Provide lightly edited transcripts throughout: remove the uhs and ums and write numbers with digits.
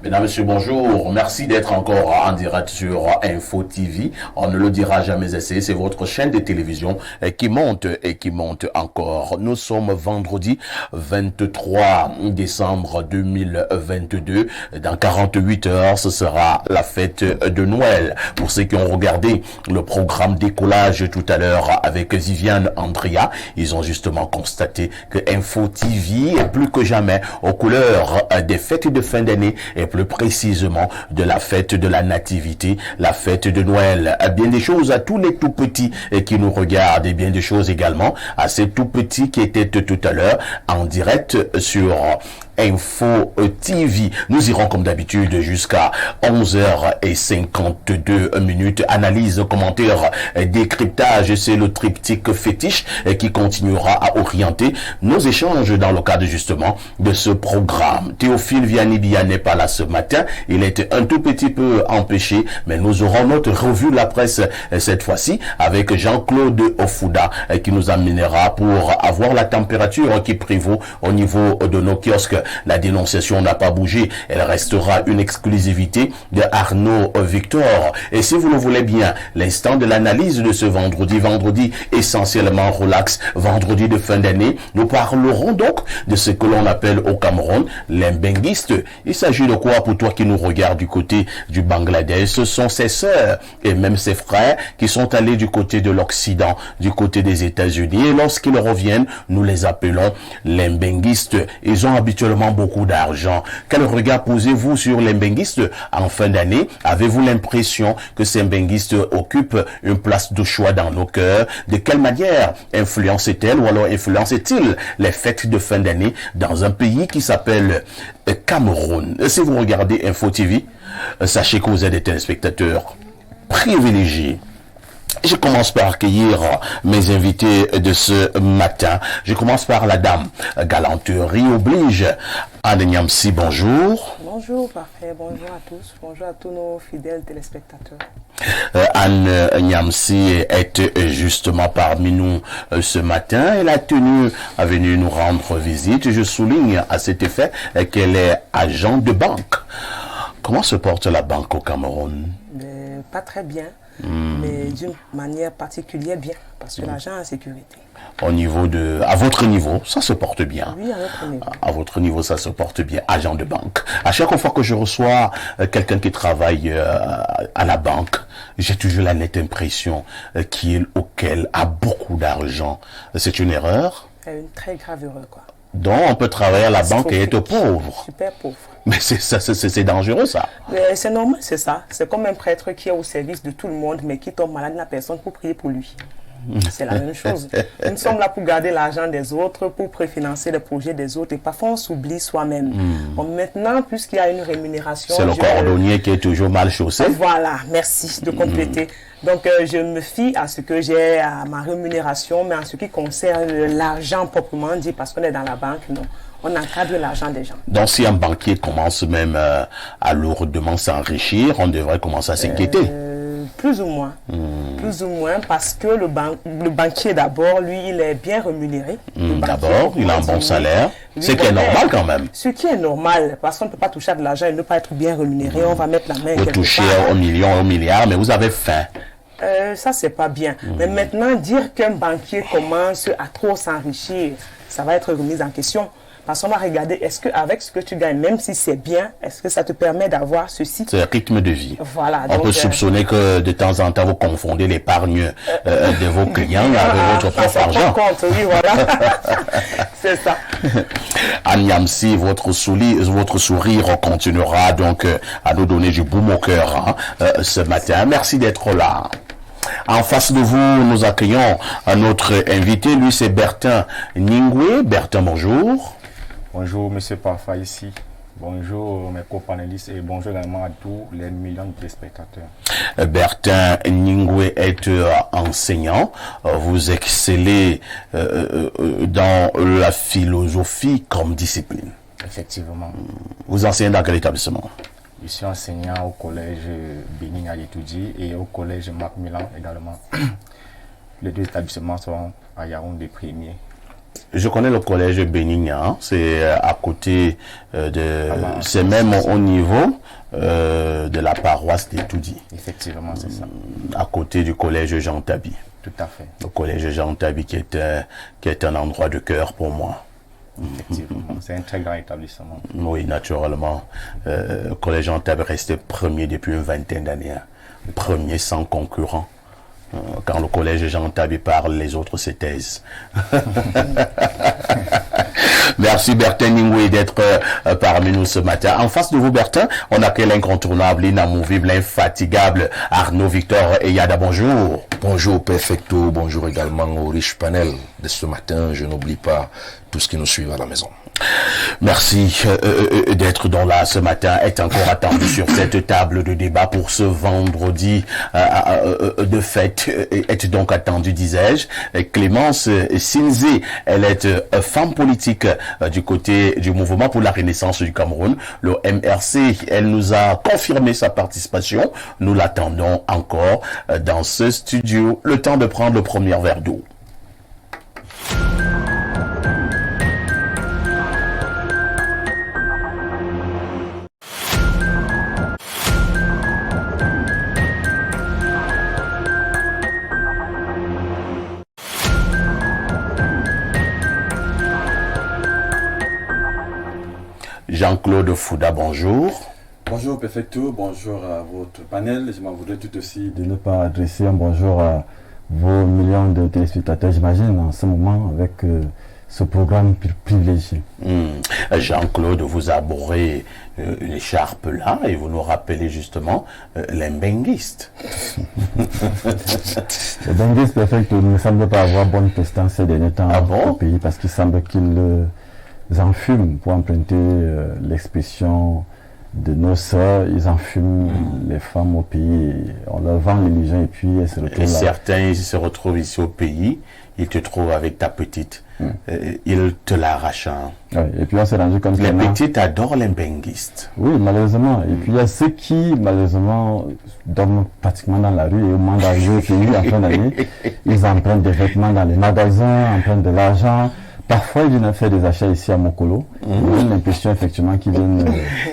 Mesdames, Messieurs, bonjour. Merci d'être encore en direct sur Info TV. On ne le dira jamais assez. C'est votre chaîne de télévision qui monte et qui monte encore. Nous sommes vendredi 23 décembre 2022. Dans 48 heures, ce sera la fête de Noël. Pour ceux qui ont regardé le programme décollage tout à l'heure avec Viviane Andrea, ils ont justement constaté que Info TV est plus que jamais aux couleurs des fêtes de fin d'année et plus précisément de la fête de la nativité, la fête de Noël. Bien des choses à tous les tout petits qui nous regardent et bien des choses également à ces tout petits qui étaient tout à l'heure en direct sur Info TV. Nous irons comme d'habitude jusqu'à 11h52. Analyse, commentaire, décryptage. C'est le triptyque fétiche qui continuera à orienter nos échanges dans le cadre justement de ce programme. Théophile Vianney n'est pas là ce matin. Il est un tout petit peu empêché, mais nous aurons notre revue de la presse cette fois-ci avec Jean-Claude Ofouda qui nous amènera pour avoir la température qui prévaut au niveau de nos kiosques. La dénonciation n'a pas bougé. Elle restera une exclusivité de Arnaud Victor. Et si vous le voulez bien, l'instant de l'analyse de ce vendredi essentiellement relax, vendredi de fin d'année, nous parlerons donc de ce que l'on appelle au Cameroun l'imbinguiste. Il s'agit de quoi pour toi qui nous regarde du côté du Bangladesh? Ce sont ses sœurs et même ses frères qui sont allés du côté de l'Occident, du côté des États-Unis. Et lorsqu'ils reviennent, nous les appelons l'imbinguistes. Ils ont habituellement beaucoup d'argent. Quel regard posez-vous sur les benguistes en fin d'année? Avez-vous l'impression que ces benguistes occupent une place de choix dans nos cœurs? De quelle manière influencent-elles ou alors influencent-ils les fêtes de fin d'année dans un pays qui s'appelle Cameroun? Si vous regardez Info TV, sachez que vous êtes des téléspectateurs privilégiés. Je commence par accueillir mes invités de ce matin. Je commence par la dame. Galanterie oblige. Anne Niamsi, bonjour. Bonjour, parfait. Bonjour à tous. Bonjour à tous nos fidèles téléspectateurs. Anne Niamsi est justement parmi nous ce matin. Elle a tenu à venir nous rendre visite. Je souligne à cet effet qu'elle est agent de banque. Comment se porte la banque au Cameroun? Pas très bien. Mais d'une manière particulière bien, parce que l'argent est en sécurité. Au niveau de, à votre niveau, ça se porte bien. Oui, à notre niveau. À votre niveau, ça se porte bien. Agent de banque. À chaque fois que je reçois quelqu'un qui travaille à la banque, j'ai toujours la nette impression qu'il a beaucoup d'argent. C'est une erreur? C'est une très grave erreur, quoi. Donc, on peut travailler à la banque et être pauvre. Super pauvre. Mais c'est dangereux, ça. C'est normal, c'est ça. C'est comme un prêtre qui est au service de tout le monde, mais qui tombe malade, n'a personne pour prier pour lui. C'est la même chose. Nous sommes là pour garder l'argent des autres, pour préfinancer les projets des autres, et parfois on s'oublie soi-même. Bon, maintenant, puisqu'il y a une rémunération... C'est le cordonnier qui est toujours mal chaussé. Voilà, merci de compléter. Donc, je me fie à ce que j'ai à ma rémunération, mais en ce qui concerne l'argent proprement dit, parce qu'on est dans la banque, non. On encadre l'argent des gens. Donc, si un banquier commence même à lourdement s'enrichir, on devrait commencer à s'inquiéter. Plus ou moins. Plus ou moins, parce que le banquier, d'abord, lui, il est bien rémunéré. D'abord, il a un bon salaire. Ce qui est normal quand même. Ce qui est normal, parce qu'on ne peut pas toucher à de l'argent et ne pas être bien rémunéré. On va mettre la main vous touchez au million, au milliard, mais vous avez faim. Ça, c'est pas bien. Mais maintenant, dire qu'un banquier commence à trop s'enrichir, ça va être remis en question. Parce qu'on va regarder, est-ce qu'avec ce que tu gagnes, même si c'est bien, est-ce que ça te permet d'avoir ceci? C'est le rythme de vie. Voilà. On peut soupçonner que de temps en temps, vous confondez l'épargne de vos clients avec votre propre argent. Compte, oui, voilà. C'est ça. Anne Niamsi, votre sourire continuera donc à nous donner du baume au cœur ce matin. Merci d'être là. En face de vous, nous accueillons notre invité. Lui, c'est Bertin Ningwe. Bertin, bonjour. Bonjour, monsieur Parfa ici. Bonjour mes copanélistes et bonjour également à tous les millions de téléspectateurs. Bertin Ningwe est enseignant. Vous excellez dans la philosophie comme discipline. Effectivement. Vous enseignez dans quel établissement? Je suis enseignant au collège Bénin à l'étudier et au collège Macmillan également. Les deux établissements sont à Yaoundé premier. Je connais le collège Bénignan, c'est à côté c'est même au niveau de la paroisse d'Etoudi. Effectivement, c'est ça. À côté du collège Jean Tabi. Tout à fait. Le collège Jean Tabi qui est un endroit de cœur pour moi. Effectivement, c'est un très grand établissement. Oui, naturellement. Le collège Jean Tabi restait premier depuis une vingtaine d'années. Hein. Premier sans concurrent. Quand le collège Jean Tabi parle, les autres se taisent. Merci Bertin Ningwe d'être parmi nous ce matin. En face de vous, Bertin, on a quel incontournable, l'inamovible, l'infatigable Arnaud Victor Eyada. Bonjour. Bonjour Perfecto, bonjour également au riche panel de ce matin. Je n'oublie pas tout ce qui nous suit à la maison. Merci d'être là ce matin, est encore attendu sur cette table de débat pour ce vendredi de fête, est donc attendu, disais-je. Clémence Sinzé, elle est femme politique du côté du Mouvement pour la Renaissance du Cameroun, le MRC. Elle nous a confirmé sa participation. Nous l'attendons encore dans ce studio. Le temps de prendre le premier verre d'eau. Jean-Claude Fouda, bonjour. Bonjour Perfecto, bonjour à votre panel. Je m'en voudrais tout aussi de ne pas adresser un bonjour à vos millions de téléspectateurs, j'imagine, en ce moment avec ce programme privilégié. Jean-Claude, vous arborez une écharpe là et vous nous rappelez justement les benguistes. Les benguistes, Perfecto, ne semblent pas avoir bonne prestance ces derniers temps au pays parce qu'il semble qu'ils enfument, pour emprunter l'expression de nos sœurs, ils enfument les femmes au pays, on leur vend l'illusion et puis elles se retrouvent là. Certains ils se retrouvent ici au pays, ils te trouvent avec ta petite, ils te l'arrachent. Oui, et puis on s'est rendu compte que les petites adorent les benguistes. Oui, malheureusement. Et puis il y a ceux qui, malheureusement, dorment pratiquement dans la rue et au moment d'arriver au pays en fin d'année, ils empruntent des vêtements dans les magasins, empruntent de l'argent. Parfois, ils viennent faire des achats ici à Mokolo. Ils ont l'impression effectivement qu'ils viennent...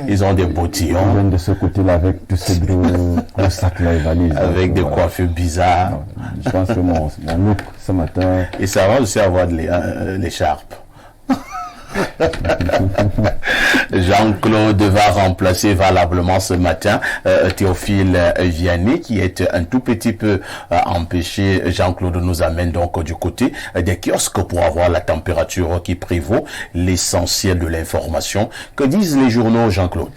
ils ont des bottillons. Ils viennent de ce côté-là avec tous ces gros sacs-là et valises. Avec des coiffures bizarres. Je pense que mon look ce matin... Et ça va aussi avoir de l'écharpe. Jean-Claude va remplacer valablement ce matin Théophile Vianney qui est un tout petit peu empêché. Jean-Claude nous amène donc du côté des kiosques pour avoir la température qui prévaut, l'essentiel de l'information. Que disent les journaux, Jean-Claude?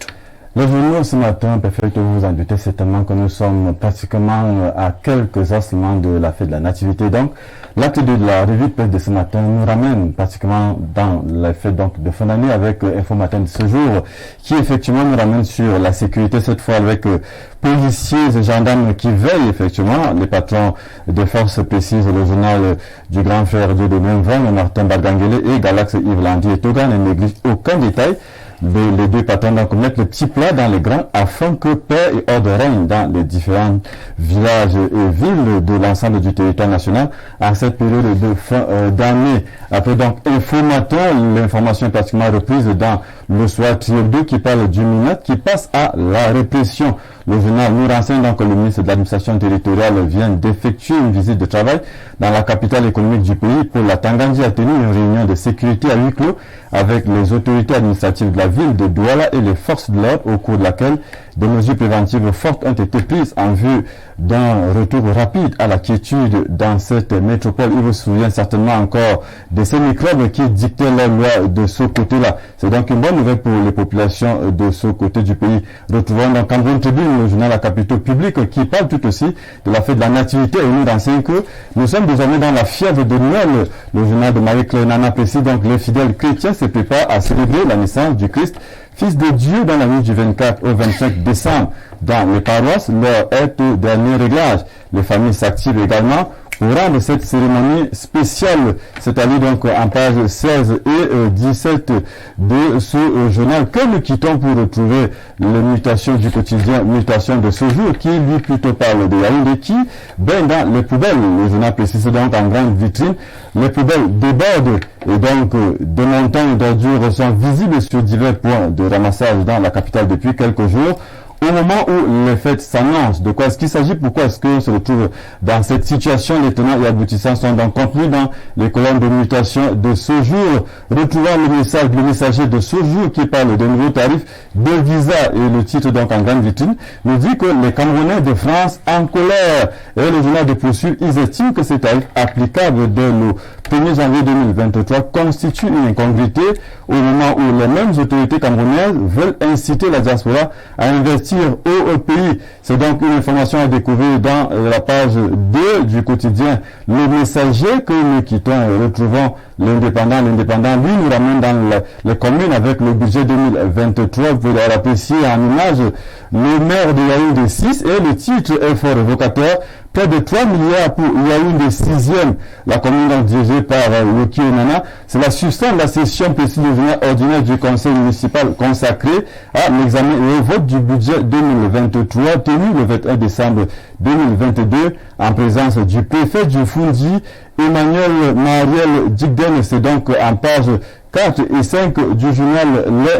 Les journaux ce matin, Perfecto, vous vous en doutez certainement que nous sommes pratiquement à quelques heures seulement de la fête de la Nativité. Donc, l'acte de la revue de presse de ce matin nous ramène pratiquement dans la fête donc, de fin d'année avec Info Matin de ce jour, qui effectivement nous ramène sur la sécurité, cette fois avec policiers et gendarmes qui veillent effectivement, les patrons de forces précises, le journal du grand frère de Même Martin Bargangele et Galax Yves Landy et Togan ne néglige aucun détail. Les deux patrons donc mettent le petit plat dans les grands afin que paix et ordre règne dans les différents villages et villes de l'ensemble du territoire national en cette période de fin d'année. Après donc Info Matin, l'information est pratiquement reprise dans le soir Trio 2 qui parle du minette qui passe à la répression. Le journal nous renseigne donc que le ministre de l'administration territoriale vient d'effectuer une visite de travail dans la capitale économique du pays. Pour la Tangandji a tenu une réunion de sécurité à huis clos avec les autorités administratives de la ville de Douala et les forces de l'ordre au cours de laquelle des mesures préventives fortes ont été prises en vue d'un retour rapide à la quiétude dans cette métropole. Il vous souvient certainement encore de ces microbes qui dictaient la loi de ce côté-là. C'est donc une bonne nouvelle pour les populations de ce côté du pays. Retrouvons donc Cameroun Tribune, le journal La Capitale Publique, qui parle tout aussi de la fête de la Nativité et nous renseigne que nous sommes désormais dans la fièvre de Noël. Le journal de Marie-Claire Nana précise donc les fidèles chrétiens se préparent à célébrer la naissance du Christ, Fils de Dieu, dans la nuit du 24 au 25 décembre. Dans les paroisses, l'heure est au dernier réglage. Les familles s'activent également au rang de cette cérémonie spéciale, c'est-à-dire donc en page 16 et 17 de ce journal que nous quittons pour retrouver les mutations du quotidien, mutations de ce jour, qui lui plutôt parle de Yaoundé, qui baigne dans les poubelles. Le journal précise donc en grande vitrine, les poubelles débordent et donc des montants d'ordures sont visibles sur divers points de ramassage dans la capitale depuis quelques jours. Au moment où les fêtes s'annoncent, de quoi est-ce qu'il s'agit? Pourquoi est-ce qu'on se retrouve dans cette situation? Les tenants et aboutissants sont donc contenus dans les colonnes de mutation de ce jour. Retrouvant le messager de ce jour qui parle de nouveaux tarifs de visa, et le titre donc en grande vitrine nous dit que les Camerounais de France en colère. Et le journal de poursuivre, ils estiment que ces tarifs applicables dès le 1er janvier 2023 constituent une incongruité au moment où les mêmes autorités camerounaises veulent inciter la diaspora à investir au pays. C'est donc une information à découvrir dans la page 2 du quotidien Le Messager que nous quittons et retrouvons l'indépendant. L'indépendant, lui, nous ramène dans les communes avec le budget 2023. Vous pouvez l'apprécier en image. Le maire de Yaoundé 6 et le titre est fort évocateur. Près de 3 milliards pour Yaoundé 6e, la commune donc dirigée par Loki Onana. C'est la substance de la session précise ordinaire du conseil municipal consacrée à l'examen et au vote du budget 2023 tenu le 21 décembre 2022 en présence du préfet du Fundi, Emmanuel Mariel Digden. C'est donc en page 4 et 5 du journal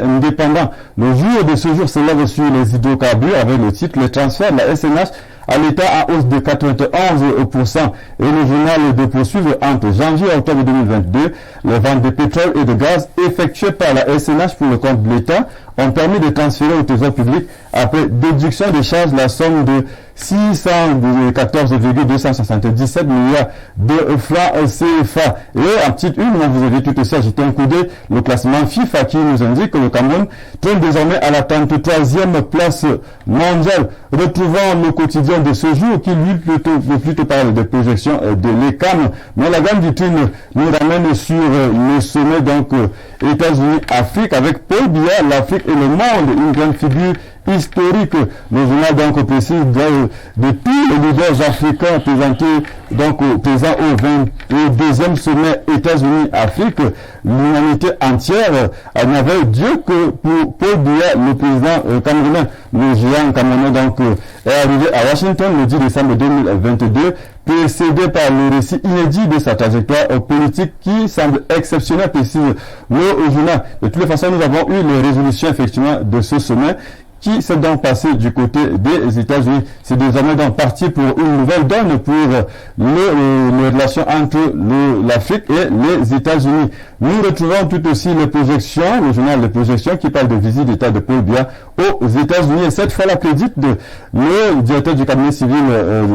L'Indépendant. Le jour de ce jour s'élève sur les hydrocarbures avec le titre « Le transfert de la SNH à l'État en hausse de 91%. Et le journal de poursuivre entre janvier et octobre 2022, les ventes de pétrole et de gaz effectuées par la SNH pour le compte de l'État ont permis de transférer au trésor public, après déduction des charges, la somme de 614,277 milliards de francs CFA. Et en petite une, vous avez tout aussi ajouté un coup d'œil, le classement FIFA qui nous indique que le Cameroun trône désormais à la 33e place mondiale. Retrouvant le quotidien de ce jour qui lui plutôt parle des projections de l'ECAM. Mais la gamme vitrine nous ramène sur le sommet donc États-Unis-Afrique avec Paul Biya, l'Afrique et le monde, une grande figure historique. Le journal donc précise de tous les leaders africains présentés donc présents au 22e sommet États-Unis-Afrique, l'humanité entière n'avait Dieu que pour Paul Biya, le président camerounais. Le géant camerounais donc est arrivé à Washington le 10 décembre 2022, précédé par le récit inédit de sa trajectoire politique qui semble exceptionnelle, précise le journal. De toutes les façons, nous avons eu les résolutions effectivement de ce sommet qui s'est donc passé du côté des États-Unis. C'est désormais donc parti pour une nouvelle donne pour les relations entre l'Afrique et les États-Unis. Nous retrouvons tout aussi les projections, le journal des projections qui parle de visite d'État de Paul Biya aux États-Unis. Et cette fois, la crédite de le directeur du cabinet civil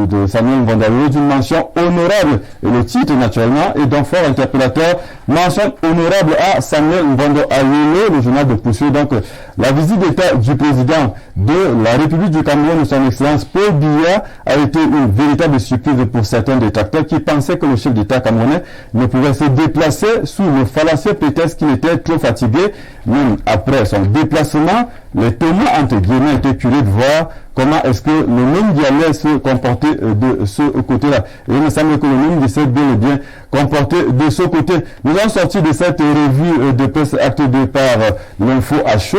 de Samuel Mbondaoui d'une mention honorable. Et le titre, naturellement, est donc fort interpellateur. Mention honorable à Samuel Mbondaoui. Le journal de poursuivre donc la visite d'État du président de la République du Cameroun, son excellence Paul Biya, a été une véritable surprise pour certains détracteurs qui pensaient que le chef d'État camerounais ne pouvait se déplacer sous le fallacieux prétexte qu'il était trop fatigué. Même après son déplacement, les témoins entre guillemets étaient curieux de voir comment est-ce que le monde allait se comporter de ce côté-là. Et il me semble que le monde s'est bien et bien comporté de ce côté. Nous avons sorti de cette revue de presse acte 2 par l'info HE,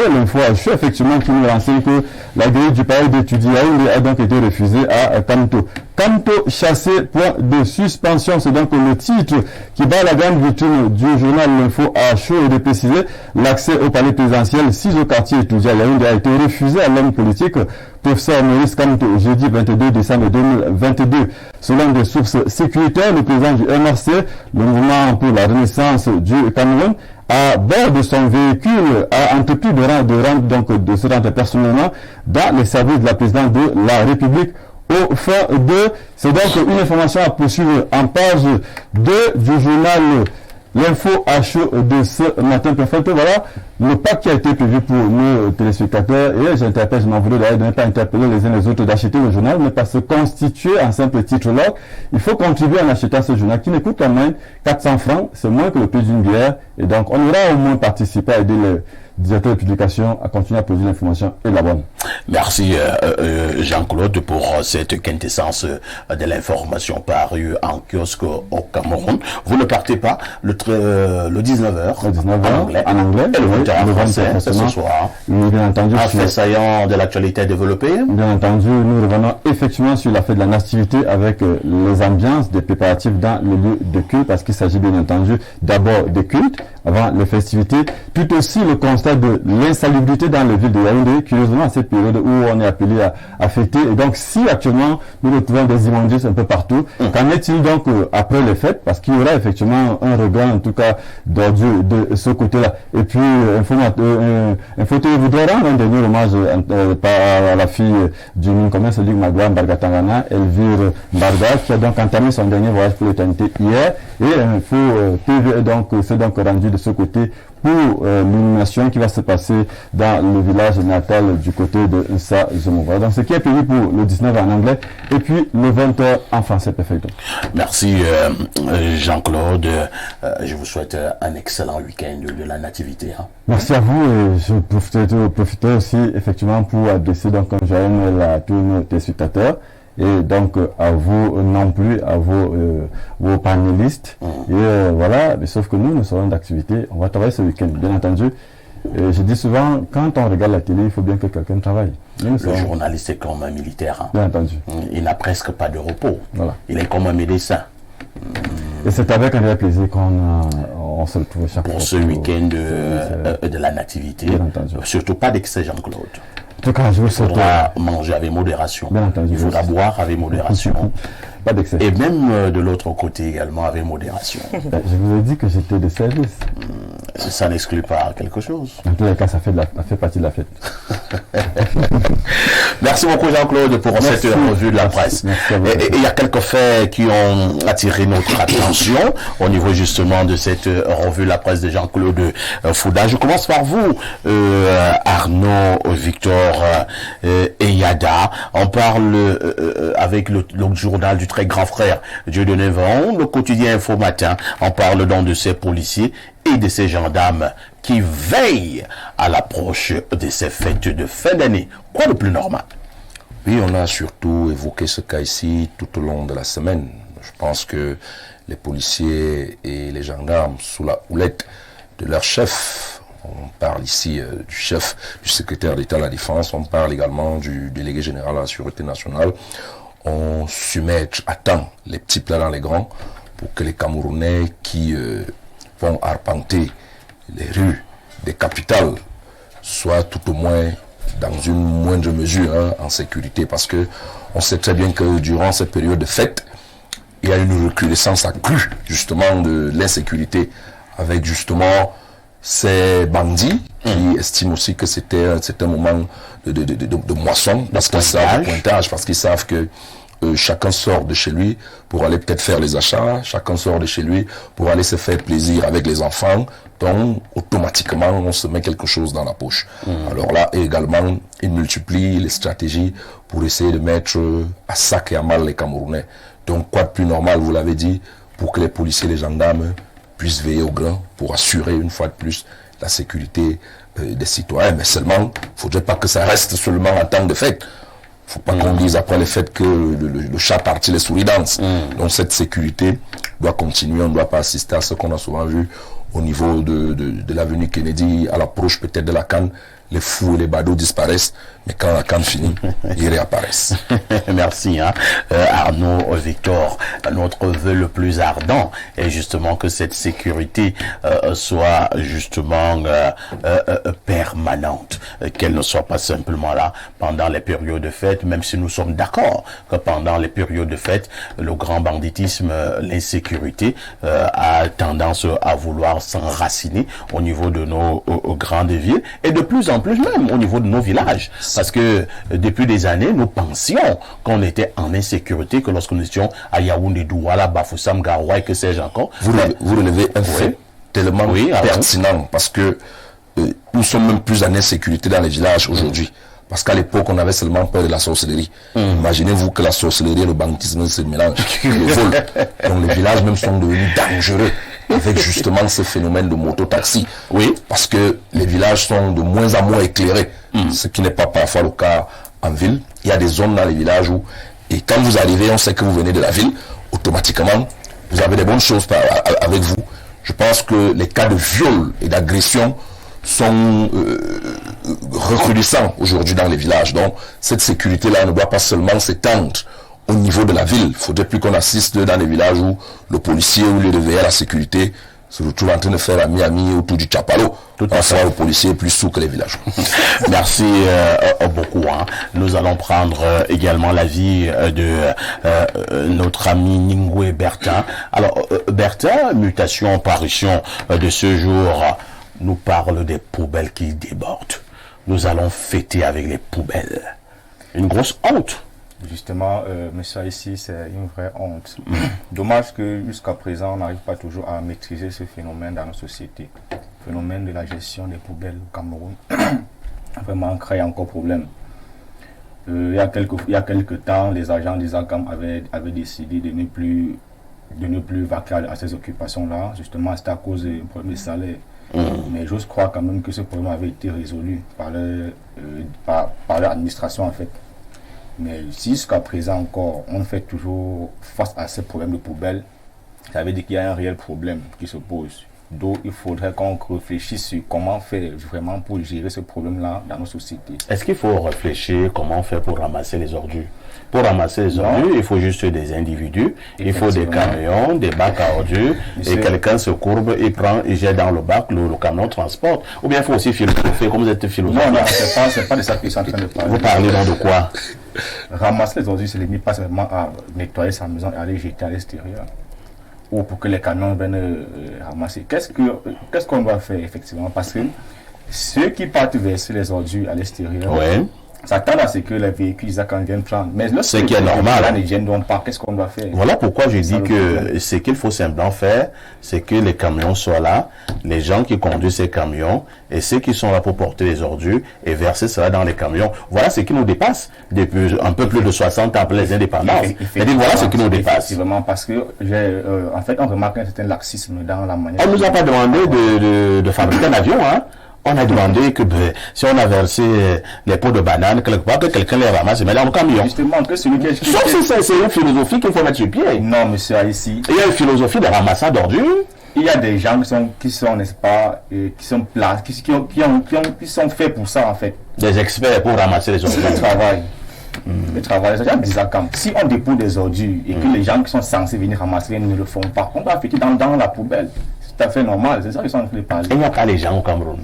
effectivement, qui nous renseigne que la grille du palais d'étudiants a donc été refusée à Kamto. Kamto chassé, point de suspension, c'est donc le titre qui bat la grande vitrine du journal L'Info HE et de préciser l'accès au palais présidentiel 6 au quartier étudiant Yaoundé a été refusé à l'homme politique professeur Maurice Kamto jeudi 22 décembre 2022. Selon des sources sécuritaires, le président du MRC, le mouvement pour la renaissance du Cameroun, à bord de son véhicule, a entrepris de se rendre personnellement dans les services de la présidente de la République. Au fin de, c'est donc une information à poursuivre en page 2 du journal L'Info HE de ce matin. Perfect. Voilà le pack qui a été prévu pour nos téléspectateurs. Et j'interpelle, je m'en voulais d'ailleurs de ne pas interpeller les uns les autres d'acheter le journal, mais pas se constituer en simple titre log. Il faut contribuer en achetant ce journal qui ne coûte quand même 400 francs. C'est moins que le prix d'une bière. Et donc, on aura au moins participé à aider directeur de publication a continué à produire l'information et la bonne. Merci Jean-Claude pour cette quintessence de l'information parue en kiosque au Cameroun. Vous ne partez pas le 19h, en anglais et le 20h en français, c'est ce soir. Oui, bien entendu. Un fait saillant de l'actualité développée. Bien entendu, nous revenons effectivement sur la fête de la nativité avec les ambiances des préparatifs dans le lieu de culte, parce qu'il s'agit bien entendu d'abord de culte avant les festivités, tout aussi le constat de l'insalubrité dans les villes de Yaoundé, curieusement à cette période où on est appelé à fêter. Et donc si actuellement nous retrouvons des immondices un peu partout, qu'en est-il donc après les fêtes, parce qu'il y aura effectivement un regain en tout cas d'ordure de ce côté-là. Et puis un photo voudrait rendre un dernier hommage à la fille du commun, celui de Magua Mbargatangana, Elvire Mbarga, qui a donc entamé son dernier voyage pour l'éternité hier. Et Info TV s'est donc rendu de ce côté pour l'illumination qui va se passer dans le village natal du côté de Nsa Zomova. Donc ce qui est prévu pour le 19 en anglais et puis le 20h en français, perfect. Merci Jean-Claude. Je vous souhaite un excellent week-end de la nativité. Hein. Merci à vous et je profite aussi effectivement pour adresser donc un joyeux Noël à tous nos téléspectateurs. Et donc à vous non plus, à vos panélistes. Et voilà, mais sauf que nous serons d'activité. On va travailler ce week-end, bien entendu. Et je dis souvent, quand on regarde la télé, il faut bien que quelqu'un travaille. Le journaliste est comme un militaire. Hein. Bien entendu. Il n'a presque pas de repos. Voilà. Il est comme un médecin. Et c'est avec un vrai plaisir qu'on se retrouve chaque fois. Pour ce week-end de la nativité. Bien entendu. Surtout pas d'excès, Jean-Claude. En tout cas, je vous souhaite. Il faudra manger avec modération. Bien entendu. Il faudra boire avec modération. Pas d'excès. Et même de l'autre côté également avec modération. Je vous ai dit que j'étais de service. Ça n'exclut pas quelque chose. En tous les cas, ça fait partie de la fête. Merci beaucoup Jean-Claude pour cette revue de la presse. Et il y a quelques faits qui ont attiré notre attention au niveau justement de cette revue de la presse de Jean-Claude Fouda. Je commence par vous, Arnaud Victor Eyada. On parle avec le journal du très grand frère Dieudonné Varon, le quotidien Info Matin. On parle donc de ces policiers et de ces gendarmes qui veillent à l'approche de ces fêtes de fin d'année. Quoi de plus normal? Oui, on a surtout évoqué ce cas ici tout au long de la semaine. Je pense que les policiers et les gendarmes, sous la houlette de leur chef, on parle ici du chef, du secrétaire d'État à la Défense, on parle également du délégué général à la Sûreté nationale, on su mettre à temps les petits plats dans les grands pour que les Camerounais qui vont arpenter les rues des capitales soient tout au moins dans une moindre mesure en sécurité, parce que on sait très bien que durant cette période de fête, il y a une recrudescence accrue justement de l'insécurité avec justement ces bandits qui estiment aussi que c'était un moment de moisson, parce qu'ils savent le pointage, parce qu'ils savent que chacun sort de chez lui pour aller peut-être faire les achats, chacun sort de chez lui pour aller se faire plaisir avec les enfants, donc automatiquement on se met quelque chose dans la poche. Alors là également, ils multiplient les stratégies pour essayer de mettre à sac et à mal les Camerounais. Donc quoi de plus normal, vous l'avez dit, pour que les policiers et les gendarmes puissent veiller au grain pour assurer une fois de plus la sécurité des citoyens. Mais seulement, il ne faudrait pas que ça reste seulement en temps de fête. Il ne faut pas qu'on dise après les fêtes que le chat partit, les souris dansent. Donc cette sécurité doit continuer. On ne doit pas assister à ce qu'on a souvent vu au niveau de l'avenue Kennedy, à l'approche peut-être de la CAN. Les fous et les badauds disparaissent, mais quand la CAN finit, ils réapparaissent. Merci Arnaud Victor. Notre vœu le plus ardent est justement que cette sécurité soit justement permanente, qu'elle ne soit pas simplement là pendant les périodes de fête, même si nous sommes d'accord que pendant les périodes de fête, le grand banditisme, l'insécurité a tendance à vouloir s'enraciner au niveau de nos grandes villes et de plus en plus même au niveau de nos villages. Parce que depuis des années, nous pensions qu'on était en insécurité, que lorsque nous étions à Yaoundé, Douala, Bafoussam, Garoua et que sais-je encore. Vous relevez un fait tellement pertinent, parce que nous sommes même plus en insécurité dans les villages aujourd'hui. Parce qu'à l'époque, on avait seulement peur de la sorcellerie. Imaginez-vous que la sorcellerie et le banditisme se mélangent. Le vol. Donc les villages même sont devenus dangereux avec justement ce phénomène de moto-taxi. Oui. Parce que les villages sont de moins en moins éclairés, ce qui n'est pas parfois le cas en ville. Il y a des zones dans les villages où, et quand vous arrivez, on sait que vous venez de la ville, automatiquement, vous avez des bonnes choses avec vous. Je pense que les cas de viol et d'agression sont recrudescents aujourd'hui dans les villages. Donc, cette sécurité-là ne doit pas seulement s'étendre au niveau de la ville. Il ne faudrait plus qu'on assiste dans les villages où le policier, au lieu de veiller à la sécurité, se retrouve en train de faire la Miami autour du Chapalo. Parfois, le policier est plus sous que les villages. Merci beaucoup. Nous allons prendre également l'avis de notre ami Ningwe Bertin. Alors, Bertin, mutation, parution de ce jour, nous parle des poubelles qui débordent. Nous allons fêter avec les poubelles. Une grosse honte. Justement, monsieur, ici, c'est une vraie honte. Dommage que jusqu'à présent, on n'arrive pas toujours à maîtriser ce phénomène dans nos sociétés. Le phénomène de la gestion des poubelles au Cameroun vraiment crée encore problème. Il y a quelques temps, les agents des ACAM avaient décidé de ne plus vaquer à ces occupations-là. Justement, c'était à cause du problème de salaire. Mais j'ose croire quand même que ce problème avait été résolu par l'administration, en fait. Mais jusqu'à présent encore, on fait toujours face à ces problèmes de poubelles. Ça veut dire qu'il y a un réel problème qui se pose. Donc, il faudrait qu'on réfléchisse sur comment faire vraiment pour gérer ce problème-là dans nos sociétés. Est-ce qu'il faut réfléchir comment faire pour ramasser les ordures? Pour ramasser les ordures, il faut juste des individus, il faut des camions, des bacs à ordures, et quelqu'un se courbe, il prend, il jette dans le bac, le camion transporte. Ou bien il faut aussi philosopher, comme vous êtes philosophe. Non, c'est pas de ça que je suis en train de parler. Vous parlez donc de quoi? Ramasser les ordures, c'est limite pas seulement à nettoyer sa maison et aller jeter à l'extérieur. Ou pour que les camions viennent ramasser. Qu'est-ce qu'on doit faire effectivement? Parce que ceux qui partent verser les ordures à l'extérieur, s'attendent à ce que les véhicules viennent prendre. Mais ce qui est normal. Les gens ne viennent pas. Qu'est-ce qu'on doit faire? Voilà pourquoi je dis que ce qu'il faut simplement faire, c'est que les camions soient là, les gens qui conduisent ces camions et ceux qui sont là pour porter les ordures et verser cela dans les camions. Voilà ce qui nous dépasse depuis un peu plus de 60 ans après les indépendances. Voilà ce qui nous dépasse. Effectivement, parce que en fait, on remarque un certain laxisme dans la manière. On ne nous a pas demandé de fabriquer un avion, hein? On a demandé que si on a versé les pots de bananes quelque part, que quelqu'un les ramasse et met dans le camion. Justement, que celui qui sauf si c'est une philosophie qu'il faut mettre sur pied. Non, monsieur, ici. Il y a une philosophie de ramassage d'ordures. Il y a des gens qui sont, n'est-ce pas, qui sont plats, qui sont faits pour ça, en fait. Des experts pour ramasser les ordures. Le travail, c'est des ACAM. Si on dépose des ordures et que les gens qui sont censés venir ramasser ne le font pas, on va affecter dans la poubelle. C'est tout à fait normal, c'est ça qu'ils sont en train de parler. Il n'y a pas les gens au Cameroun.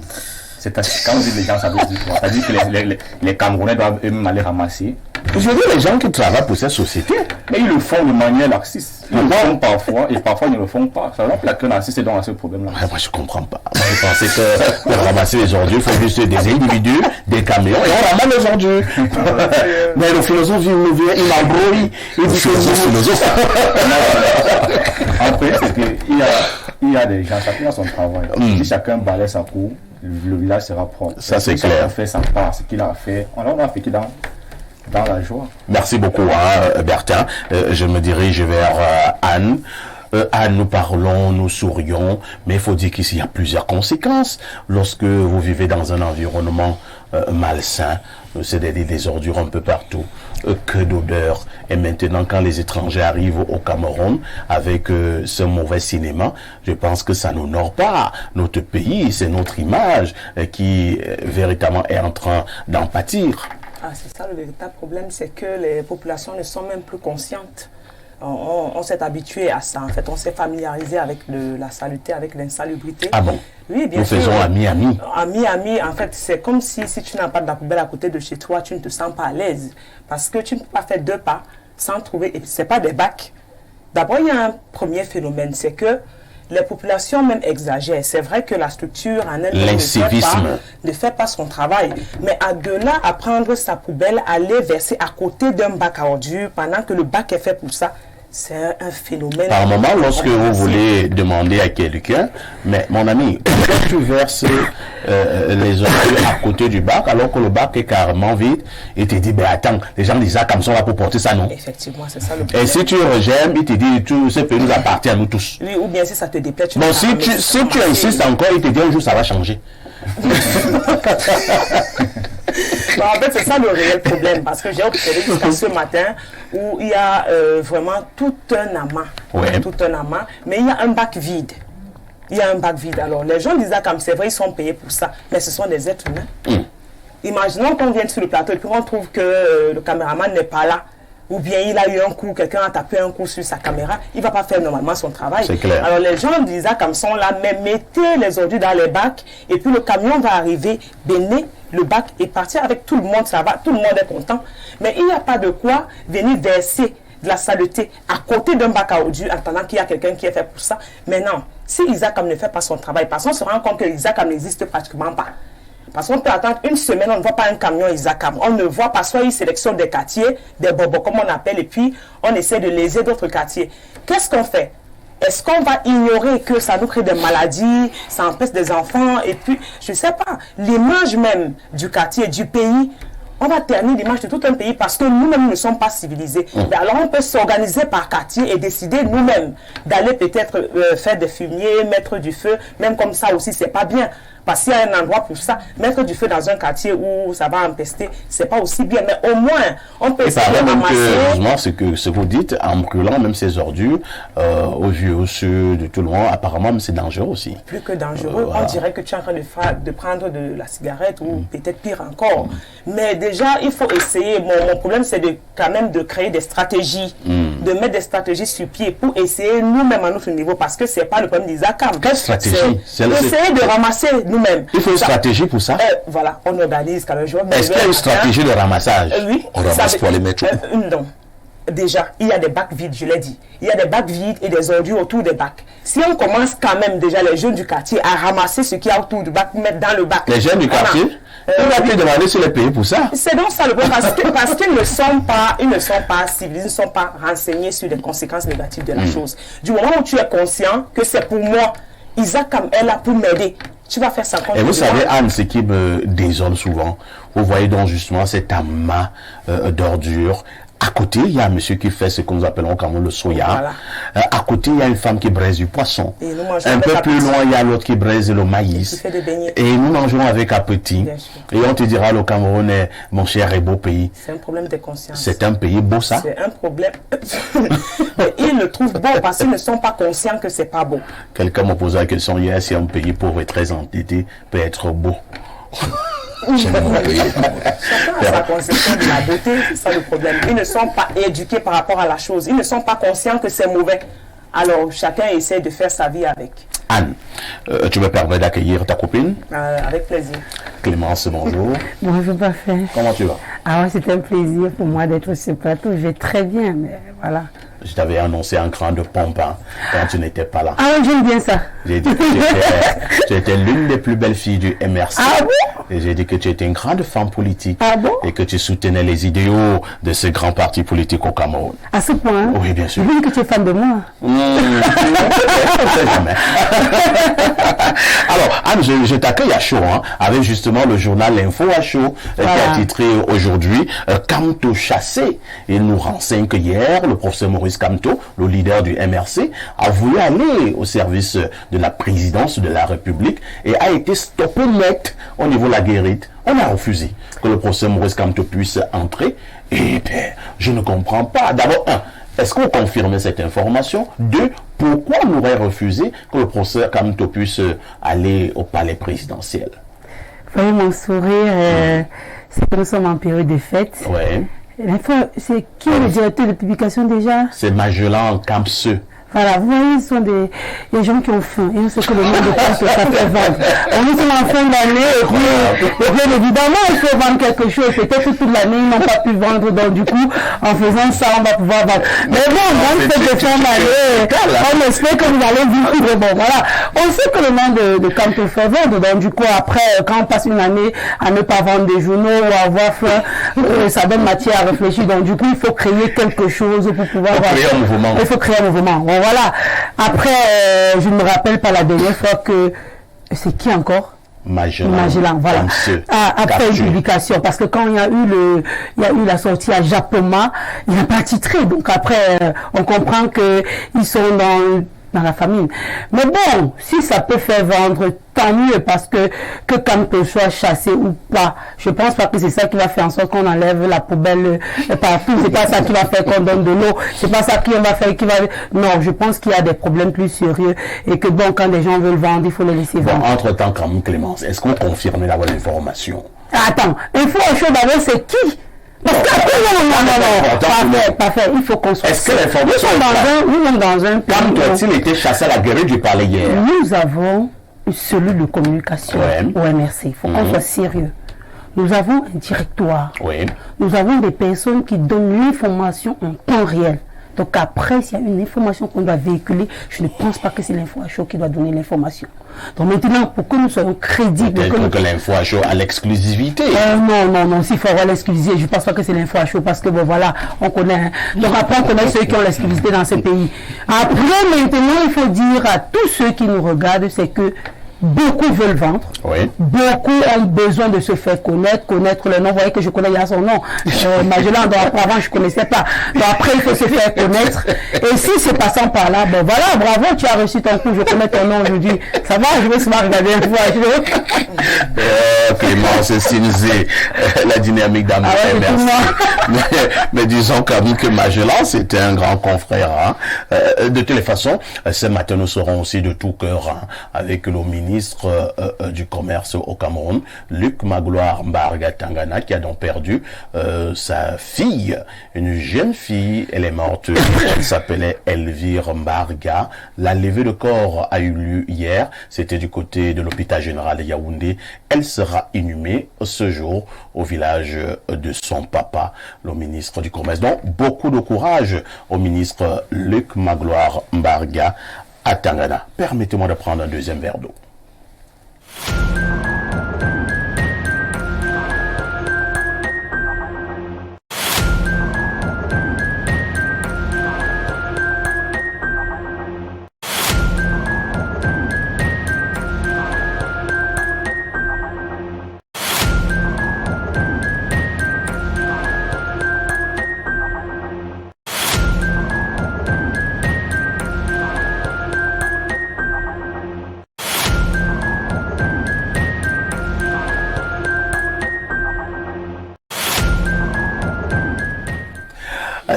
Quand on dit les gens, ça veut dire quoi? Ça veut dire que les Camerounais doivent eux-mêmes aller ramasser. Je veux dire les gens qui travaillent pour cette société. Mais ils le font de manière laxiste. Ils le font parfois et parfois ils ne le font pas. Ça veut dire que l'assiste est dans ce problème-là. Moi je comprends pas. Moi je pensais que pour ramasser les ordures, il faut juste des individus, des camions et on ramasse les ordures. Mais le philosophe il m'embrouille. Il dit que philosophe. Après, c'est qu'il y a des gens, chacun a son travail. Si chacun balaie sa cour, le village sera propre. Ça c'est clair. Chacun a fait sa part, ce qu'il a fait. On a fait dans la joie. Merci beaucoup, Bertin. Je me dirige vers Anne. Anne, nous parlons, nous sourions, mais il faut dire qu'ici il y a plusieurs conséquences. Lorsque vous vivez dans un environnement malsain, c'est-à-dire des ordures un peu partout, que d'odeur. Et maintenant, quand les étrangers arrivent au Cameroun avec ce mauvais cinéma, je pense que ça n'honore pas notre pays, c'est notre image qui véritablement est en train d'en pâtir. Ah, c'est ça le véritable problème, c'est que les populations ne sont même plus conscientes. On s'est habitué à ça, en fait, on s'est familiarisé avec la saleté, avec l'insalubrité. Ah bon? Oui, bien sûr. Nous faisons à Miami. À Miami, en fait, c'est comme si tu n'as pas de la poubelle à côté de chez toi, tu ne te sens pas à l'aise. Parce que tu ne peux pas faire 2 pas sans trouver, et ce n'est pas des bacs. D'abord, il y a un premier phénomène, c'est que les populations même exagèrent. C'est vrai que la structure en elle-même ne fait pas son travail. Mais de là à prendre sa poubelle, aller verser à côté d'un bac à ordures pendant que le bac est fait pour ça, c'est un phénomène. Par moment, lorsque vous voulez demander à quelqu'un, mais mon ami, pourquoi tu verses les ordures à côté du bac alors que le bac est carrément vide, et te dit, ben attends, les gens des ACAM sont là pour porter ça, non? Effectivement, c'est ça le problème. Et si tu rejettes, il te dit, tout ce pays nous appartient à nous tous. Oui, ou bien si ça te déplaît, bon, si tu insistes encore, il te dit un jour ça va changer. Bon, en fait, c'est ça le réel problème, parce que j'ai observé jusqu'à ce matin où il y a vraiment tout un amas, mais il y a un bac vide. Il y a un bac vide. Alors, les gens disent comme c'est vrai, ils sont payés pour ça, mais ce sont des êtres humains. Imaginons qu'on vienne sur le plateau et puis on trouve que le caméraman n'est pas là, ou bien il a eu un coup, quelqu'un a tapé un coup sur sa caméra, il ne va pas faire normalement son travail. C'est clair. Alors les gens disent comme sont là, mais mettez les ordures dans les bacs et puis le camion va arriver, béné, le bac est parti avec tout le monde, ça va, tout le monde est content. Mais il n'y a pas de quoi venir verser de la saleté à côté d'un bac à ordures en attendant qu'il y a quelqu'un qui est fait pour ça. Mais non, si Isaac ne fait pas son travail, parce qu'on se rend compte que Isaac n'existe pratiquement pas. Parce qu'on peut attendre une semaine, on ne voit pas un camion Isacam. On ne voit pas, soit ils sélectionnent des quartiers, des bobos comme on appelle, et puis on essaie de léser d'autres quartiers. Qu'est-ce qu'on fait? Est-ce qu'on va ignorer que ça nous crée des maladies, ça empêche des enfants, et puis, je ne sais pas, l'image même du quartier, du pays, on va ternir l'image de tout un pays parce que nous-mêmes ne sommes pas civilisés. Mais alors on peut s'organiser par quartier et décider nous-mêmes d'aller peut-être faire des fumiers, mettre du feu, même comme ça aussi, c'est pas bien. Parce qu'il y a un endroit pour ça, mettre du feu dans un quartier où ça va empester, c'est pas aussi bien. Mais au moins, on peut essayer de ramasser. Heureusement, ce que vous dites, en brûlant même ces ordures, aux yeux, aux yeux de tout le monde, apparemment, c'est dangereux aussi. Plus que dangereux, voilà. On dirait que tu es en train de prendre de la cigarette ou peut-être pire encore. Mais déjà, il faut essayer. Mon problème, c'est quand même de créer des stratégies, de mettre des stratégies sur pied pour essayer nous-mêmes à notre niveau, parce que c'est pas le problème d'Isacam. Quelle stratégie? Essayer de ramasser nous-mêmes. Il faut une stratégie pour ça? Voilà, on organise quand même. Est-ce qu'il y a une stratégie de ramassage? Oui. On ramasse pour les mettre non. Déjà, il y a des bacs vides, je l'ai dit. Il y a des bacs vides et des ordures autour des bacs. Si on commence quand même déjà, les jeunes du quartier, à ramasser ce qu'il y a autour du bac, mettre dans le bac. Les jeunes du quartier? On va plus demander sur les pays pour ça. C'est donc ça le problème, parce qu'ils ne sont pas civilisés, ils ne sont pas renseignés sur les conséquences négatives de la chose. Du moment où tu es conscient que c'est pour moi, Isaac est là pour m'aider, tu vas faire ça. Et vous savez, Anne, ce qui me désole souvent, vous voyez donc justement cet amas d'ordures. À côté, il y a un monsieur qui fait ce que nous appelons comme le soya. Voilà. À côté, il y a une femme qui braise du poisson. Un peu plus loin, il y a l'autre qui braise le maïs. Qui fait des beignets. Et nous mangeons avec appétit. Et on te dira, le Cameroun est mon cher et beau pays. C'est un problème de conscience. C'est un pays beau, ça? C'est un problème. Mais ils le trouvent beau parce qu'ils ne sont pas conscients que c'est pas beau. Quelqu'un m'a posé la question hier si un pays pauvre et très endetté peut être beau. Chacun a sa conception de la beauté, c'est ça le problème. Ils ne sont pas éduqués par rapport à la chose. Ils ne sont pas conscients que c'est mauvais. Alors, chacun essaie de faire sa vie avec. Anne, tu me permets d'accueillir ta copine? Avec plaisir. Clémence, bonjour. Bonjour, parfait. Comment tu vas? Ah ouais, c'est un plaisir pour moi d'être sur ce plateau. Je vais très bien, mais voilà. Je t'avais annoncé un cran de pompe quand tu n'étais pas là. Ah oui, j'aime bien ça. J'ai dit que tu étais l'une des plus belles filles du MRC. Ah bon? Et j'ai dit que tu étais une grande femme politique. Ah bon? Et que tu soutenais les idéaux de ce grand parti politique au Cameroun. À ce point? Oui, bien sûr. Je veux dire que tu es fan de moi. Jamais. Alors, Anne, je t'accueille à chaud, avec justement le journal L'Info à chaud, qui a titré aujourd'hui Kamto chassé. Il nous renseigne que hier, le professeur Maurice Kamto, le leader du MRC, a voulu aller au service de la présidence de la République et a été stoppé net au niveau de la guérite. On a refusé que le professeur Maurice Kamto puisse entrer. Et bien, je ne comprends pas. D'abord, est-ce qu'on confirmait cette information? Deux, pourquoi on aurait refusé que le professeur Kamto puisse aller au palais présidentiel? Vous voyez mon sourire, c'est que nous sommes en période de fête. Oui. C'est qui le directeur de publication déjà? C'est Magellan Campseux. Voilà, vous voyez, ce sont des gens qui ont faim. Et ce que le monde de pense que ça fait vendre. On est en fin d'année, et puis, bien évidemment, il faut vendre quelque chose. Peut-être que toute l'année, ils n'ont pas pu vendre. Donc, du coup, en faisant ça, on va pouvoir vendre. Mais bon, dans cette fin d'année, on espère que vous allez vivre. Bon, voilà. On sait que le monde de Kamto fait vendre. Donc, du coup, après, quand on passe une année à ne pas vendre des journaux ou à avoir faim, ça donne matière à réfléchir. Donc, du coup, il faut créer quelque chose pour pouvoir vendre. Il faut créer un mouvement. Bon, voilà. Après, je ne me rappelle pas la dernière fois que... C'est qui encore? Magellan, voilà. Après une publication, parce que quand il y a eu la sortie à Japoma, il n'a pas titré. Donc après, on comprend qu'ils sont dans dans la famine. Mais bon, si ça peut faire vendre, tant mieux, parce que quand soit chassé ou pas, je pense pas que c'est ça qui va faire en sorte qu'on enlève la poubelle partout, c'est pas ça qui va faire qu'on donne de l'eau, c'est pas ça qui va faire non, je pense qu'il y a des problèmes plus sérieux et que bon, quand des gens veulent vendre, il faut les laisser vendre. Entre-temps, quand même, Clémence, est-ce qu'on confirme d'avoir l'information? Attends, info à chaud d'abord, c'est qui? Parce que non, parfait, il faut qu'on soit. Est-ce que l'information nous sommes dans un pays. Quand doit-il été chassé à la guerre du palais hier? Nous avons une cellule de communication. Ouais, merci. Il faut qu'on soit sérieux. Nous avons un directoire. Oui. Nous avons des personnes qui donnent l'information en temps réel. Donc après, s'il y a une information qu'on doit véhiculer, je ne pense pas que c'est l'info à chaud qui doit donner l'information. Donc maintenant, pour que nous soyons crédibles... Peut-être que l'info à chaud a l'exclusivité. Non, s'il faut avoir l'exclusivité, je ne pense pas que c'est l'info à chaud parce que bon voilà, on connaît... Donc après, on connaît ceux qui ont l'exclusivité dans ce pays. Après, maintenant, il faut dire à tous ceux qui nous regardent, c'est que beaucoup veulent vendre. Oui. Beaucoup ont besoin de se faire connaître le nom. Vous voyez que je connais, il y a son nom. Magellan, avant, je ne connaissais pas. Donc après, il faut se faire connaître. Et si c'est passant par là, ben voilà, bravo, tu as reçu ton coup, je connais ton nom aujourd'hui. Ça va, je vais souvent regarder une fois. Clémence Sinzé, la dynamique d'amour. Mais disons quand même que Magellan, c'était un grand confrère. Hein. De toutes les façons, ce matin, nous serons aussi de tout cœur avec le ministre du commerce au Cameroun, Luc Magloire Mbarga Tangana, qui a donc perdu sa fille, une jeune fille. Elle est morte, elle s'appelait Elvire Mbarga. La levée de corps a eu lieu hier, c'était du côté de l'hôpital général de Yaoundé. Elle sera inhumée ce jour au village de son papa, le ministre du commerce. Donc beaucoup de courage au ministre Luc Magloire Mbarga à Tangana. Permettez-moi de prendre un deuxième verre d'eau.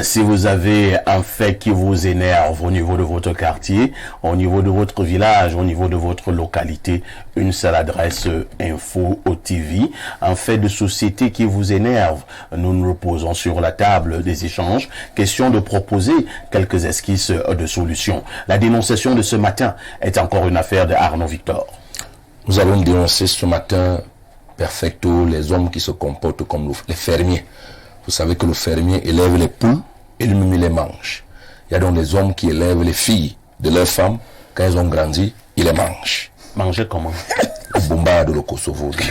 Si vous avez un fait qui vous énerve au niveau de votre quartier, au niveau de votre village, au niveau de votre localité, une seule adresse Info TV. Un fait de société qui vous énerve, nous nous posons sur la table des échanges. Question de proposer quelques esquisses de solutions. La dénonciation de ce matin est encore une affaire de Arnaud Victor. Nous allons dénoncer ce matin, perfecto, les hommes qui se comportent comme les fermiers. Vous savez que le fermier élève les poules et lui les mange. Il y a donc des hommes qui élèvent les filles de leurs femmes. Quand elles ont grandi, ils les mangent. Manger comment? Bombarde le Kosovo. Il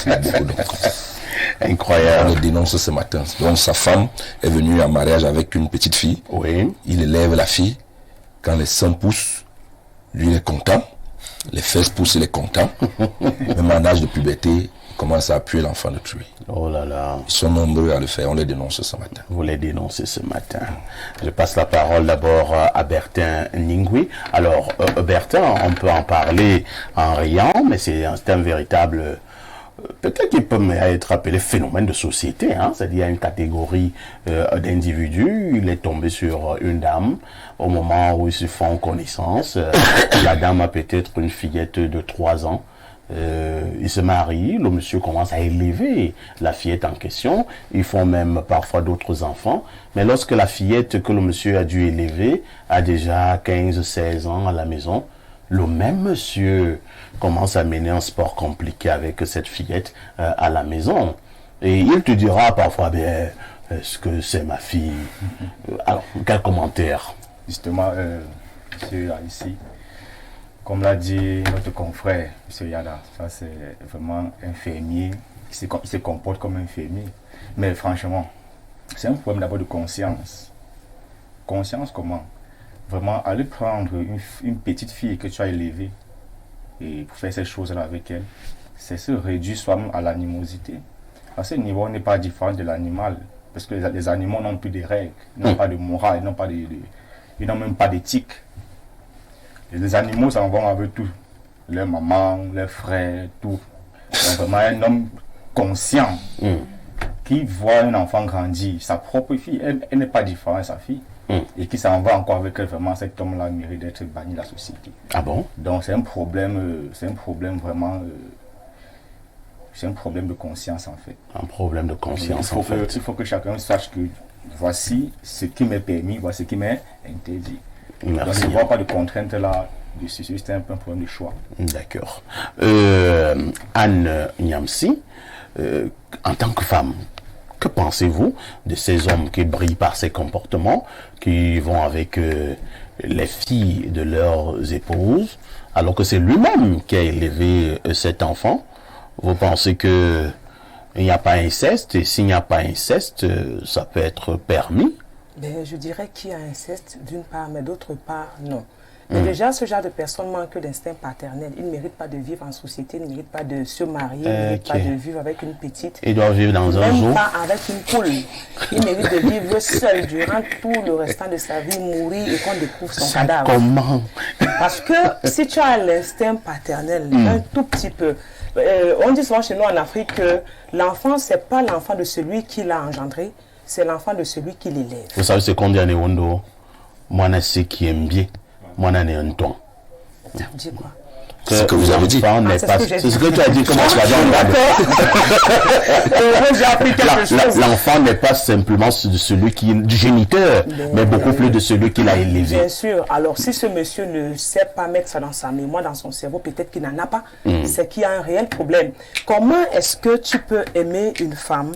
y a beaucoup de incroyable. On le dénonce ce matin. Donc sa femme est venue en mariage avec une petite fille. Oui. Il élève la fille. Quand les seins poussent, lui il est content. Les fesses poussent, il est content. Même en âge de puberté, il commence à appuyer l'enfant de tuer. Oh là là. Ils sont nombreux à le faire, on les dénonce ce matin. Vous les dénoncez ce matin. Je passe la parole d'abord à Bertin Ningui. Alors, Bertin, on peut en parler en riant, mais c'est un véritable... peut-être qu'il peut être appelé phénomène de société, hein? C'est-à-dire une catégorie d'individus. Il est tombé sur une dame au moment où ils se font connaissance. La dame a peut-être une fillette de 3 ans. Ils se marient, le monsieur commence à élever la fillette en question. Ils font même parfois d'autres enfants. Mais lorsque la fillette que le monsieur a dû élever a déjà 15-16 ans à la maison, le même monsieur commence à mener un sport compliqué avec cette fillette à la maison. Et il te dira parfois, bien, est-ce que c'est ma fille? Alors, quel commentaire? Justement, monsieur ici, comme l'a dit notre confrère, monsieur Yada, ça c'est vraiment un fermier, il se comporte comme un fermier. Mais franchement, c'est un problème d'abord de conscience. Conscience comment? Vraiment, aller prendre une petite fille que tu as élevée et pour faire ces choses-là avec elle, c'est se réduire soi-même à l'animosité. À ce niveau, on n'est pas différent de l'animal, parce que les animaux n'ont plus de règles, n'ont pas de morale, n'ont pas de ils n'ont même pas d'éthique. Et les animaux s'en vont avec tout. Leur maman, leurs frères, tout. Donc vraiment un homme conscient qui voit un enfant grandir, sa propre fille, elle n'est pas différente de sa fille. Et qui s'en va encore avec elle, vraiment cet homme-là mérite d'être banni de la société. Ah bon? Donc c'est un problème vraiment... c'est un problème de conscience en fait. Un problème de conscience en fait. Il faut que chacun sache que voici ce qui m'est permis, voici ce qui m'est interdit. Merci. Donc je ne vois pas de contrainte là dessus, c'est un peu un problème de choix. D'accord. Anne Nyamsi, en tant que femme, que pensez-vous de ces hommes qui brillent par ces comportements, qui vont avec les filles de leurs épouses, alors que c'est lui-même qui a élevé cet enfant? Vous pensez que il n'y a pas inceste, et s'il n'y a pas inceste, ça peut être permis? Ben, je dirais qu'il y a inceste d'une part, mais d'autre part, non. Mais déjà, ce genre de personnes manquent d'instinct paternel. Ils ne méritent pas de vivre en société, ils ne méritent pas de se marier, ils ne méritent pas de vivre avec une petite. Ils doivent vivre dans un zoo. Même pas avec une poule. Ils méritent de vivre seul durant tout le restant de sa vie, mourir et qu'on découvre son cadavre. Comment? Parce que si tu as l'instinct paternel, un tout petit peu, on dit souvent chez nous en Afrique que l'enfant, ce n'est pas l'enfant de celui qui l'a engendré, c'est l'enfant de celui qui l'élève. Vous savez ce qu'on dit à Newondo? Moi, je sais qui aime bien. Moi, je suis un ton. Dis quoi? C'est ce que vous avez dit. C'est ce que tu as dit. Comment tu as dit? L'enfant n'est pas simplement de celui qui est du géniteur, mais beaucoup plus de celui qui l'a élevé. Bien sûr. Alors, si ce monsieur ne sait pas mettre ça dans sa mémoire, dans son cerveau, peut-être qu'il n'en a pas. C'est qu'il y a un réel problème. Comment est-ce que tu peux aimer une femme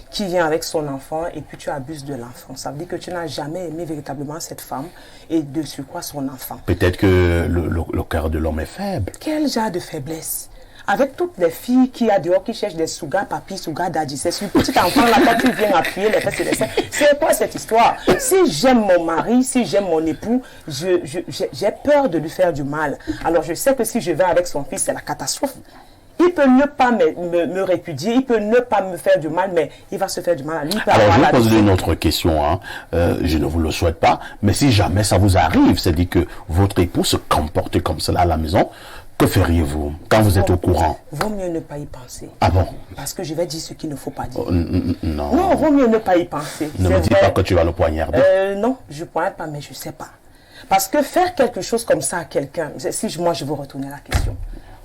qui vient avec son enfant et puis tu abuses de l'enfant? Ça veut dire que tu n'as jamais aimé véritablement cette femme et de sur quoi son enfant. Peut-être que le cœur de l'homme est faible. Quel genre de faiblesse? Avec toutes les filles qui y a dehors qui cherchent des sugar papi, sugar daddy, c'est ce petit enfant là quand tu viens appuyer les fesses et les seins. C'est quoi cette histoire? Si j'aime mon mari, si j'aime mon époux, j'ai peur de lui faire du mal. Alors je sais que si je vais avec son fils, c'est la catastrophe. Il peut ne pas me répudier, il peut ne pas me faire du mal, mais il va se faire du mal à lui. Alors, je vais poser une autre question. Hein. Je ne vous le souhaite pas, mais si jamais ça vous arrive, c'est-à-dire que votre époux se comporte comme cela à la maison, que feriez-vous quand vous êtes au courant? Vaut mieux ne pas y penser. Ah bon? Parce que je vais dire ce qu'il ne faut pas dire. Non. Non, vaut mieux ne pas y penser. Ne me dites pas que tu vas le poignarder. Non, je ne poignarde pas, mais je ne sais pas. Parce que faire quelque chose comme ça à quelqu'un, si moi je veux retourner à la question,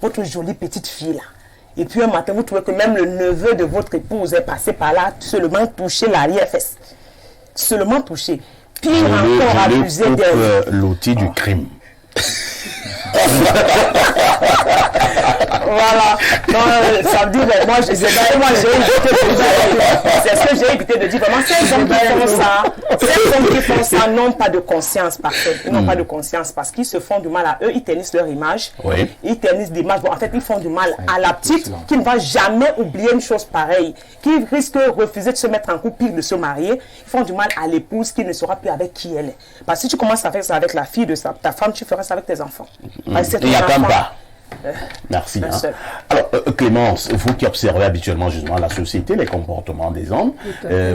votre jolie petite fille là, et puis un matin vous trouvez que même le neveu de votre épouse est passé par là, seulement toucher l'arrière-fesse. Seulement toucher. Pire encore abuser d'elle. L'outil du crime. Voilà. Non, ça veut dire, moi, j'ai évité c'est ce que j'ai évité de dire. Vraiment, ces hommes qui font ça n'ont pas de conscience, ils n'ont pas de conscience parce qu'ils se font du mal à eux, ils ternissent leur image, ils ternissent l'image. Bon, en fait, ils font du mal à la petite qui ne va jamais oublier une chose pareille, qui risque de refuser de se mettre en couple, pire de se marier. Ils font du mal à l'épouse qui ne saura plus avec qui elle est. Parce que si tu commences à faire ça avec la fille de ta femme, tu feras ça avec tes enfants. Il n'y a pas pas. Merci. Hein. Alors, Clémence, vous qui observez habituellement justement la société, les comportements des hommes,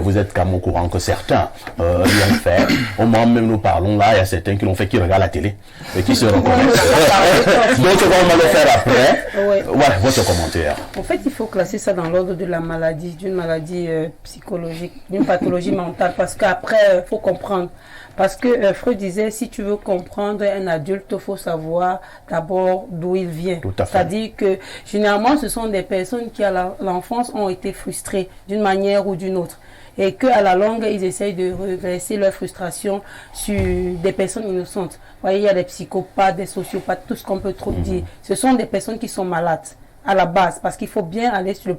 vous êtes comme au courant que certains l'ont fait. Au moment même nous parlons là, il y a certains qui l'ont fait, qui regardent la télé et qui se reconnaissent. D'autres vont le faire après. Ouais, votre commentaire. En fait, il faut classer ça dans l'ordre de la maladie, d'une maladie psychologique, d'une pathologie mentale, parce qu'après, il faut comprendre. Parce que Freud disait, si tu veux comprendre un adulte, il faut savoir d'abord d'où il vient. C'est-à-dire que généralement, ce sont des personnes qui à l'enfance ont été frustrées d'une manière ou d'une autre. Et qu'à la longue, ils essayent de reverser leur frustration sur des personnes innocentes. Vous voyez, il y a des psychopathes, des sociopathes, tout ce qu'on peut trop dire. Ce sont des personnes qui sont malades à la base. Parce qu'il faut bien aller sur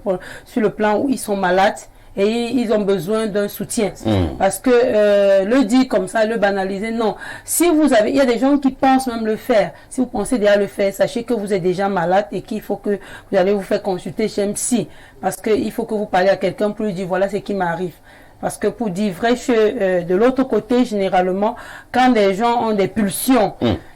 le plan où ils sont malades. Et ils ont besoin d'un soutien. Parce que le dire comme ça, le banaliser, non. Si vous avez, il y a des gens qui pensent même le faire. Si vous pensez déjà le faire, sachez que vous êtes déjà malade et qu'il faut que vous allez vous faire consulter chez un psy. Parce qu'il faut que vous parlez à quelqu'un pour lui dire voilà ce qui m'arrive. Parce que pour dire vrai, de l'autre côté, généralement, quand des gens ont des pulsions,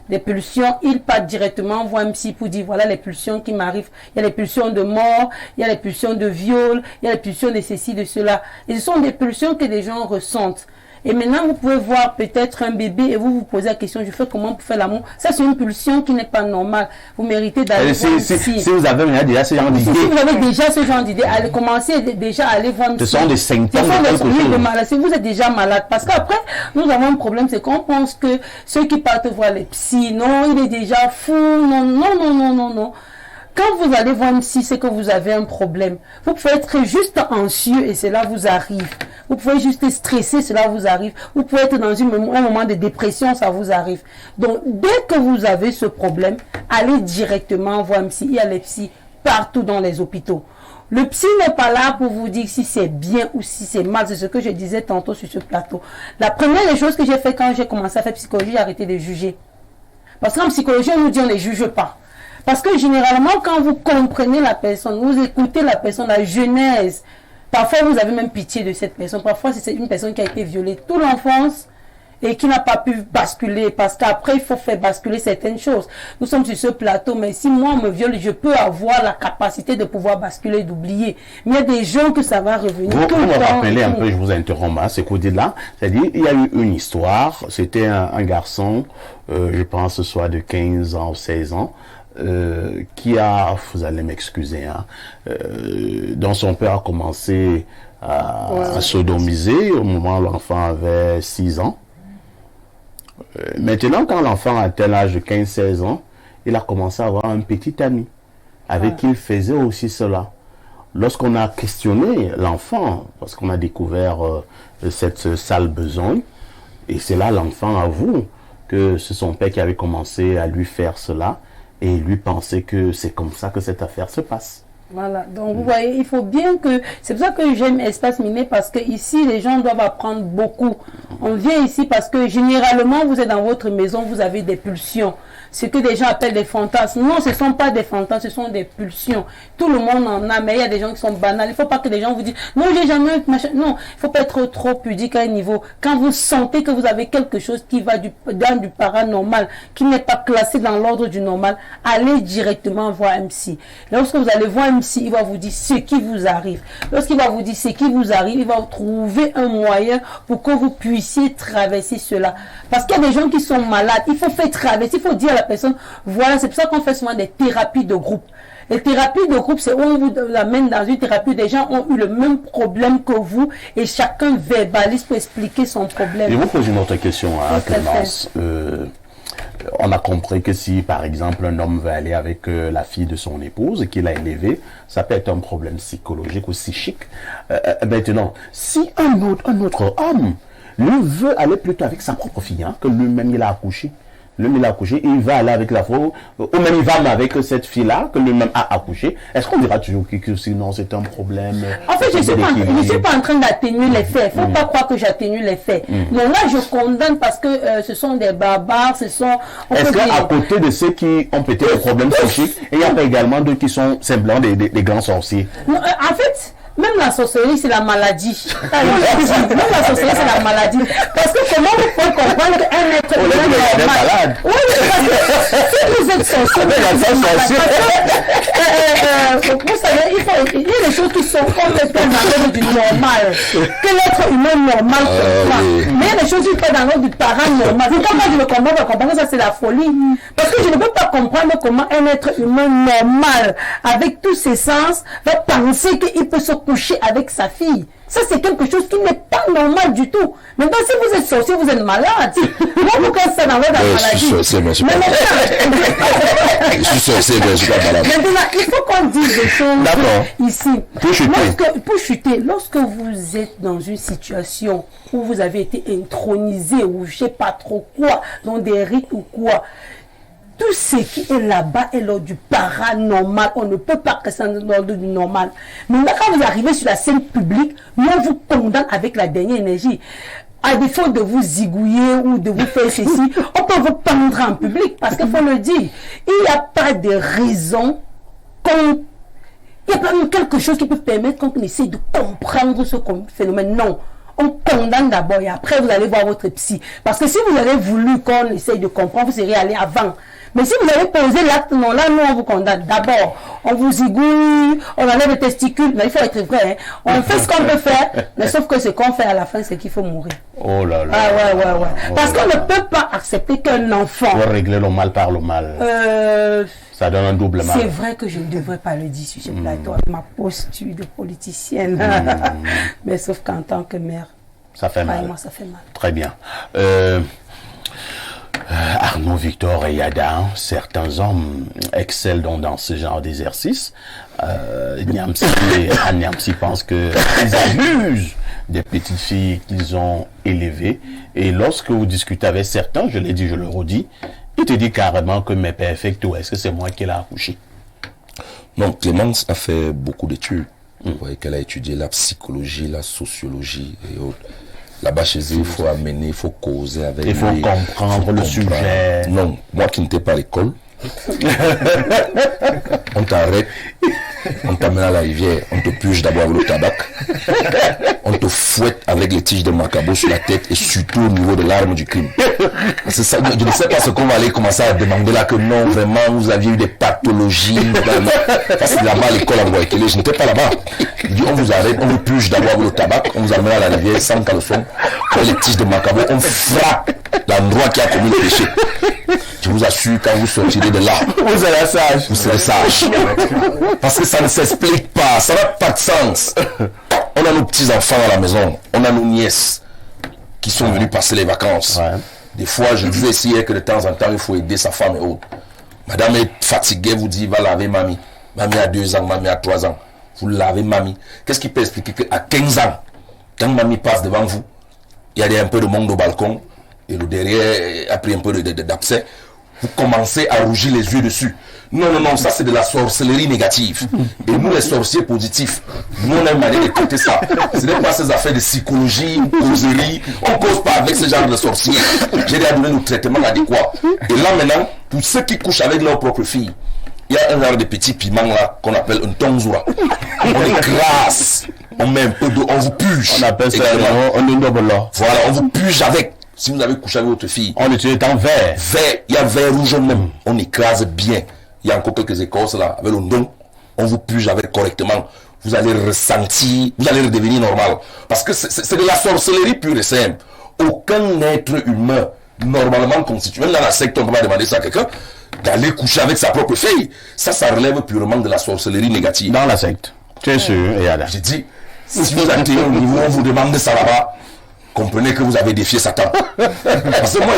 ils partent directement voir un psy pour dire voilà les pulsions qui m'arrivent. Il y a les pulsions de mort, il y a les pulsions de viol, il y a les pulsions de ceci, de cela. Et ce sont des pulsions que les gens ressentent. Et maintenant, vous pouvez voir peut-être un bébé et vous vous posez la question, je fais comment pour faire l'amour? Ça, c'est une pulsion qui n'est pas normale. Vous méritez d'aller voir un psy. Si vous avez déjà ce genre d'idée. Si vous avez déjà ce genre d'idée, allez commencer déjà à aller voir un psy. Ce sont des symptômes de maladie. Si vous êtes déjà malade, parce qu'après, nous avons un problème, c'est qu'on pense que ceux qui partent voir les psys, non, il est déjà fou, non. Quand vous allez voir un psy, c'est que vous avez un problème. Vous pouvez être juste anxieux et cela vous arrive. Vous pouvez juste stressé, cela vous arrive. Vous pouvez être dans un moment de dépression, ça vous arrive. Donc, dès que vous avez ce problème, allez directement voir un psy. Il y a les psys partout dans les hôpitaux. Le psy n'est pas là pour vous dire si c'est bien ou si c'est mal. C'est ce que je disais tantôt sur ce plateau. La première des choses que j'ai fait quand j'ai commencé à faire psychologie, j'ai arrêté de juger. Parce qu'en psychologie, on nous dit on ne les juge pas. Parce que généralement, quand vous comprenez la personne, vous écoutez la personne, la genèse, parfois vous avez même pitié de cette personne. Parfois, c'est une personne qui a été violée toute l'enfance et qui n'a pas pu basculer. Parce qu'après, il faut faire basculer certaines choses. Nous sommes sur ce plateau, mais si moi on me viole, je peux avoir la capacité de pouvoir basculer, d'oublier. Mais il y a des gens que ça va revenir. Vous me rappelez un peu, je vous interromps à ce côté-là. C'est-à-dire, il y a eu une histoire. C'était un garçon, je pense, soit de 15 ans ou 16 ans. Qui a, vous allez m'excuser, dont son père a commencé à sodomiser au moment où l'enfant avait 6 ans. Maintenant, quand l'enfant a tel âge de 15-16 ans, il a commencé à avoir un petit ami avec qui il faisait aussi cela. Lorsqu'on a questionné l'enfant, parce qu'on a découvert cette sale besogne, et c'est là l'enfant avoue que c'est son père qui avait commencé à lui faire cela, et lui pensait que c'est comme ça que cette affaire se passe. Voilà, donc vous voyez, il faut bien que... C'est pour ça que j'aime Espace Miné, parce que ici, les gens doivent apprendre beaucoup. On vient ici parce que généralement, vous êtes dans votre maison, vous avez des pulsions. Ce que des gens appellent des fantasmes. Non, ce ne sont pas des fantasmes, ce sont des pulsions. Tout le monde en a, mais il y a des gens qui sont banals. Il ne faut pas que les gens vous disent, non, j'ai jamais... Machin. Non, il ne faut pas être trop pudique à un niveau. Quand vous sentez que vous avez quelque chose qui va dans du paranormal, qui n'est pas classé dans l'ordre du normal, allez directement voir un psy. Lorsque vous allez voir un psy, il va vous dire ce qui vous arrive. Lorsqu'il va vous dire ce qui vous arrive, il va trouver un moyen pour que vous puissiez traverser cela. Parce qu'il y a des gens qui sont malades. Il faut faire traverser, il faut dire à la personne, voilà, c'est pour ça qu'on fait souvent des thérapies de groupe. Les thérapies de groupe, c'est où on vous amène dans une thérapie où des gens ont eu le même problème que vous et chacun verbalise pour expliquer son problème. Je vous pose une autre question, Clémence. On a compris que si, par exemple, un homme veut aller avec la fille de son épouse, qu'il a élevée, ça peut être un problème psychologique ou psychique. Maintenant, si un autre homme, lui, veut aller plutôt avec sa propre fille, que lui-même il a accouché, il va aller avec la fille, ou même il va avec cette fille-là, que lui-même a accouché. Est-ce qu'on dira toujours que sinon c'est un problème? En fait, je ne suis pas en train d'atténuer les faits. Il ne faut pas croire que j'atténue les faits. Mais là, je condamne parce que ce sont des barbares, ce sont... Est-ce qu'à côté de ceux qui ont peut-être des problèmes psychiques, il y a pas également d'autres qui sont simplement des grands sorciers? Non, en fait... Même la sorcellerie, c'est la maladie. Même la sorcellerie, c'est la maladie. Parce que comment vous pouvez comprendre qu'un être humain est malade? Oui, parce que si vous êtes sorcier, vous savez, il y a des choses qui sont complètement dans l'ordre du normal. Que l'être humain normal comprend. Mais il y a des choses qui sont dans l'ordre du paranormal. C'est comme moi je le comprends, ça c'est la folie. Parce que je ne peux pas comprendre comment un être humain normal, avec tous ses sens, va penser qu'il peut se coucher avec sa fille. Ça, c'est quelque chose qui n'est pas normal du tout. Maintenant, si vous êtes sorcier, vous êtes malade. Moi, vous cassez ça dans votre maladie. Je suis sorcier, mais je suis pas malade. Je suis sorcier, mais je suis pas malade. Maintenant, il faut qu'on dise des choses ici. Pour chuter. Lorsque vous êtes dans une situation où vous avez été intronisé ou je sais pas trop quoi, dans des rites ou quoi, tout ce qui est là-bas est l'ordre du paranormal. On ne peut pas rester dans l'ordre du normal. Maintenant, quand vous arrivez sur la scène publique, nous, on vous condamne avec la dernière énergie. À défaut de vous zigouiller ou de vous faire ceci, on peut vous pendre en public. Parce qu'il faut le dire, il n'y a pas de raison il y a pas quelque chose qui peut permettre qu'on essaie de comprendre ce phénomène. Non. On condamne d'abord et après vous allez voir votre psy. Parce que si vous avez voulu qu'on essaye de comprendre, vous seriez allé avant. Mais si vous avez posé l'acte, non, là, nous, on vous condamne. D'abord, on vous zigouille, on enlève les testicules, mais il faut être vrai. Hein. On fait ce qu'on peut faire, mais sauf que ce qu'on fait à la fin, c'est qu'il faut mourir. Oh là là. Ah ouais. Parce qu'on ne peut pas accepter qu'un enfant... Pour régler le mal par le mal. Ça donne un double mal. C'est vrai que je ne devrais pas le dire sur ce plateau avec ma posture de politicienne. Mais sauf qu'en tant que mère, ça fait mal. Ça fait mal. Très bien. Arnaud, Victor et Yada, certains hommes excellent donc dans ce genre d'exercice. Niamsi et Niamsi pensent qu'ils abusent des petites filles qu'ils ont élevées. Et lorsque vous discutez avec certains, je l'ai dit, je le redis, ils te disent carrément que mais perfecto, est-ce que c'est moi qui l'ai accouché? Non, Clémence a fait beaucoup d'études. Vous voyez qu'elle a étudié la psychologie, la sociologie et autres. Là-bas chez eux, il faut amener, il faut causer avec. Il faut comprendre le sujet. Non, moi qui n'étais pas à l'école, on t'arrête, on t'amène à la rivière, on te purge d'abord avec le tabac, on te fouette avec les tiges de macabo sur la tête et surtout au niveau de l'arme du crime. C'est ça, je ne sais pas ce qu'on va aller commencer à demander là, que non, vraiment, vous aviez eu des pathologies. Parce que là-bas, à l'école en Boakele, je n'étais pas là-bas. Il dit, on vous arrête, on vous purge d'abord avec le tabac, on vous amène à la rivière sans caleçon, avec les tiges de macabo, on frappe l'endroit qui a commis le péché. Je vous assure, quand vous sortirez de là, vous serez sage. Vous serez sage. Parce que ça ne s'explique pas, ça n'a pas de sens. On a nos petits-enfants à la maison, on a nos nièces qui sont venus passer les vacances. Ouais. Des fois, je disais ici que de temps en temps, il faut aider sa femme et autres. Madame est fatiguée, vous dit, va laver mamie. Mamie a 2 ans, mamie a 3 ans. Vous lavez mamie. Qu'est-ce qui peut expliquer qu'à 15 ans, quand mamie passe devant vous, il y a un peu de monde au balcon, et le derrière a pris un peu d'abcès, vous commencez à rougir les yeux dessus. Non, ça c'est de la sorcellerie négative. Et nous les sorciers positifs, nous on a une manière de traiter ça. Ce n'est pas ces affaires de psychologie, causerie, on ne cause pas avec ce genre de sorciers. J'ai déjà donné le traitement adéquat. Et là maintenant, pour ceux qui couchent avec leur propre fille, il y a un genre de petit piment là qu'on appelle un tongzoura. On écrase, on met un peu d'eau, on vous puge. On appelle ça un double. Voilà, on vous puge avec. Si vous avez couché avec votre fille, on utilise en vert. Il y a vert rouge même. On écrase bien. Il y a encore quelques écorces là, avec le don. On vous puge avec correctement. Vous allez ressentir, vous allez redevenir normal. Parce que c'est de la sorcellerie pure et simple. Aucun être humain normalement constitué, même dans la secte, on ne peut pas demander ça à quelqu'un, d'aller coucher avec sa propre fille. Ça relève purement de la sorcellerie négative. Dans la secte. Tu es sûr, j'ai dit, si vous atteignez au niveau où on vous demande ça là-bas, comprenez que vous avez défié Satan. Parce que moi,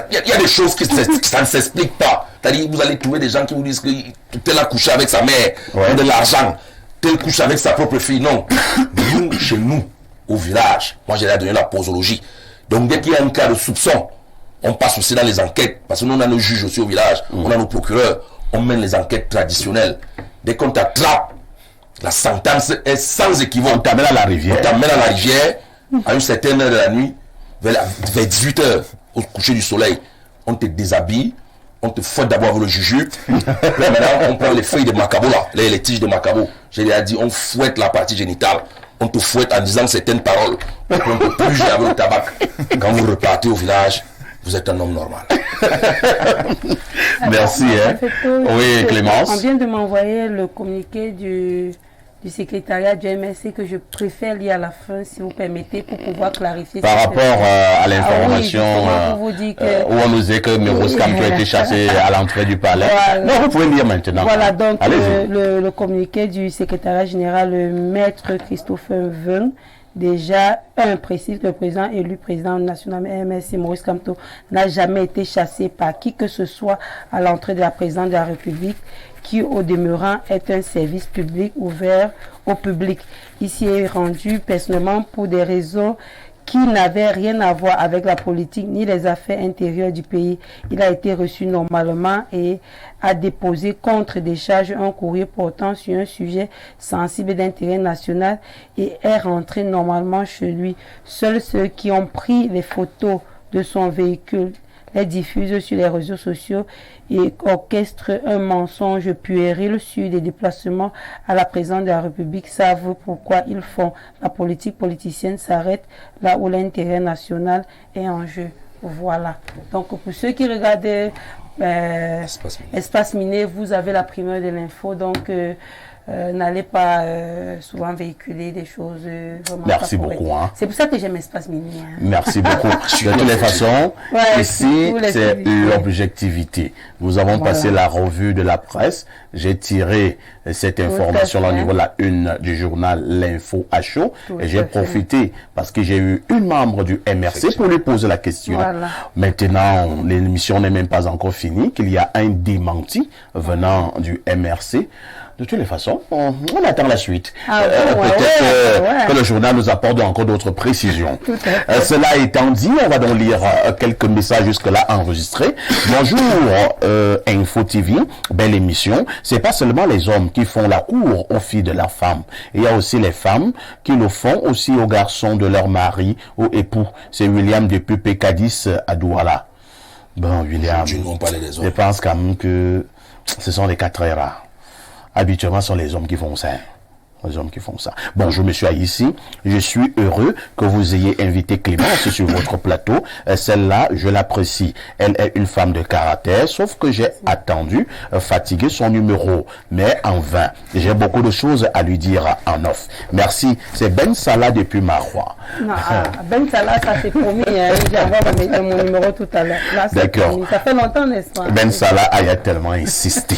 il y a des choses qui ça ne s'explique pas. C'est-à-dire, vous allez trouver des gens qui vous disent que tel a couché avec sa mère, de l'argent, tel couche avec sa propre fille. Non. Nous, chez nous, au village, moi j'ai donné la posologie. Donc dès qu'il y a un cas de soupçon, on passe aussi dans les enquêtes. Parce que nous, on a nos juges aussi au village, on a nos procureurs, on mène les enquêtes traditionnelles. Dès qu'on t'attrape, la sentence est sans équivoque. On t'amène à la rivière. On t'amène à la rivière. À une certaine heure de la nuit, vers 18 h, au coucher du soleil, on te déshabille, on te fouette d'abord avec le juju. Là maintenant, on prend les feuilles de macabo là, les tiges de macabo. J'ai déjà dit, on fouette la partie génitale, on te fouette en disant certaines paroles. On te purge avec le tabac. Quand vous repartez au village, vous êtes un homme normal. Merci. Oui, Clémence. On vient de m'envoyer le communiqué du secrétariat du MSC que je préfère lire à la fin, si vous permettez, pour pouvoir clarifier. Par rapport à l'information où on nous dit que Miros Kamto a été chassé à l'entrée du palais. Voilà. Non, vous pouvez lire maintenant. Voilà, donc le communiqué du secrétariat général, le maître Christopher Veun, déjà, précise que le président élu président national MSC, Maurice Kamto, n'a jamais été chassé par qui que ce soit à l'entrée de la présidence de la République, qui au demeurant est un service public ouvert au public. Ici est rendu personnellement pour des raisons qui n'avaient rien à voir avec la politique ni les affaires intérieures du pays. Il a été reçu normalement et a déposé contre décharge un courrier portant sur un sujet sensible d'intérêt national et est rentré normalement chez lui. Seuls ceux qui ont pris les photos de son véhicule, les diffusent sur les réseaux sociaux et orchestrent un mensonge puéril sur des déplacements à la présidence de la République savent pourquoi ils font. La politique politicienne s'arrête là où l'intérêt national est en jeu. Voilà. Donc pour ceux qui regardaient Espace Miné, vous avez la primeur de l'info, donc n'allez pas souvent véhiculer des choses vraiment. Merci beaucoup. Hein. C'est pour ça que j'aime Espace Miné. Hein. Merci beaucoup. De toutes les façons, ici, c'est l'objectivité. Nous avons passé la revue de la presse. J'ai tiré cette information au niveau de la une du journal L'Info à chaud. Et j'ai profité parce que j'ai eu une membre du MRC pour lui poser la question. Voilà. Maintenant, l'émission n'est même pas encore finie, qu'il y a un démenti venant du MRC. De toutes les façons, on attend la suite. Peut-être que le journal nous apporte encore d'autres précisions. Cela étant dit, on va donc lire quelques messages jusque-là enregistrés. Bonjour, Info TV, belle émission. C'est pas seulement les hommes qui font la cour aux filles de leurs femmes. Il y a aussi les femmes qui le font aussi aux garçons de leur mari, aux époux. C'est William depuis Pécadis à Douala. Bon, William, je pense quand même que ce sont des cas très rares. Habituellement, ce sont les hommes qui font ça. Les hommes qui font ça. Bonjour, monsieur Aïssi. Je suis heureux que vous ayez invité Clémence sur votre plateau. Celle-là, je l'apprécie. Elle est une femme de caractère, sauf que j'ai attendu fatiguer son numéro, mais en vain. J'ai beaucoup de choses à lui dire en off. Merci. C'est Ben Salah depuis Marois. Ben Salah, ça c'est promis. J'envoie mon numéro tout à l'heure. D'accord. Ça fait longtemps, n'est-ce pas? Ben Salah a tellement insisté.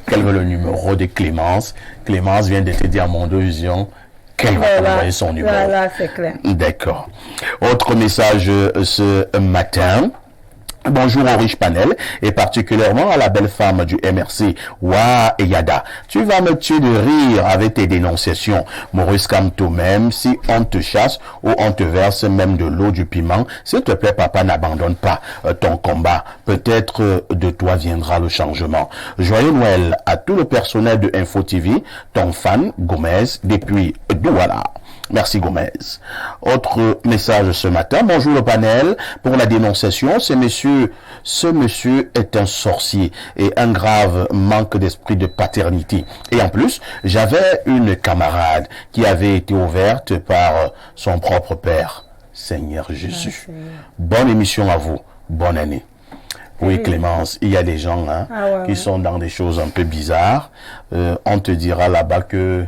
Quel veut le numéro de Clémence? Clémence vient de te dire à mon vision qu'elle va envoyer son numéro. Voilà, c'est clair. D'accord. Autre message ce matin. Bonjour au riche panel et particulièrement à la belle femme du MRC, Wa Eyada. Tu vas me tuer de rire avec tes dénonciations. Maurice Camto, même si on te chasse ou on te verse même de l'eau, du piment, s'il te plaît papa, n'abandonne pas ton combat. Peut-être de toi viendra le changement. Joyeux Noël à tout le personnel de Info TV, ton fan Gomez depuis Douala. Merci Gomez. Autre message ce matin. Bonjour le panel. Pour la dénonciation, ce monsieur est un sorcier et un grave manque d'esprit de paternité. Et en plus, j'avais une camarade qui avait été ouverte par son propre père. Seigneur Jésus. Bonne émission à vous. Bonne année. Oui, Clémence, il y a des gens qui sont dans des choses un peu bizarres. On te dira là-bas que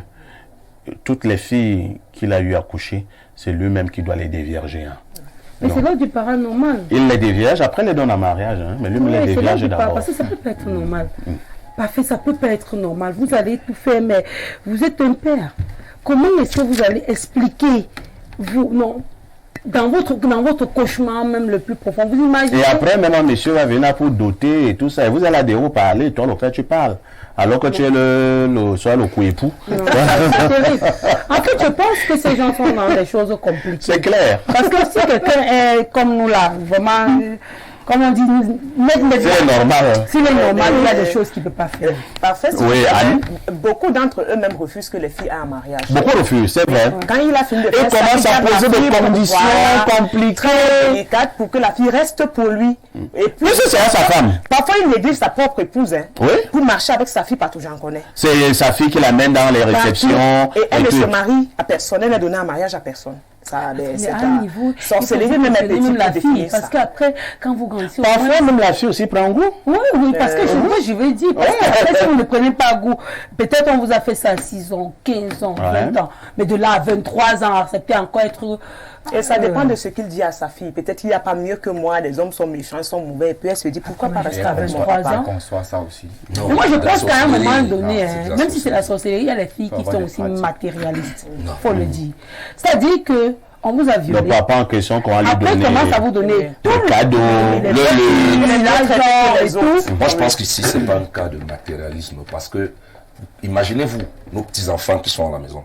toutes les filles qu'il a eu à coucher, c'est lui-même qui doit les dévierger. Hein. Mais c'est l'ordre du paranormal. Il les dévierge, après les donne en mariage, hein, mais lui-même les dévierge d'abord. Parce que ça peut pas être normal. Parfait, ça peut pas être normal. Vous allez tout faire, mais vous êtes un père. Comment est-ce que vous allez expliquer, vous, non, dans votre cauchemar même le plus profond, vous imaginez. Et après, maintenant, monsieur va venir pour doter et tout ça. Et vous allez à des hauts parler, toi, le frère, tu parles. Alors que tu es le coup-époux. C'est terrible. En fait, je pense que ces gens sont dans des choses compliquées. C'est clair. Parce que si quelqu'un est comme nous là, vraiment, comme on dit, c'est normal. S'il est normal, il y a des choses qu'il ne peut pas faire. Parfait. Oui, Anne. Beaucoup d'entre eux même refusent que les filles aient un mariage. Beaucoup refusent, c'est vrai. Quand il a fini de faire ça, il commence à poser des conditions compliquées. Très délicates pour que la fille reste pour lui. Et puis, c'est sa femme. Parfois, il néglige sa propre épouse. Hein, oui. Pour marcher avec sa fille, partout j'en connais. C'est sa fille qui l'amène dans les réceptions. Et elle ne se marie à personne. Elle n'est donnée en mariage à personne. C'est un niveau. Sorcellerie même est petite la fille. Parce qu'après, quand vous grandissez. Parfois, même la fille aussi prend goût. Oui, parce que je veux dire, parce qu'après, si vous ne prenez pas goût, peut-être on vous a fait ça à 6 ans, 15 ans, 20 ans. Mais de là à 23 ans, accepter encore être. Et ça dépend de ce qu'il dit à sa fille. Peut-être qu'il n'y a pas mieux que moi, les hommes sont méchants, ils sont mauvais. Et puis elle se dit, pourquoi pas rester avec moi? On va concevoir ça aussi. Non, moi je pense qu'à un moment donné, même si c'est la sorcellerie, il y a les filles qui sont aussi matérialistes. Il faut le dire. C'est-à-dire que on vous a violé. Le papa en question qu'on va lui donner. Après, commence à vous donner le cadeau, les autres. Moi, je pense qu'ici, ce n'est pas un cas de matérialisme. Parce que, imaginez-vous, nos petits-enfants qui sont à la maison.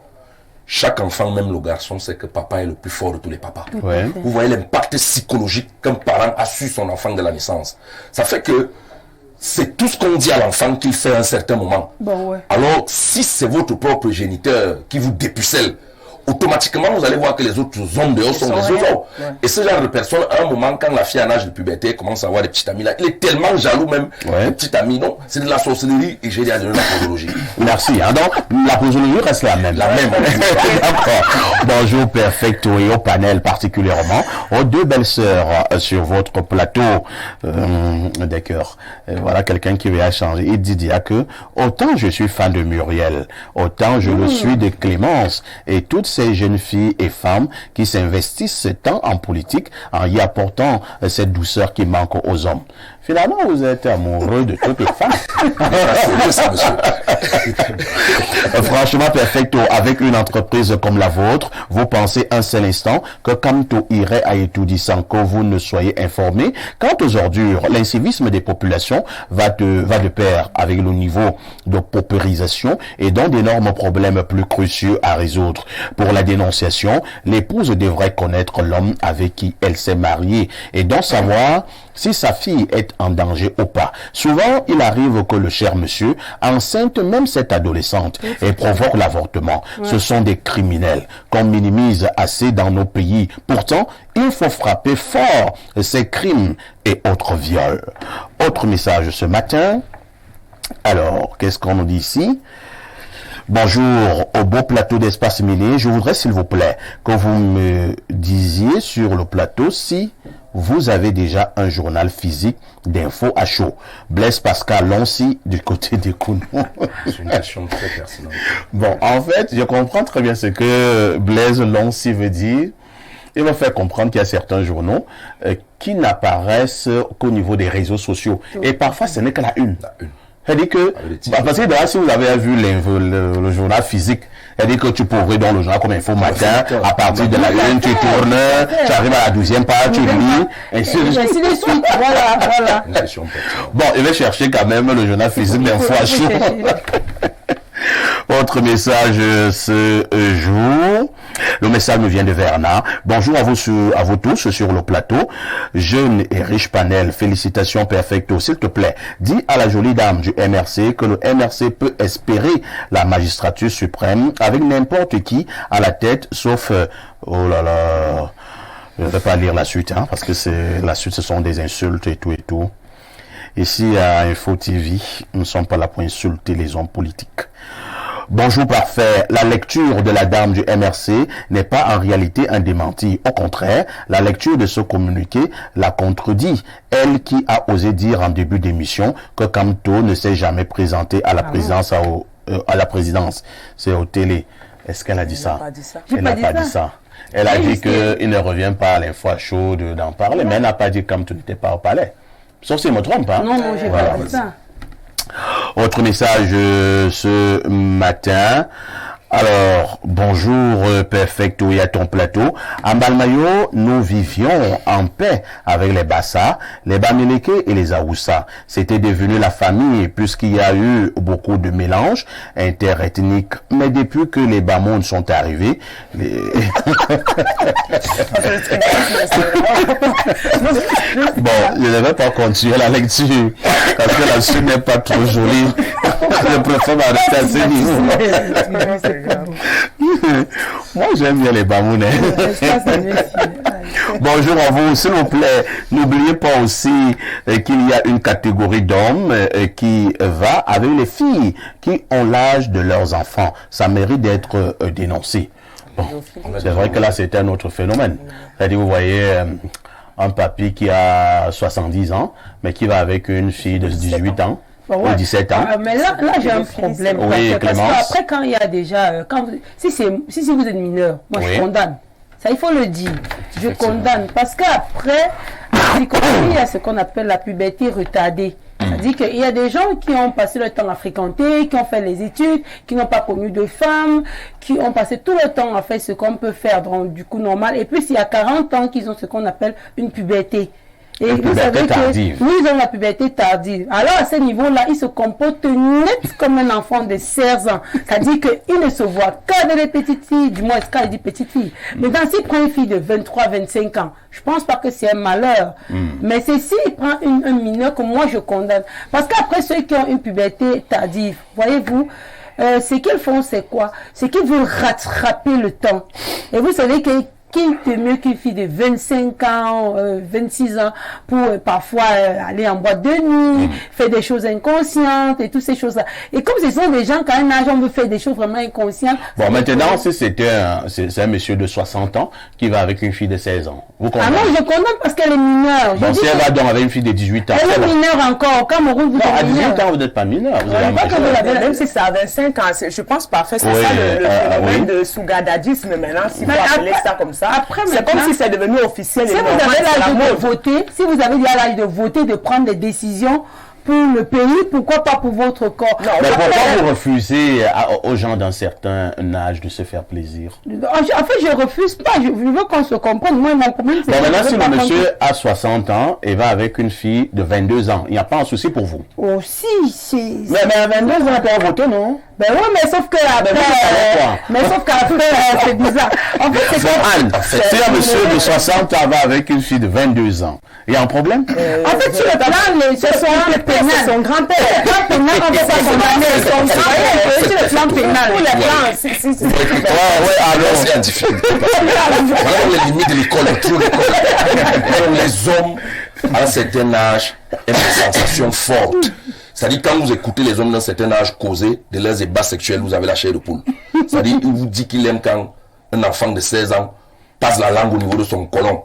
Chaque enfant, même le garçon, sait que papa est le plus fort de tous les papas. Ouais. Vous voyez l'impact psychologique qu'un parent a su son enfant de la naissance. Ça fait que c'est tout ce qu'on dit à l'enfant qu'il fait à un certain moment. Bon, ouais. Alors, si c'est votre propre géniteur qui vous dépucelle, automatiquement, vous allez voir que les autres hommes dehors sont des zozo. Et ce genre de personnes, à un moment, quand la fille en âge de puberté commence à avoir des petits amis là, il est tellement jaloux même, des petits amis, non, c'est de la sorcellerie et j'ai dit de la posologie. Merci. Hein, donc, la posologie reste la même. D'accord. Bonjour, Perfecto, et au panel particulièrement, aux deux belles sœurs sur votre plateau des cœurs. Voilà quelqu'un qui vient changer. Il dit que autant je suis fan de Muriel, autant je le suis de Clémence et toutes ces jeunes filles et femmes qui s'investissent tant en politique en y apportant cette douceur qui manque aux hommes. Finalement, vous êtes amoureux de toutes les femmes. C'est ça, monsieur. Franchement, Perfecto, avec une entreprise comme la vôtre, vous pensez un seul instant que Kamto irait à étudier sans que vous ne soyez informé. Quant aux ordures, l'incivisme des populations va de pair avec le niveau de paupérisation et donc d'énormes problèmes plus cruciaux à résoudre. Pour la dénonciation, l'épouse devrait connaître l'homme avec qui elle s'est mariée et donc savoir si sa fille est en danger ou pas. Souvent, il arrive que le cher monsieur enceinte même cette adolescente et provoque l'avortement. Ce sont des criminels qu'on minimise assez dans nos pays. Pourtant, il faut frapper fort ces crimes et autres viols. Autre message ce matin. Alors, qu'est-ce qu'on nous dit ici? Bonjour, au beau plateau d'Espace Mêlé. Je voudrais, s'il vous plaît, que vous me disiez sur le plateau si vous avez déjà un journal physique d'infos à chaud. Blaise Pascal Loncy, du côté des Kounou. C'est une question très personnelle. Bon, en fait, je comprends très bien ce que Blaise Loncy veut dire. Il va faire comprendre qu'il y a certains journaux qui n'apparaissent qu'au niveau des réseaux sociaux. Et parfois, ce n'est que la une. C'est-à-dire que, parce que d'ailleurs, si vous avez vu le journal physique, c'est-à-dire que tu pourrais dans le journal comme Info Matin, à partir de la une, tu tournes, tu arrives à la 12e page, tu lis, ainsi de suite. Voilà. Bon, il va chercher quand même le journal physique d'Info à chaud. Autre message ce jour. Le message me vient de Verna. Bonjour à vous tous sur le plateau. Jeune et riche panel. Félicitations Perfecto. S'il te plaît, dis à la jolie dame du MRC que le MRC peut espérer la magistrature suprême avec n'importe qui à la tête, sauf... oh là là... Je ne vais pas lire la suite, hein, parce que la suite, ce sont des insultes et tout. Ici, à Info TV, nous ne sommes pas là pour insulter les hommes politiques. Bonjour parfait, la lecture de la dame du MRC n'est pas en réalité un démenti. Au contraire, la lecture de ce communiqué la contredit. Elle qui a osé dire en début d'émission que Kamto ne s'est jamais présenté à la présidence, à la présidence. C'est au télé. Est-ce qu'elle a dit ça? Elle n'a pas dit ça. Elle a dit qu'il ne revient pas à l'info chaude d'en parler, mais elle n'a pas dit que Kamto n'était pas au palais. Sauf si je me trompe, hein? Non, j'ai pas dit ça. Autre message ce matin. Alors, bonjour Perfecto et à ton plateau. À Mbalmayo, nous vivions en paix avec les Bassa, les Bamileke et les Aoussa. C'était devenu la famille puisqu'il y a eu beaucoup de mélanges interethniques. Mais depuis que les Bamoun sont arrivés, Bon, je ne vais pas continuer la lecture parce que la suite n'est pas trop jolie. Je préfère m'arrêter à ce niveau. Moi, j'aime bien les Bamounais. Bonjour à vous, s'il vous plaît. N'oubliez pas aussi qu'il y a une catégorie d'hommes qui va avec les filles qui ont l'âge de leurs enfants. Ça mérite d'être dénoncé. Bon, c'est vrai que là, c'est un autre phénomène. C'est-à-dire, vous voyez un papy qui a 70 ans, mais qui va avec une fille de 18 ans. Ou 17 ans. Mais là j'ai un problème. Oui, parce qu'après, quand il y a déjà... si vous êtes mineur, moi je condamne. Ça, il faut le dire. Je condamne. Parce qu'après, il y a ce qu'on appelle la puberté retardée. C'est-à-dire qu'il y a des gens qui ont passé le temps à fréquenter, qui ont fait les études, qui n'ont pas connu de femmes, qui ont passé tout le temps à faire ce qu'on peut faire, donc du coup normal. Et puis, il y a 40 ans qu'ils ont ce qu'on appelle une puberté. Et vous savez que nous, ils ont la puberté tardive. Alors, à ce niveau-là, ils se comportent net comme un enfant de 16 ans. C'est-à-dire qu'ils ne se voient qu'avec les petites filles, du moins, quand il dit petites filles. Maintenant, s'il prend une fille de 23, 25 ans, je pense pas que c'est un malheur. Mais c'est s'il prend un mineur que moi, je condamne. Parce qu'après, ceux qui ont une puberté tardive, voyez-vous, ce qu'ils font, c'est quoi? C'est qu'ils veulent rattraper le temps. Et vous savez que qui est mieux qu'une fille de 25 ans, 26 ans pour parfois aller en boîte de nuit, faire des choses inconscientes et toutes ces choses-là. Et comme ce sont des gens qu'à un âge, on veut faire des choses vraiment inconscientes. Bon, maintenant, si c'est un monsieur de 60 ans qui va avec une fille de 16 ans. Vous comprenez? Ah non, je condamne parce qu'elle est mineure. Bon, si elle va donc avec une fille de 18 ans. Elle est mineure encore. Au Cameroun, vous à êtes 18 mineure. ans, vous n'êtes pas mineur. Vous avez Même si c'est à 25 ans, je pense parfait. C'est Oui, ça le phénomène oui. de sougadadisme maintenant, si vous Mais appelez après- ça comme ça. après, C'est comme maintenant, si c'est devenu officiel. Si et vous normal, avez c'est la l'âge de mode. voter, si vous avez déjà l'âge de voter, de prendre des décisions pour le pays, pourquoi pas pour votre corps? Non, Mais on pourquoi peut- vous refusez aux gens d'un certain âge de se faire plaisir? En fait, je refuse pas. Je veux qu'on se comprenne. Moi, mon problème, c'est Bon, que maintenant, je si veux le pas monsieur a 60 ans et va avec une fille de 22 ans, il n'y a pas un souci pour vous. aussi, c'est... Mais à 22 ans, on peut voter, non? Ben oui, mais sauf que après, vous savez quoi? mais sauf qu'après, c'est bizarre. En fait, c'est Bon, que... Anne, si un monsieur de 60 ans va avec une fille de 22 ans, il y a un problème? En fait, sur le plan, sur le plan pénal, C'est son grand-père. le plan pénal, on peut pas condamner son grand-père. Sur le plan pénal. Pour les plans, Ouais, alors scientifique. Voilà les limites de l'école, de l'école. Les hommes, à un certain âge, ont des sensations fortes. C'est-à-dire, quand vous écoutez les hommes d'un certain âge causer de leurs ébats sexuels, vous avez la chair de poule. C'est-à-dire, il vous dit qu'il aime quand un enfant de 16 ans passe la langue au niveau de son côlon.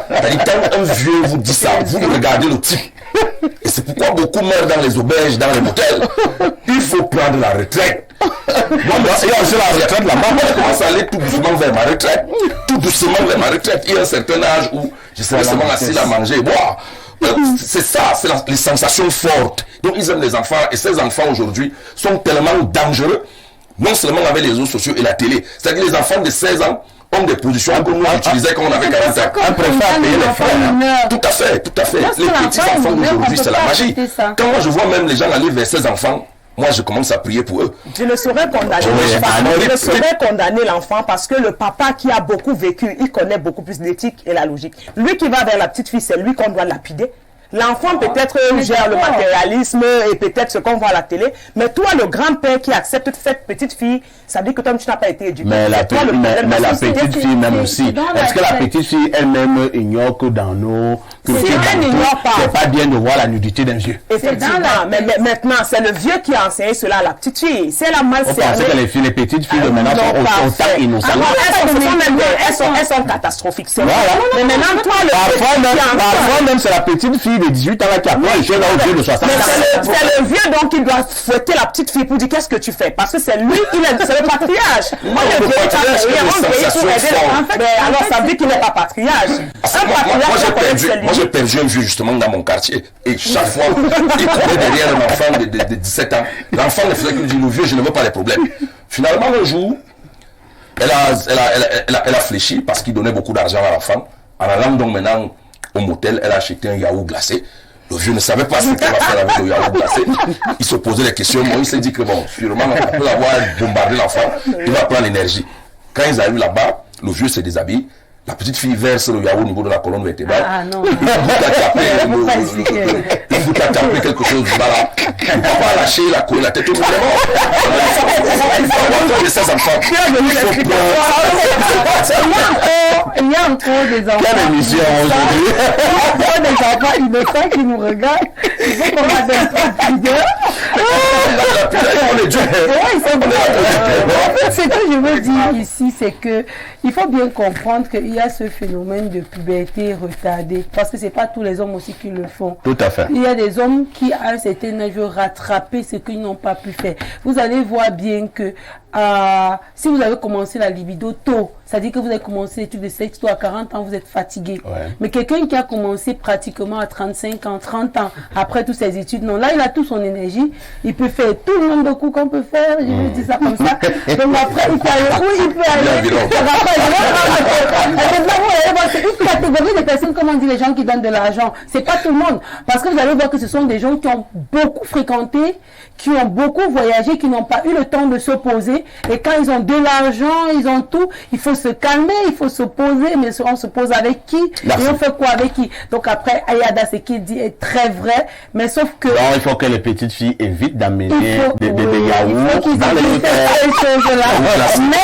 C'est-à-dire, quand un vieux vous dit ça, vous regardez le type. Et c'est pourquoi beaucoup meurent dans les auberges, dans les motels. Il faut prendre la retraite. Moi, il y a aussi la retraite là-bas. Moi, je commence à aller tout doucement vers ma retraite. Tout doucement vers ma retraite. Il y a un certain âge où je serai seulement assis à manger. Wow. C'est ça, c'est les sensations fortes. Donc, ils aiment les enfants. Et ces enfants, aujourd'hui, sont tellement dangereux, non seulement avec les réseaux sociaux et la télé. C'est-à-dire les enfants de 16 ans ont des positions que nous utilisait quand on avait 40 ans. On préfère payer les frais. Tout à fait, tout à fait. Lorsque Les l'enfant petits est enfants mineur, d'aujourd'hui, on c'est peut la pas magie. accepter ça. Quand moi je vois même les gens aller vers ces enfants, moi je commence à prier pour eux. je ne saurais condamner Oui, l'enfant. Je ne oui. saurais condamner l'enfant parce que le papa qui a beaucoup vécu, il connaît beaucoup plus l'éthique et la logique. Lui qui va vers la petite fille, c'est lui qu'on doit lapider. L'enfant peut-être gère le matérialisme et peut-être ce qu'on voit à la télé, mais toi, le grand-père qui accepte cette petite fille, ça veut dire que toi, tu n'as pas été éduqué. Mais la, C'est toi le problème. mais la Parce que petite c'est- fille même c'est aussi. dans la Est-ce que la tête. petite fille elle-même ignore que dans nos cultures, elle n'ignore pas. c'est pas bien de voir la nudité d'un vieux? Effectivement, C'est dans la mais maintenant, c'est le vieux qui a enseigné cela à la petite fille. Si elle a mal On pensait que cerné, les petites filles de elles maintenant n'ont pas sont autant fait. innocentes. Ah non, elles sont catastrophiques. c'est vrai. Voilà. Mais maintenant, toi, le Parfois vieux même, qui a parfois même c'est la petite fille de 18 ans là qui apprend les choses là au vieux de 60 Mais ans. c'est le vieux donc qui doit fouetter la petite fille pour dire qu'est-ce que tu fais. Parce que c'est lui, c'est le patriarche. Moi, le le vieil patriarche, il c'est on des vieillit pour sensations aider fortes. l'enfant. Mais alors, ça veut dire qu'il n'est pas patriarche. Un Moi, patriarche, on connaît ses j'ai limites. perdu un vieux justement dans mon quartier. Et chaque fois, il courait derrière un enfant de 17 ans. L'enfant ne faisait que lui dire, le vieux, je ne veux pas les problèmes. Finalement, un jour, elle a fléchi parce qu'il donnait beaucoup d'argent à l'enfant. En allant donc maintenant au motel, elle a acheté un yaourt glacé. Le vieux ne savait pas ce qu'il va faire avec le yaourt glacé. Il se posait des questions. Moi, il s'est dit que bon, sûrement, on peut avoir bombardé l'enfant. Il va prendre l'énergie. Quand ils arrivent là-bas, le vieux se déshabille. La petite fille verse le yaourt au niveau de la colonne vertébrale. Ah non. Il vous a tapé quelque chose du bas là. Il ne peut pas lâcher la couille, la tête au mouvement. Il faut avoir de ses enfants. Il y a encore des enfants. Quelle émission aujourd'hui? Il y a encore des enfants innocents qui nous regardent. Il faut qu'on a des vidéos. On est Dieu. Ouais, ils sont bien. En fait, ce que je veux dire ici, c'est que il faut bien comprendre qu'il y a ce phénomène de puberté retardée. Parce que c'est pas tous les hommes aussi qui le font. Tout à fait. Il y a des hommes qui, à un certain âge, veulent rattraper ce qu'ils n'ont pas pu faire. Vous allez voir bien que si vous avez commencé la libido tôt, c'est-à-dire que vous avez commencé l'étude de sexe tôt à 40 ans, vous êtes fatigué. Ouais. Mais quelqu'un qui a commencé pratiquement à 35 ans, 30 ans, après toutes ses études, non, là, il a toute son énergie. Il peut faire tout le nombre de coups qu'on peut faire, je vais dire ça comme ça. Donc après, il peut aller où il peut aller. C'est une catégorie de personnes, comme on dit, les gens qui donnent de l'argent. C'est pas tout le monde. Parce que vous allez voir que ce sont des gens qui ont beaucoup fréquenté, qui ont beaucoup voyagé, qui n'ont pas eu le temps de se poser. Et quand ils ont de l'argent, ils ont tout, il faut se calmer, il faut se poser, mais on se pose avec qui? Merci. Et on fait quoi avec qui? Donc après, Ayada, ce qu'il dit est très vrai, mais sauf que... Non, il faut que les petites filles évitent d'amener Il faut, des oui, il yaourts faut qu'ils dans les évitent ces choses-là.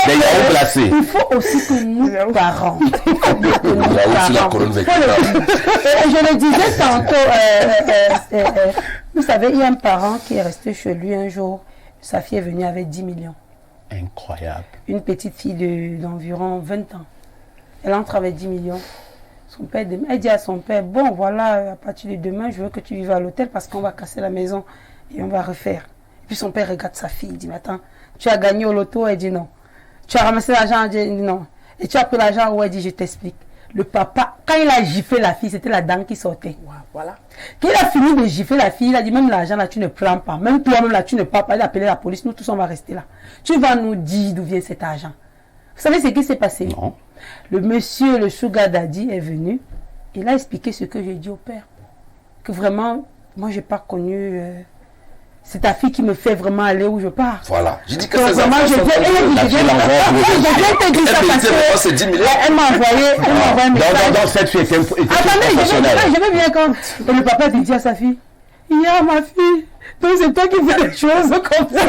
Des yaourts glacés. Il faut aussi que nous, parents, il faut bien que nous, Yaourt sur la parents, colonne faut vertébrale. et je le disais tantôt, vous savez, il y a un parent qui est resté chez lui un jour, sa fille est venue avec 10 millions. Incroyable. Une petite fille d'environ 20 ans. Elle entre avec 10 millions. Son père, elle dit à son père, bon voilà, à partir de demain, je veux que tu vives à l'hôtel parce qu'on va casser la maison et on va refaire. Et puis son père regarde sa fille, il dit, mais attends, tu as gagné au loto? Elle dit non. Tu as ramassé l'argent? Elle dit non. Et tu as pris l'argent? Ouais, elle dit, je t'explique. Le papa, quand il a giflé la fille, c'était la dame qui sortait. Voilà. Quand il a fini de gifler la fille, il a dit, même l'argent là, tu ne prends pas. Même toi-même là, tu ne prends pas. Il a appelé la police, nous tous on va rester là. Tu vas nous dire d'où vient cet argent. Vous savez ce qui s'est passé? Non. Le monsieur, le sugar daddy est venu. Il a expliqué ce que j'ai dit au père. Que vraiment, moi je n'ai pas connu... c'est ta fille qui me fait vraiment aller où je pars. Voilà. J'ai dit que Donc, ces vraiment, enfants je sont viens te dire ça parce que elle m'a envoyé un message. Donc, cette fille était Attendez, professionnelle. je vais bien quand le papa te dit à sa fille, il y a ma fille, donc c'est toi qui fais les choses comme ça.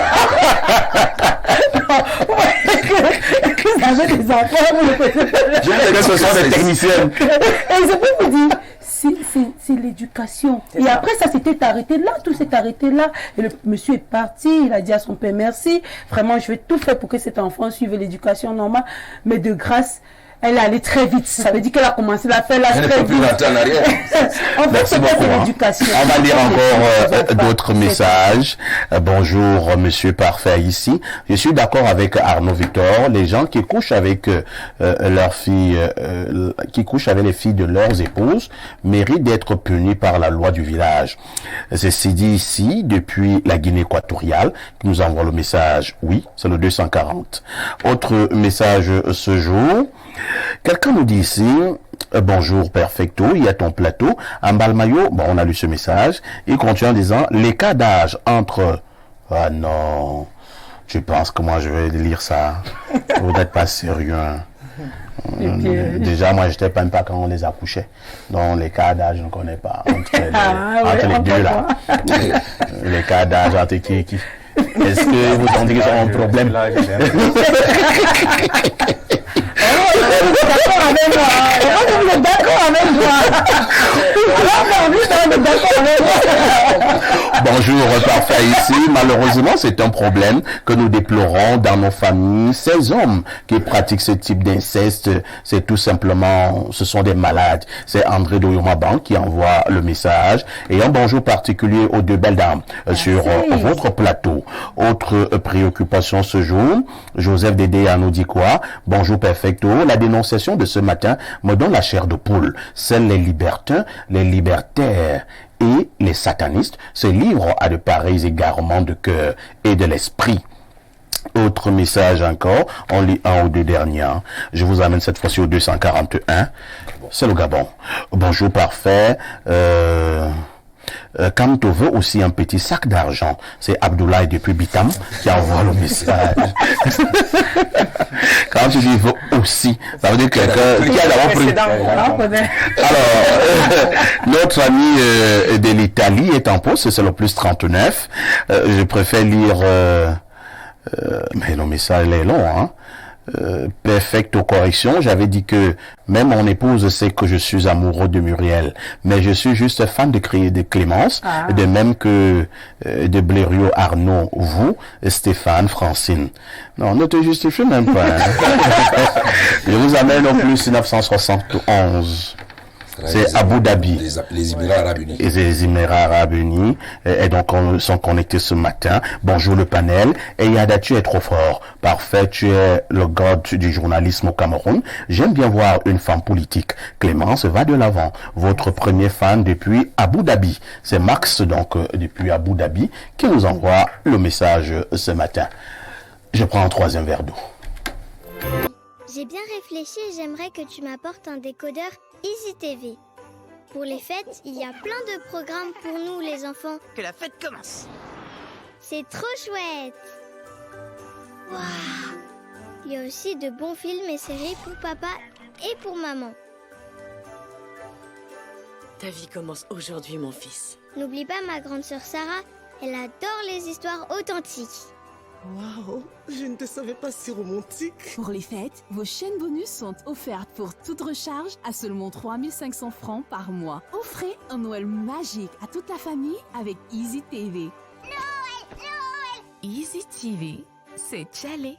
Que vous avez des enfants, vous le faites. Ce sont des techniciennes. Et c'est pour vous dire, c'est l'éducation. Et après, ça s'était arrêté là, tout s'est arrêté là. Et le monsieur est parti, il a dit à son père merci. Vraiment, je vais tout faire pour que cet enfant suive l'éducation normale. Mais de grâce, elle est allée très vite. Ça veut dire qu'elle a commencé à faire là Elle ne très peut plus vite. rentrer en arrière. En fait, Merci c'est beaucoup. l'éducation. On va lire encore d'autres C'est ça. messages. Bonjour, monsieur Parfait ici. Je suis d'accord avec Arnaud Victor. Les gens qui couchent avec leurs filles, qui couchent avec les filles de leurs épouses, méritent d'être punis par la loi du village. Ceci dit ici, depuis la Guinée équatoriale, qui nous envoie le message. Oui, c'est le 240. Autre message ce jour. Quelqu'un nous dit ici, bonjour Perfecto, il y a ton plateau. En Balmayo, bon, on a lu ce message. Il continue en disant, l'écart d'âge entre... Ah non, tu penses que moi je vais lire ça? Vous n'êtes pas sérieux. Hein. Déjà, moi, j'étais même pas quand on les accouchait. Donc, les cas d'âge, je ne connais pas. Entre les deux, là. Les cas d'âge, entre qui et qui. Est-ce que vous sentez qu'ils ont un problème? Là, j'ai un D'accord avec moi. Vous êtes d'accord avec moi. Bonjour, Parfait ici. Malheureusement, c'est un problème que nous déplorons dans nos familles. Ces hommes qui pratiquent ce type d'inceste, c'est tout simplement, ce sont des malades. C'est André Doyomaban qui envoie le message. Et un bonjour particulier aux deux belles dames sur votre plateau. Autre préoccupation ce jour, Joseph Dédé nous dit quoi? Bonjour Perfecto. La dénonciation de ce matin me donne la chair de poule. Celles les libertins, les libertaires et les satanistes se livrent à de pareils égarements de cœur et de l'esprit. Autre message encore, on lit un ou deux derniers. Je vous amène cette fois-ci au 241. C'est le Gabon. Bonjour Parfait. Quand tu veux aussi un petit sac d'argent, c'est Abdoulaye depuis Bitam qui envoie le message. Quand tu dis veux aussi, ça veut dire quelqu'un qui a d'abord pris. Alors, notre ami de l'Italie est en pause, c'est le plus 39. Je préfère lire, mais le message est long, hein. Perfecte correction, j'avais dit que même mon épouse sait que je suis amoureux de Muriel, mais je suis juste fan de Clémence, de même que de Blériot Arnaud, vous, Stéphane, Francine. Non, ne te justifie même pas. Hein. Je vous amène au plus 971. C'est Abu Dhabi. Les Émirats Arabes Unis. Et les Émirats Arabes Unis. Et donc, on sont connectés ce matin. Bonjour le panel. Et Yada, tu es trop fort. Parfait, tu es le god du journalisme au Cameroun. J'aime bien voir une femme politique. Clémence va de l'avant. Votre premier fan depuis Abu Dhabi. C'est Max, donc, depuis Abu Dhabi, qui nous envoie le message ce matin. Je prends un troisième verre d'eau. J'ai bien réfléchi et j'aimerais que tu m'apportes un décodeur Easy TV. Pour les fêtes, il y a plein de programmes pour nous les enfants. Que la fête commence. C'est trop chouette. Waouh! Il y a aussi de bons films et séries pour papa et pour maman. Ta vie commence aujourd'hui, mon fils. N'oublie pas ma grande sœur Sarah, elle adore les histoires authentiques. Waouh, je ne te savais pas si romantique. Pour les fêtes, vos chaînes bonus sont offertes pour toute recharge à seulement 3500 francs par mois. Offrez un Noël magique à toute la famille avec Easy TV. Noël! Easy TV, c'est Tchalé.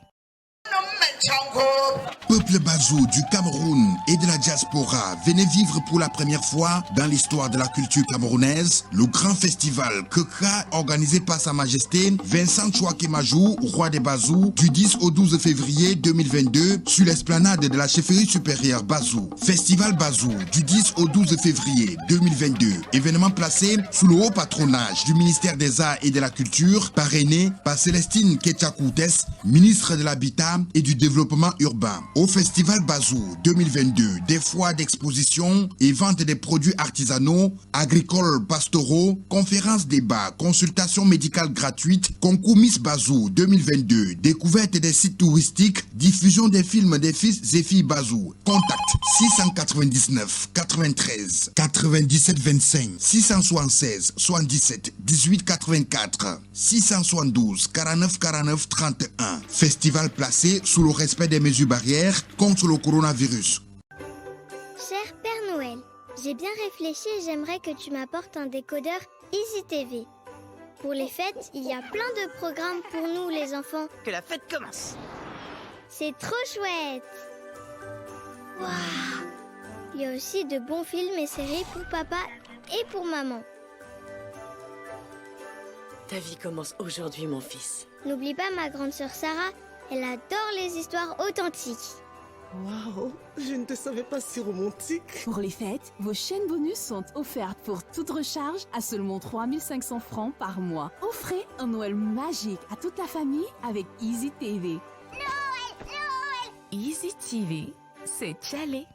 Peuple Bazou du Cameroun et de la diaspora, venez vivre pour la première fois dans l'histoire de la culture camerounaise le grand festival Keka organisé par Sa Majesté Vincent Chouaké Majou, roi des Bazou, du 10 au 12 février 2022 sur l'esplanade de la chefferie supérieure Bazou. Festival Bazou du 10 au 12 février 2022. Événement placé sous le haut patronage du ministère des Arts et de la Culture, parrainé par Célestine Ketchakoutes, ministre de l'Habitat et du Développement urbain. Au Festival Bazou 2022, des foires d'exposition et vente des produits artisanaux, agricoles, pastoraux, conférences, débats, consultations médicales gratuites, concours Miss Bazou 2022, découverte des sites touristiques, diffusion des films des fils et filles Bazou. Contact 699 93 97 25 676 77 18 84 672 49 49 31. Festival placé sous le respect des mesures barrières contre le coronavirus. Cher Père Noël, j'ai bien réfléchi et j'aimerais que tu m'apportes un décodeur Easy TV. Pour les fêtes, il y a plein de programmes pour nous les enfants. Que la fête commence. C'est trop chouette. Waouh! Il y a aussi de bons films et séries pour papa et pour maman. Ta vie commence aujourd'hui, mon fils. N'oublie pas ma grande sœur Sarah, elle adore les histoires authentiques. Waouh, je ne te savais pas si romantique. Pour les fêtes, vos chaînes bonus sont offertes pour toute recharge à seulement 3500 francs par mois. Offrez un Noël magique à toute la famille avec Easy TV. Noël! Easy TV, c'est Tchalé.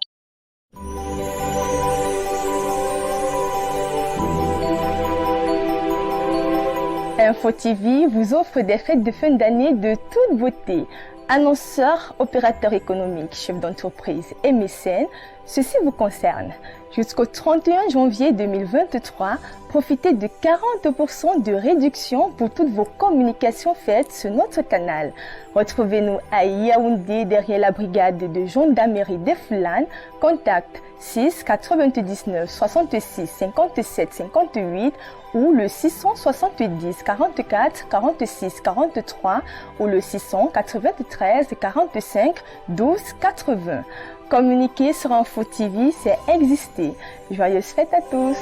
Info TV vous offre des fêtes de fin d'année de toute beauté. Annonceurs, opérateurs économiques, chefs d'entreprise et mécènes, ceci vous concerne. Jusqu'au 31 janvier 2023, profitez de 40% de réduction pour toutes vos communications faites sur notre canal. Retrouvez-nous à Yaoundé derrière la brigade de gendarmerie des Foulan. Contact 6 99 66 57 58 ou le 670 44 46 43 ou le 693 45 12 80. Communiquer sur Info TV, c'est exister. Joyeuses fêtes à tous!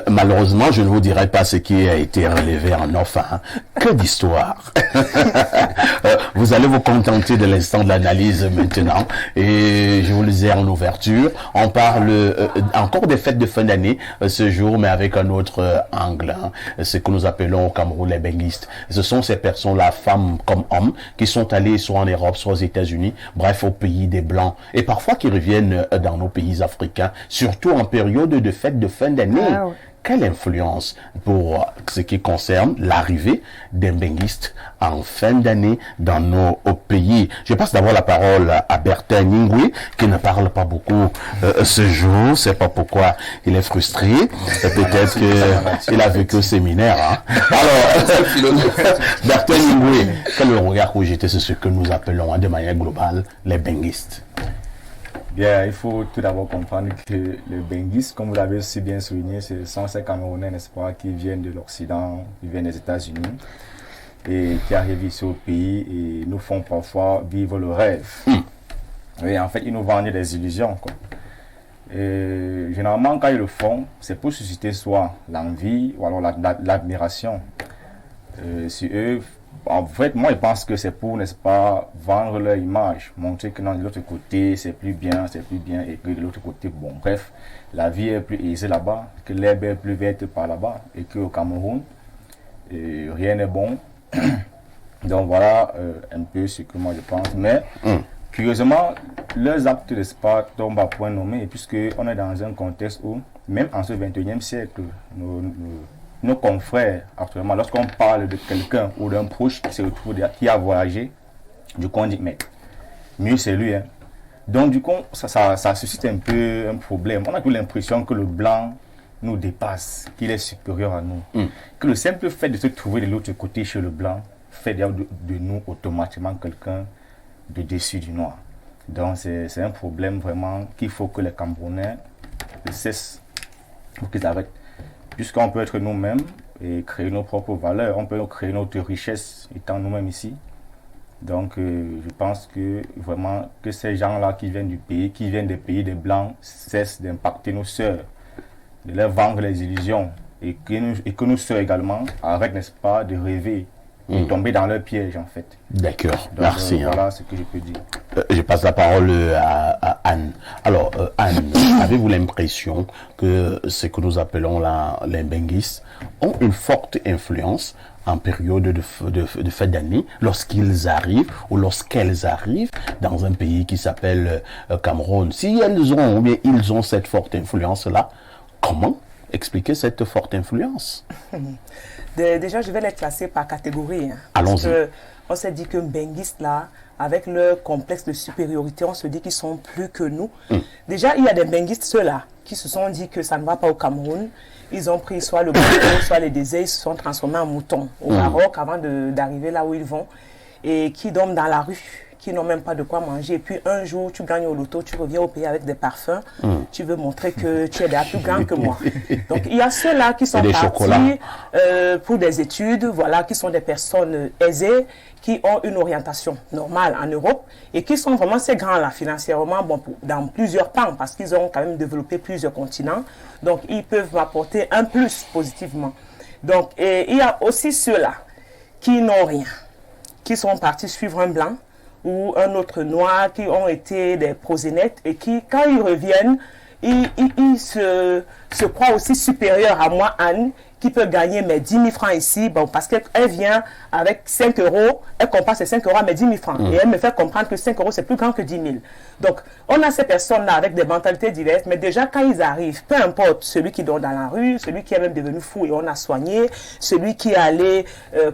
Malheureusement, je ne vous dirai pas ce qui a été relevé en off. Hein. Que d'histoire. Vous allez vous contenter de l'instant de l'analyse maintenant. Et je vous le disais en ouverture, on parle encore des fêtes de fin d'année ce jour, mais avec un autre angle. Hein. Ce que nous appelons au Cameroun les benguistes. Ce sont ces personnes-là, femmes comme hommes, qui sont allés soit en Europe, soit aux États-Unis, bref, au pays des Blancs. Et parfois qui reviennent dans nos pays africains, surtout en période de fête de fin d'année. Ah, ouais. Quelle influence pour ce qui concerne l'arrivée des benguistes en fin d'année dans nos pays? Je passe d'abord la parole à Bertin Ningui, qui ne parle pas beaucoup ce jour. C'est pas pourquoi il est frustré. Peut-être qu'il a vécu au séminaire. Hein. Alors, Bertin Ningui, quel est le regard que vous jetez sur ce que nous appelons de manière globale les benguistes? Bien, il faut tout d'abord comprendre que les benguistes, comme vous l'avez aussi bien souligné, ce sont ces Camerounais, n'est-ce pas, qui viennent de l'Occident, qui viennent des États-Unis et qui arrivent ici au pays et nous font parfois vivre le rêve. Et en fait, ils nous vendent des illusions, quoi. Et généralement, quand ils le font, c'est pour susciter soit l'envie ou alors l'admiration. Si eux En fait, moi, je pense que c'est pour, n'est-ce pas, vendre leur image, montrer que de l'autre côté, c'est plus bien, et que de l'autre côté, bon, bref, la vie est plus aisée là-bas, que l'herbe est plus verte par là-bas, et qu'au Cameroun, rien n'est bon. Donc voilà un peu ce que moi je pense. Mais, curieusement, leurs actes, n'est-ce pas, tombent à point nommé, puisqu'on est dans un contexte où, même en ce 21e siècle, nos confrères, actuellement, lorsqu'on parle de quelqu'un ou d'un proche qui se retrouve, qui a voyagé, du coup on dit, mais mieux c'est lui. Hein. Donc du coup, ça suscite un peu un problème. On a toujours l'impression que le blanc nous dépasse, qu'il est supérieur à nous. Que le simple fait de se trouver de l'autre côté chez le blanc fait de nous automatiquement quelqu'un de dessus du noir. Donc c'est un problème vraiment qu'il faut que les Camerounais cessent, pour qu'ils arrêtent. Puisqu'on peut être nous-mêmes et créer nos propres valeurs, on peut créer notre richesse étant nous-mêmes ici. Donc je pense que vraiment que ces gens-là qui viennent du pays, qui viennent des pays des Blancs, cessent d'impacter nos sœurs, de leur vendre les illusions et que nos sœurs également arrêtent, n'est-ce pas, de rêver, de tomber dans leur piège en fait. D'accord, merci. Voilà ce que je peux dire. Je passe la parole à Anne. Alors, Anne, avez-vous l'impression que ce que nous appelons les benguistes ont une forte influence en période de fin d'année lorsqu'ils arrivent ou lorsqu'elles arrivent dans un pays qui s'appelle Cameroun? Si ils ont cette forte influence-là, comment expliquer cette forte influence? Déjà, je vais les classer par catégorie. Hein, allons-y. On s'est dit que benguistes là, avec leur complexe de supériorité, on se dit qu'ils sont plus que nous. Déjà, il y a des benguistes, ceux-là, qui se sont dit que ça ne va pas au Cameroun. Ils ont pris soit le bouton, soit les déserts, ils se sont transformés en moutons au Maroc avant d'arriver là où ils vont. Et qui dorment dans la rue, qui n'ont même pas de quoi manger. Et puis un jour, tu gagnes au loto, tu reviens au pays avec des parfums. Tu veux montrer que tu es déjà plus grand que moi. Donc il y a ceux-là qui sont partis pour des études, voilà, qui sont des personnes aisées, qui ont une orientation normale en Europe et qui sont vraiment ces grands-là financièrement, bon, dans plusieurs pans, parce qu'ils ont quand même développé plusieurs continents. Donc ils peuvent m'apporter un plus positivement. Donc et il y a aussi ceux-là qui n'ont rien, qui sont partis suivre un blanc ou un autre noir, qui ont été des prosénètes et qui, quand ils reviennent, ils se croient aussi supérieurs à moi, Anne, qui peut gagner mes 10 000 francs ici, bon, parce qu'elle vient avec 5 euros, elle compare ces 5 euros à mes 10 000 francs. Et elle me fait comprendre que 5 euros, c'est plus grand que 10 000. Donc, on a ces personnes-là avec des mentalités diverses, mais déjà, quand ils arrivent, peu importe celui qui dort dans la rue, celui qui est même devenu fou et on a soigné, celui qui est allé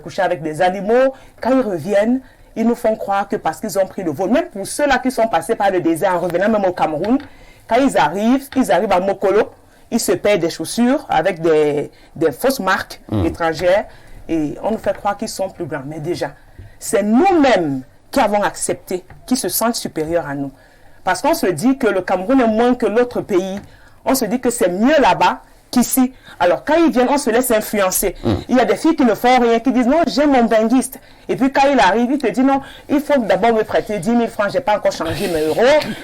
coucher avec des animaux, quand ils reviennent, ils nous font croire que parce qu'ils ont pris le vol, même pour ceux-là qui sont passés par le désert en revenant même au Cameroun, quand ils arrivent à Mokolo, ils se payent des chaussures avec des fausses marques étrangères et on nous fait croire qu'ils sont plus grands. Mais déjà, c'est nous-mêmes qui avons accepté, qui se sentent supérieurs à nous. Parce qu'on se dit que le Cameroun est moins que l'autre pays. On se dit que c'est mieux là-bas qu'ici. Alors, quand ils viennent, on se laisse influencer. Il y a des filles qui ne font rien, qui disent, non, j'aime mon benguiste. Et puis, quand il arrive, il te dit, non, il faut d'abord me prêter 10 000 francs, je n'ai pas encore changé mes euros.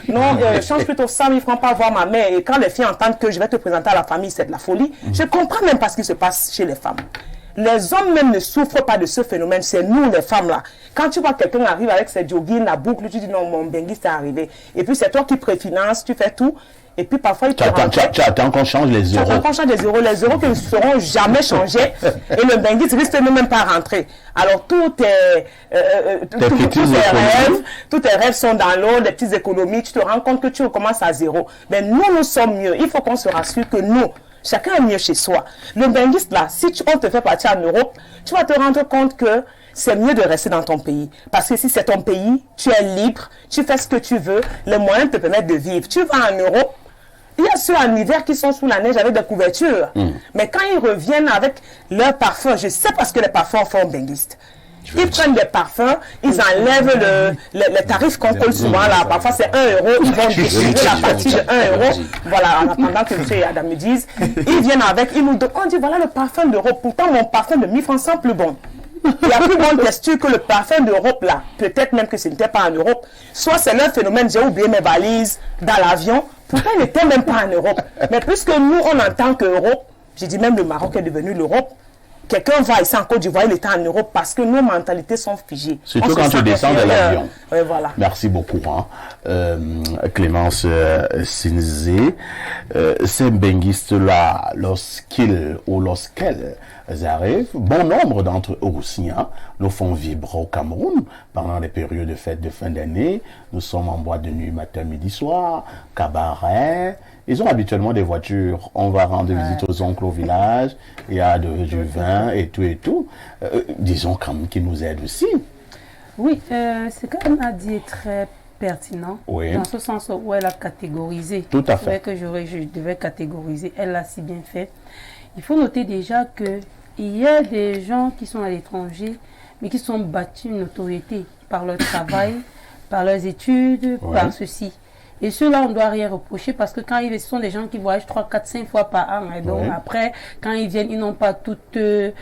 Non, change plutôt 100 000 francs, pas voir ma mère. Et quand les filles entendent que je vais te présenter à la famille, c'est de la folie. Je ne comprends même pas ce qui se passe chez les femmes. Les hommes même ne souffrent pas de ce phénomène, c'est nous les femmes là. Quand tu vois quelqu'un arrive avec ses joggings, la boucle, tu dis, non, mon benguiste est arrivé. Et puis, c'est toi qui préfinances, tu fais tout. Et puis parfois, tu attends qu'on change les euros. Tu attends qu'on change les euros qui ne seront jamais changés. Et le benguiste risque de même pas rentrer. Alors, tous tes rêves sont dans l'eau, des petites économies. Tu te rends compte que tu recommences à zéro. Mais nous sommes mieux. Il faut qu'on se rassure que nous, chacun est mieux chez soi. Le benguiste là, si on te fait partir en Europe, tu vas te rendre compte que c'est mieux de rester dans ton pays. Parce que si c'est ton pays, tu es libre, tu fais ce que tu veux, les moyens te permettent de vivre. Tu vas en Europe, il y a ceux en hiver qui sont sous la neige avec des couvertures. Mais quand ils reviennent avec leurs parfums, je sais parce que les parfums font benguiste. Ils prennent des parfums, ils enlèvent les tarifs qu'on colle souvent là. Parfois c'est 1 euro, ils vont distribuer la partie de 1 euro. Voilà, en attendant que M. Adam me dise. Ils viennent avec, ils nous donnent, on dit voilà le parfum d'Europe. Pourtant mon parfum de 1000 francs sent plus bon. Il y a plus bonne texture que le parfum d'Europe là. Peut-être même que ce n'était pas en Europe. Soit c'est leur phénomène, j'ai oublié mes valises dans l'avion. Pourtant il n'était même pas en Europe. Mais puisque nous on entend qu'Europe, j'ai dit même le Maroc est devenu l'Europe. quelqu'un va ici en Côte d'Ivoire, il était en Europe parce que nos mentalités sont figées. Surtout quand tu descends de l'avion. Oui, voilà. Merci beaucoup, Clémence Sinzé. Ces benguistes-là, lorsqu'ils ou lorsqu'elles arrivent, bon nombre d'entre eux aussi nous font vibrer au Cameroun pendant les périodes de fêtes de fin d'année. Nous sommes en boîte de nuit matin, midi, soir, cabaret. Ils ont habituellement des voitures. On va rendre visite aux oncles au village. Il y a du vin et tout et tout. Disons quand même qu'ils nous aident aussi. Oui, ce qu'elle a dit est très pertinent. Oui. Dans ce sens où elle a catégorisé. Tout à fait. Que je devais catégoriser. Elle l'a si bien fait. Il faut noter déjà qu'il y a des gens qui sont à l'étranger, mais qui sont battus une notoriété par leur travail, par leurs études, par ceci. Et ceux-là, on ne doit rien reprocher parce que quand ils viennent, ce sont des gens qui voyagent 3, 4, 5 fois par an. Et donc après, quand ils viennent, ils n'ont pas tout ce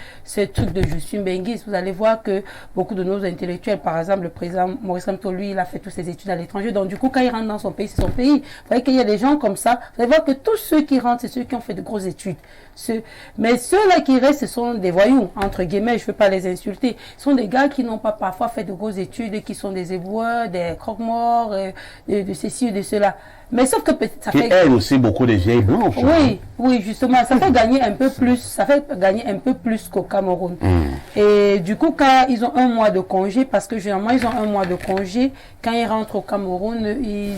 truc de je suis benguiste. Vous allez voir que beaucoup de nos intellectuels, par exemple, le président Maurice Kamto, lui, il a fait toutes ses études à l'étranger. Donc du coup, quand il rentre dans son pays, c'est son pays. Vous voyez qu'il y a des gens comme ça. Vous allez voir que tous ceux qui rentrent, c'est ceux qui ont fait de grosses études. Mais ceux-là qui restent, ce sont des voyous, entre guillemets, je ne veux pas les insulter. Ce sont des gars qui n'ont pas parfois fait de grosses études, qui sont des éboueurs, des croque-morts, de ceci ou de cela. Mais sauf que ça fait... aide aussi beaucoup de vieilles blanches. Oui, oui, justement, ça fait gagner un peu plus, qu'au Cameroun. Et du coup, quand ils ont un mois de congé, parce que généralement, ils ont un mois de congé, quand ils rentrent au Cameroun, ils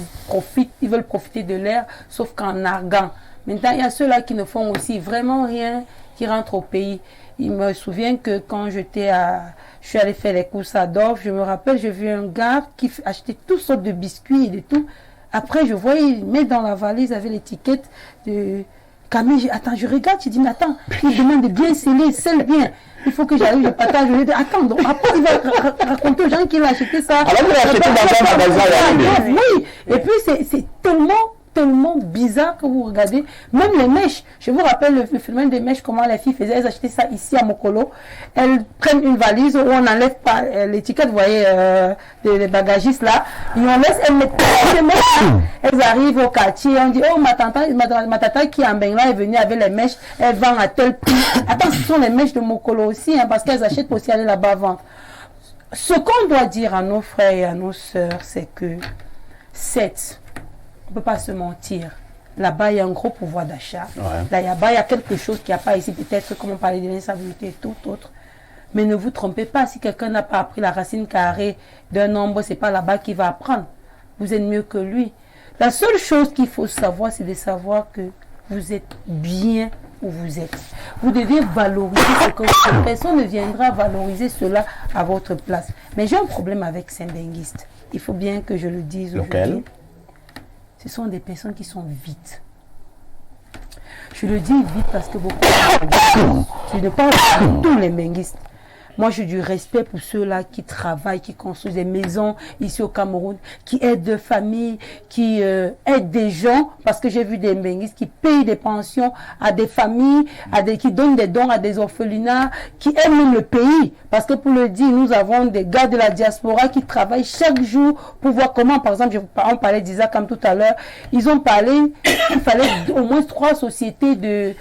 veulent profiter de l'air, sauf qu'en argant. Maintenant, il y a ceux-là qui ne font aussi vraiment rien, qui rentrent au pays. Il me souvient que quand je suis allé faire les courses à Dorf, je me rappelle, j'ai vu un gars qui achetait toutes sortes de biscuits et de tout. Après, je voyais, il met dans la valise avec l'étiquette de Camille. Attends, je regarde, je dis, mais attends, il demande de bien sceller, scelle bien. Il faut que j'arrive, je partage. Je dis, attends, donc après, il va raconter aux gens qu'il a acheté ça. Alors, il a acheté dans un magasin. Oui, et puis c'est tellement bizarre que vous regardez, même les mèches, je vous rappelle le phénomène des mèches, comment les filles faisaient, elles achetaient ça ici à Mokolo, elles prennent une valise où on n'enlève pas l'étiquette, vous voyez, les bagagistes là, et on laisse, elles mettent les mèches là, elles arrivent au quartier, on dit, oh ma tata qui en Bengla est venue avec les mèches, elle vend à tel prix. Attends, ce sont les mèches de Mokolo aussi, parce qu'elles achètent pour aussi aller là-bas vendre. Ce qu'on doit dire à nos frères et à nos sœurs, c'est que on ne peut pas se mentir. Là-bas, il y a un gros pouvoir d'achat. Là-bas, il y a quelque chose qui n'y a pas ici. Peut-être, comme on parlait de l'instabilité et tout autre. Mais ne vous trompez pas. Si quelqu'un n'a pas appris la racine carrée d'un nombre, ce n'est pas là-bas qu'il va apprendre. Vous êtes mieux que lui. La seule chose qu'il faut savoir, c'est de savoir que vous êtes bien où vous êtes. Vous devez valoriser ce que vous faites. Personne ne viendra valoriser cela à votre place. Mais j'ai un problème avec ces benguistes. Il faut bien que je le dise aujourd'hui. Ce sont des personnes qui sont vides. Je le dis vite parce que beaucoup je ne parle pas de tous les benguistes. Moi, j'ai du respect pour ceux-là qui travaillent, qui construisent des maisons ici au Cameroun, qui aident des familles, qui aident des gens, parce que j'ai vu des benguistes qui payent des pensions à des familles, qui donnent des dons à des orphelinats, qui aident même le pays. Parce que pour le dire, nous avons des gars de la diaspora qui travaillent chaque jour pour voir comment, par exemple, on parlait d'Isaac comme tout à l'heure, ils ont parlé qu'il fallait au moins 3 sociétés de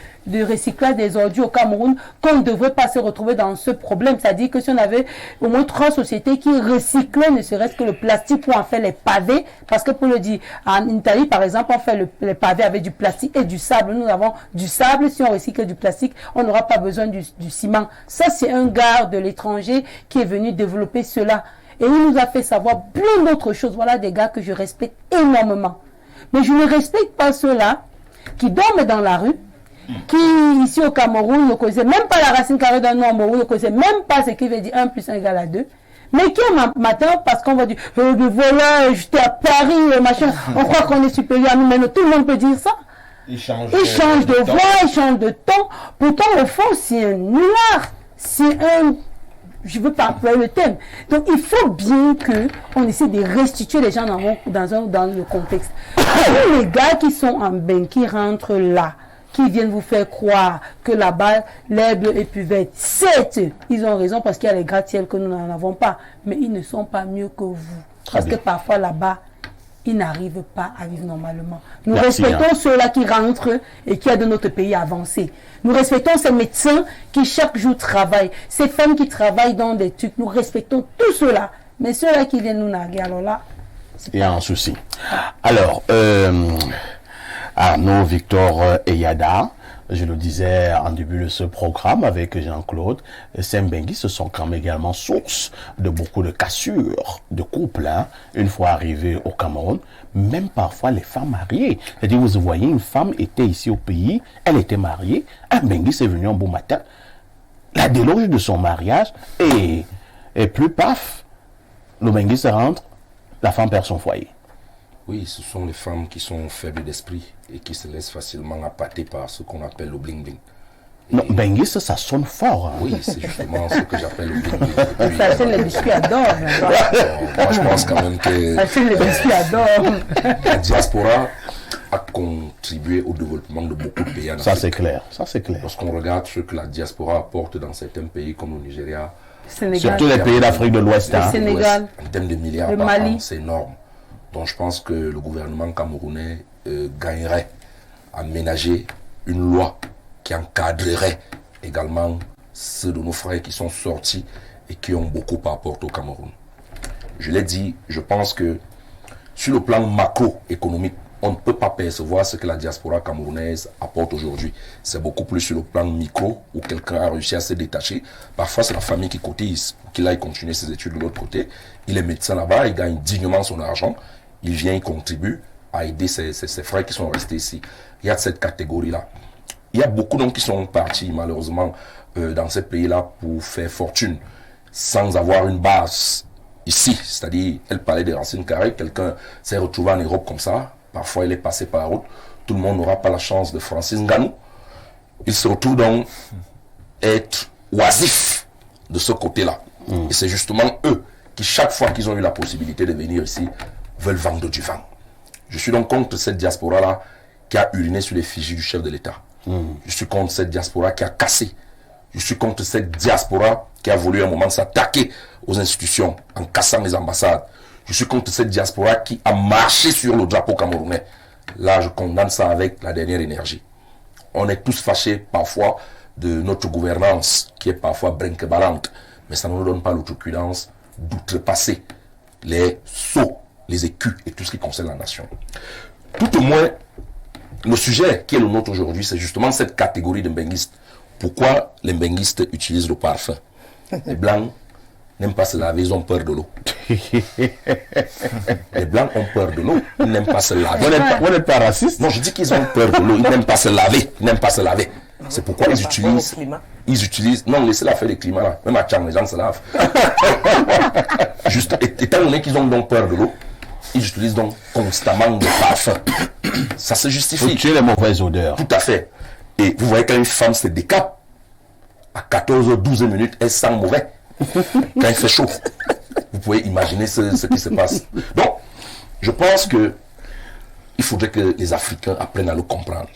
recyclage des ordures au Cameroun, qu'on ne devrait pas se retrouver dans ce problème. C'est-à-dire que si on avait au moins 3 sociétés qui recyclaient ne serait-ce que le plastique pour en faire les pavés, parce que pour le dire, en Italie par exemple, on fait les pavés avec du plastique et du sable. Nous avons du sable, si on recycle du plastique, on n'aura pas besoin du ciment. Ça, c'est un gars de l'étranger qui est venu développer cela. Et il nous a fait savoir plein d'autres choses. Voilà des gars que je respecte énormément. Mais je ne respecte pas ceux-là qui dorment dans la rue, qui ici au Cameroun ne connaissait même pas la racine carrée d'un nombre, ne connaissait même pas ce qui veut dire 1 + 1 = 2, mais qui un matin, parce qu'on va dire voilà, j'étais à Paris, machin, on croit qu'on est supérieur à nous, mais tout le monde peut dire ça. Il change de voix, il change de ton. Pourtant, au fond, c'est un nulard, c'est un... Je ne veux pas employer le thème. Donc, il faut bien qu'on essaie de restituer les gens dans le contexte. Tous les gars qui sont en bain, qui rentrent là, qui viennent vous faire croire que là-bas, l'herbe est plus verte. Certes, ils ont raison parce qu'il y a les gratte-ciels que nous n'en avons pas. Mais ils ne sont pas mieux que vous. Parce que parfois là-bas, ils n'arrivent pas à vivre normalement. Nous respectons ceux-là qui rentrent et qui aident notre pays à avancer. Nous respectons ces médecins qui chaque jour travaillent, ces femmes qui travaillent dans des trucs. Nous respectons tous ceux-là. Mais ceux-là qui viennent nous narguer, alors là... Il y a un souci. Alors, Arnaud, Victor et Yada, je le disais en début de ce programme avec Jean-Claude, ces Mbenguistes se sont quand même également source de beaucoup de cassures de couples, hein, une fois arrivés au Cameroun, même parfois les femmes mariées. C'est-à-dire, vous voyez, une femme était ici au pays, elle était mariée, un Mbenguiste est venu un beau matin, la déloge de son mariage, et plus paf, le Mbenguiste rentre, la femme perd son foyer. Oui, ce sont les femmes qui sont faibles d'esprit et qui se laissent facilement appâter par ce qu'on appelle le bling-bling. Non, Mbenguiste, ça sonne fort. Hein. Oui, c'est justement ce que j'appelle le bling-bling. Ça, c'est les biscuits à d'or. Moi, je pense quand même que ça, c'est les biscuits à d'or. La diaspora a contribué au développement de beaucoup de pays en Afrique. Ça, c'est clair. Ça, c'est clair. Lorsqu'on regarde ce que la diaspora apporte dans certains pays comme le Nigeria, Sénégal, surtout les pays d'Afrique de l'Ouest, le Sénégal, en termes de milliards le par Mali, an, c'est énorme. Donc je pense que le gouvernement camerounais gagnerait à ménager une loi qui encadrerait également ceux de nos frères qui sont sortis et qui ont beaucoup à apporter au Cameroun. Je l'ai dit, je pense que sur le plan macroéconomique, on ne peut pas percevoir ce que la diaspora camerounaise apporte aujourd'hui. C'est beaucoup plus sur le plan micro où quelqu'un a réussi à se détacher. Parfois, c'est la famille qui cotise pour qu'il aille continuer ses études de l'autre côté. Il est médecin là-bas, il gagne dignement son argent. Il vient, il contribue à aider ses frères qui sont restés ici. Il y a cette catégorie-là. Il y a beaucoup d'hommes qui sont partis, malheureusement, dans ces pays-là pour faire fortune, sans avoir une base ici. C'est-à-dire, elle parlait des racines carrées, quelqu'un s'est retrouvé en Europe comme ça. Parfois, il est passé par la route. Tout le monde n'aura pas la chance de Francis Ngannou. Il se retrouve donc être oisif de ce côté-là. Et c'est justement eux qui, chaque fois qu'ils ont eu la possibilité de venir ici, veulent vendre du vent. Je suis donc contre cette diaspora-là qui a uriné sur les fichiers du chef de l'État. Je suis contre cette diaspora qui a cassé. Je suis contre cette diaspora qui a voulu à un moment s'attaquer aux institutions en cassant les ambassades. Je suis contre cette diaspora qui a marché sur le drapeau camerounais. Là, je condamne ça avec la dernière énergie. On est tous fâchés parfois de notre gouvernance qui est parfois brinque-ballante. Mais ça ne nous donne pas l'outrecuidance d'outrepasser les sceaux, les écus et tout ce qui concerne la nation. Tout au moins, le sujet qui est le nôtre aujourd'hui, c'est justement cette catégorie de Mbenguistes. Pourquoi les Mbenguistes utilisent le parfum? Les Blancs n'aiment pas se laver, ils ont peur de l'eau. Les Blancs ont peur de l'eau, ils n'aiment pas se laver. Vous n'êtes pas raciste? Non, je dis qu'ils ont peur de l'eau, ils n'aiment pas se laver. Ils n'aiment pas se laver. C'est pourquoi ils utilisent... Non, laissez-la faire les climats là. Même à Tchang, les gens se lavent. Juste, étant donné qu'ils ont donc peur de l'eau, ils utilisent donc constamment des parfums. Ça se justifie. Pour tuer les mauvaises odeurs. Tout à fait. Et vous voyez quand une femme se décape, à 14h12 minutes, elle sent mauvais. Quand il fait chaud. Vous pouvez imaginer ce qui se passe. Donc, je pense que il faudrait que les Africains apprennent à le comprendre.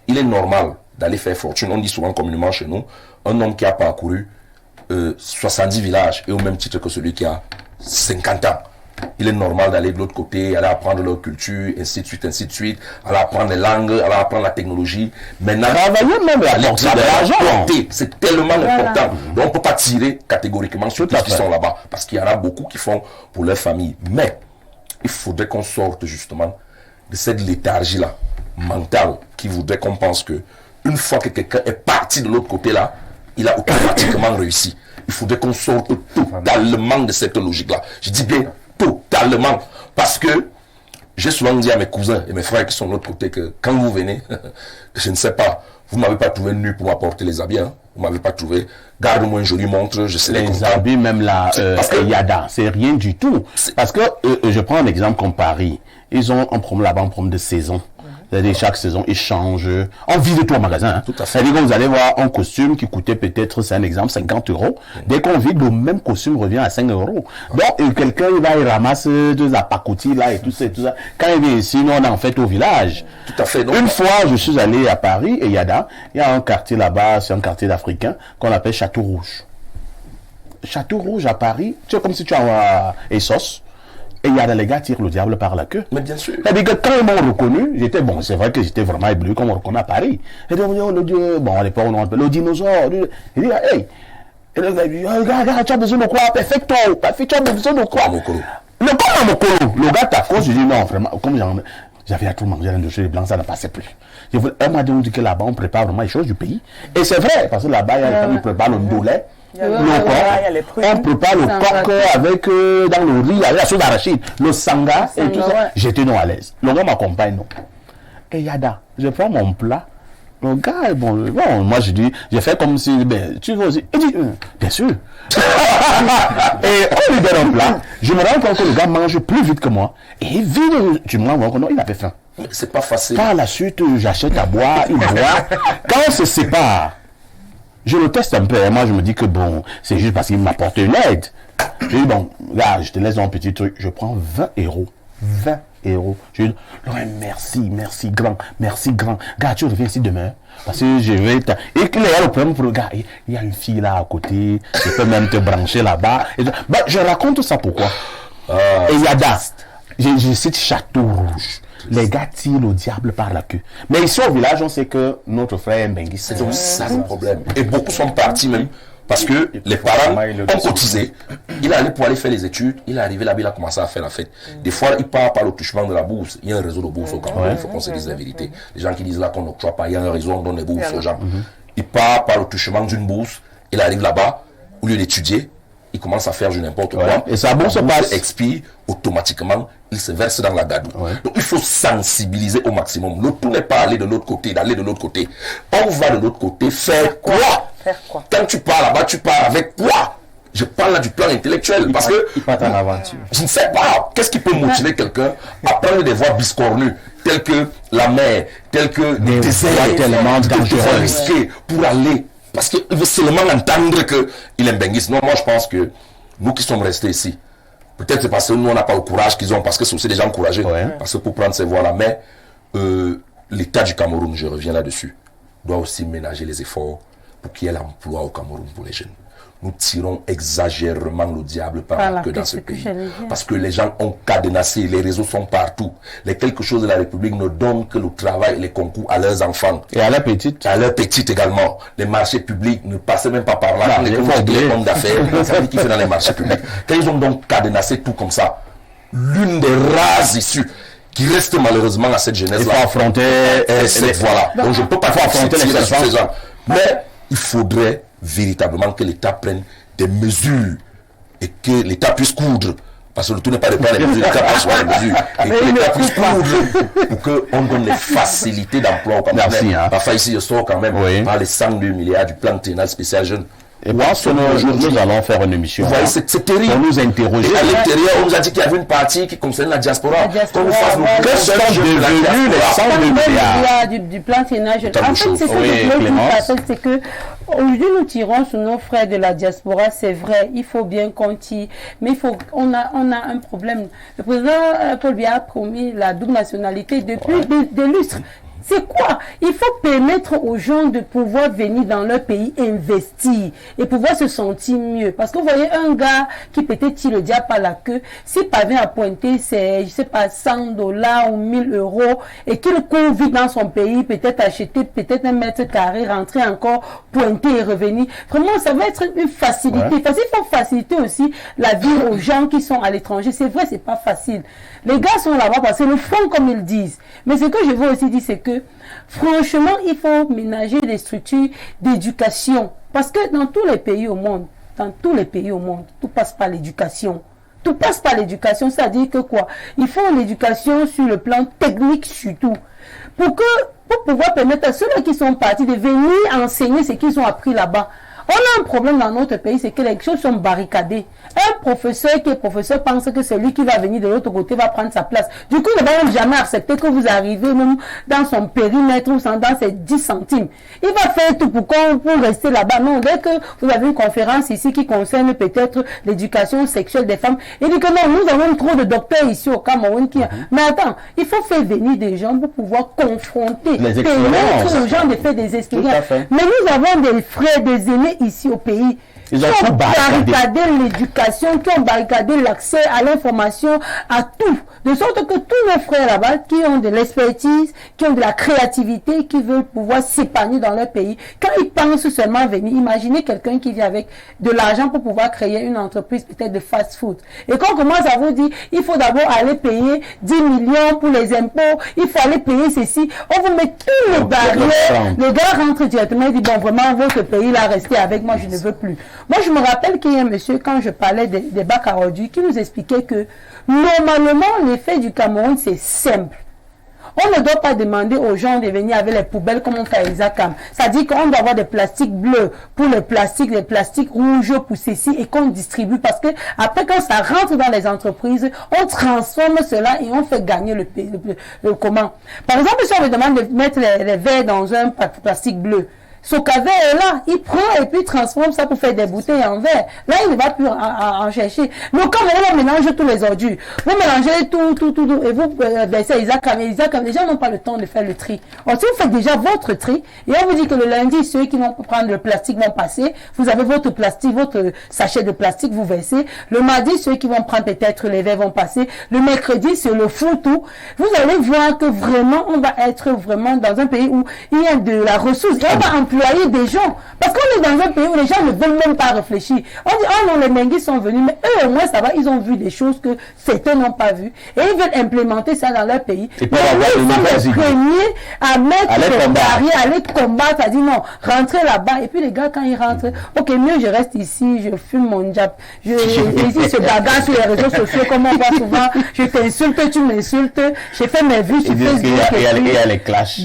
Il est normal d'aller faire fortune. On dit souvent communément chez nous, un homme qui a parcouru 70 villages est au même titre que celui qui a 50 ans. Il est normal d'aller de l'autre côté, aller apprendre leur culture, ainsi de suite, aller apprendre les langues, aller apprendre la technologie. Maintenant, même l'argent. C'est tellement important. Donc, on ne peut pas tirer catégoriquement sur tous qui sont là-bas, parce qu'il y en a beaucoup qui font pour leur famille. Mais, il faudrait qu'on sorte justement de cette léthargie-là, mentale, qui voudrait qu'on pense que une fois que quelqu'un est parti de l'autre côté-là, il a automatiquement réussi. Il faudrait qu'on sorte totalement de cette logique-là. Je dis bien totalement. Parce que j'ai souvent dit à mes cousins et mes frères qui sont de l'autre côté que quand vous venez, je ne sais pas, vous ne m'avez pas trouvé nu pour m'apporter les habits. Hein? Vous ne m'avez pas trouvé. Garde-moi une jolie montre, je sais les habits, même la Yada, c'est rien du tout. Parce que je prends un exemple comme Paris. Ils ont un problème là-bas, un problème de saison. C'est-à-dire chaque saison, ils changent. On vide tout au magasin. Hein. Tout à fait. C'est-à-dire que vous allez voir un costume qui coûtait peut-être, c'est un exemple, 50 €. Dès qu'on vide, le même costume revient à 5 €. Donc, quelqu'un, il ramasse de la pacotille là et tout ça. Quand il vient ici, nous, on est en fait au village. Tout à fait. Donc, une fois, je suis allé à Paris et Yada, il y a un quartier là-bas, c'est un quartier d'Africains qu'on appelle Château Rouge. Château Rouge à Paris, tu es comme si tu es à Essos. Et il y a les gars tirent le diable par la queue. Mais bien sûr. C'est-à-dire que quand ils m'ont reconnu, j'étais bon, c'est vrai que j'étais vraiment ébloui comme on reconnaît à Paris. Et donc, bon, à l'époque, on appelle le dinosaure. Il dit, hey, et le gars dit, regarde, tu as besoin de quoi? Perfecto, tu as besoin de quoi? Le gars t'accroche, je dis non, vraiment, comme j'avais à tout manger dans les blancs, ça ne passait plus. Elle m'a dit que là-bas, on prépare vraiment les choses du pays. Et c'est vrai, parce que là-bas, on prépare le ndolé. On prépare le coq avec dans le riz, avec la sauce d'arachide, le sanga et tout ça. J'étais non à l'aise. Le gars m'accompagne, non. Et Yada, je prends mon plat. Le gars, bon, moi je dis, j'ai fait comme si, ben, tu veux aussi. Il dit, bien sûr. Et on lui donne un plat. Je me rends compte que le gars mange plus vite que moi. Et il vit, tu me rends compte que non, il avait faim. Mais c'est pas facile. Par la suite, j'achète à boire, il boit. Quand on se sépare, je le teste un peu. Et moi, je me dis que bon, c'est juste parce qu'il m'apporte une aide. Je dis, bon, regarde, je te laisse dans un petit truc. Je prends 20 €. 20 €. Je dis, merci grand. Gars, tu reviens ici demain. Parce que je vais... Et qu'il y a le problème pour le gars. Il y a une fille là à côté. Je peux même te brancher là-bas. Ben, je raconte ça pourquoi. Et Yada, je cite Château Rouge. Les gars tirent le diable par la queue. Mais ici au village, on sait que notre frère Mbenguis. C'est donc ça le problème. Et beaucoup sont partis même. Parce que les parents ont cotisé. Il est allé pour aller faire les études. Il est arrivé là-bas, il a commencé à faire la fête. Des fois, il part par le touchement de la bourse. Il y a un réseau de bourse au Cameroun. Il faut qu'on se dise la vérité. Les gens qui disent là qu'on n'octroie pas, il y a un réseau, on donne des bourses aux gens. Il part par le touchement d'une bourse. Il arrive là-bas, au lieu d'étudier, il commence à faire du n'importe quoi. Et sa bourse passe. Expire automatiquement, il se verse dans la gadoue. Donc il faut sensibiliser au maximum. Le tout n'est pas aller de l'autre côté, d'aller de l'autre côté. On va de l'autre côté faire quoi? Quand tu pars là-bas, tu pars avec quoi? Je parle là du plan intellectuel parce que il part en aventure. Je ne sais pas. Qu'est-ce qui peut motiver quelqu'un à prendre des voies biscornues telles que la mer, telles que des déserts tellement dangereux risqués pour aller parce qu'il veut seulement entendre qu'il est Mbenguis. Non, moi je pense que nous qui sommes restés ici, peut-être c'est parce que nous on n'a pas le courage qu'ils ont, parce que c'est aussi des gens courageux, parce que pour prendre ces voies-là, mais l'État du Cameroun, je reviens là-dessus, doit aussi ménager les efforts pour qu'il y ait l'emploi au Cameroun pour les jeunes. Nous tirons exagérément le diable par la queue dans ce pays. Parce que les gens ont cadenassé, les réseaux sont partout. Les quelque chose de la République ne donnent que le travail et les concours à leurs enfants. Et à leurs petites. À leurs petites également. Les marchés publics ne passaient même pas par là. Les hommes d'affaires, ça veut dire qu'ils font dans les marchés publics. Quand ils ont donc cadenassé tout comme ça, l'une des rares issues qui reste malheureusement à cette jeunesse-là, il faut affronter cette voie-là. Donc je ne peux pas affronter les gens. Mais il faudrait véritablement que l'État prenne des mesures et que l'État puisse coudre, parce que le tout n'est pas de prendre les mesures, l'État puisse prendre les mesures, et que l'État puisse coudre pour qu'on donne les facilités d'emploi au Cameroun. Parfois ici je sors quand même par les 102 milliards du plan triennal spécial jeune. Et parce que nous allons faire une émission. C'est terrible. Pour nous interroger. Et à l'intérieur, on nous a dit qu'il y avait une partie qui concerne la diaspora. Qu'est-ce sont devenus les 102 milliards du plan triennal? En fait, c'est ce que je voulais dire, c'est que aujourd'hui, nous tirons sur nos frères de la diaspora, c'est vrai, il faut bien qu'on tire, mais on a un problème. Le président Paul Biya a promis la double nationalité depuis des lustres. C'est quoi? Il faut permettre aux gens de pouvoir venir dans leur pays investir et pouvoir se sentir mieux. Parce que vous voyez un gars qui peut-être tire le diable par la queue, s'il parvient à pointer ses, je sais pas, $100 ou 1000 € et qu'il court vite dans son pays, peut-être acheter peut-être un mètre carré, rentrer encore, pointer et revenir. Vraiment, ça va être une facilité. Parce qu'il faut faciliter aussi la vie aux gens qui sont à l'étranger. C'est vrai, c'est pas facile. Les gars sont là-bas parce que le fond, comme ils disent. Mais ce que je veux aussi dire, c'est que franchement, il faut ménager les structures d'éducation. Parce que dans tous les pays au monde, tout passe par l'éducation. Tout passe par l'éducation, c'est-à-dire que quoi? Il faut l'éducation sur le plan technique surtout. Pour pouvoir permettre à ceux-là qui sont partis de venir enseigner ce qu'ils ont appris là-bas. On a un problème dans notre pays, c'est que les choses sont barricadées. Un professeur qui est professeur pense que celui qui va venir de l'autre côté va prendre sa place. Du coup, il ne va même jamais accepter que vous arrivez même dans son périmètre ou dans ses 10 centimes. Il va faire tout pour rester là-bas. Non, dès que vous avez une conférence ici qui concerne peut-être l'éducation sexuelle des femmes, il dit que non, nous avons trop de docteurs ici au Cameroun. Mais attends, il faut faire venir des gens pour pouvoir confronter, permettre aux gens de faire des expériences. Mais nous avons des frères, des aînés ici au pays Ils ont qui tout ont barricadé l'éducation, qui ont barricadé l'accès à l'information, à tout. De sorte que tous nos frères là-bas qui ont de l'expertise, qui ont de la créativité, qui veulent pouvoir s'épanouir dans leur pays, quand ils pensent seulement venir, imaginez quelqu'un qui vient avec de l'argent pour pouvoir créer une entreprise peut-être de fast-food. Et quand on commence à vous dire, il faut d'abord aller payer 10 millions pour les impôts, il faut aller payer ceci, on vous met tous les barrières, le gars rentre directement et dit, bon, vraiment, votre pays là, restez avec moi, je ne veux plus. Moi, je me rappelle qu'il y a un monsieur, quand je parlais des bacs à ordures, qui nous expliquait que normalement, l'effet du Cameroun, c'est simple. On ne doit pas demander aux gens de venir avec les poubelles comme on fait à Isacam. C'est-à-dire qu'on doit avoir des plastiques bleus pour les plastiques rouges pour ceci et qu'on distribue. Parce que après, quand ça rentre dans les entreprises, on transforme cela et on fait gagner le comment. Par exemple, si on me demande de mettre les verres dans un plastique bleu, Sokavé est là, il prend et puis il transforme ça pour faire des bouteilles en verre. Là, il ne va plus en chercher. Mais quand on mélange tous les ordures, vous mélangez tout, et vous baissez Isaac, les gens n'ont pas le temps de faire le tri. Alors, si vous faites déjà votre tri, et on vous dit que le lundi, ceux qui vont prendre le plastique vont passer, vous avez votre plastique, votre sachet de plastique, vous versez. Le mardi, ceux qui vont prendre peut-être les verres vont passer. Le mercredi, c'est le foutou. Vous allez voir que vraiment, on va être vraiment dans un pays où il y a de la ressource. Et on va employer des gens. Parce qu'on est dans un pays où les gens ne veulent même pas réfléchir. On dit, oh non, les Menguis sont venus, mais eux, au moins, ça va, ils ont vu des choses que certains n'ont pas vues. Et ils veulent implémenter ça dans leur pays. Et mais ils sont les premiers à mettre des barrières, à les combattre, à dire non, rentrez là-bas. Et puis les gars, quand ils rentrent, ok, mieux je reste ici, je fume mon job. Ici, se bagarre sur les réseaux sociaux, comme on voit souvent. Je t'insulte, tu m'insultes. J'ai fait mes vues sur Facebook. Et il y a les clashs.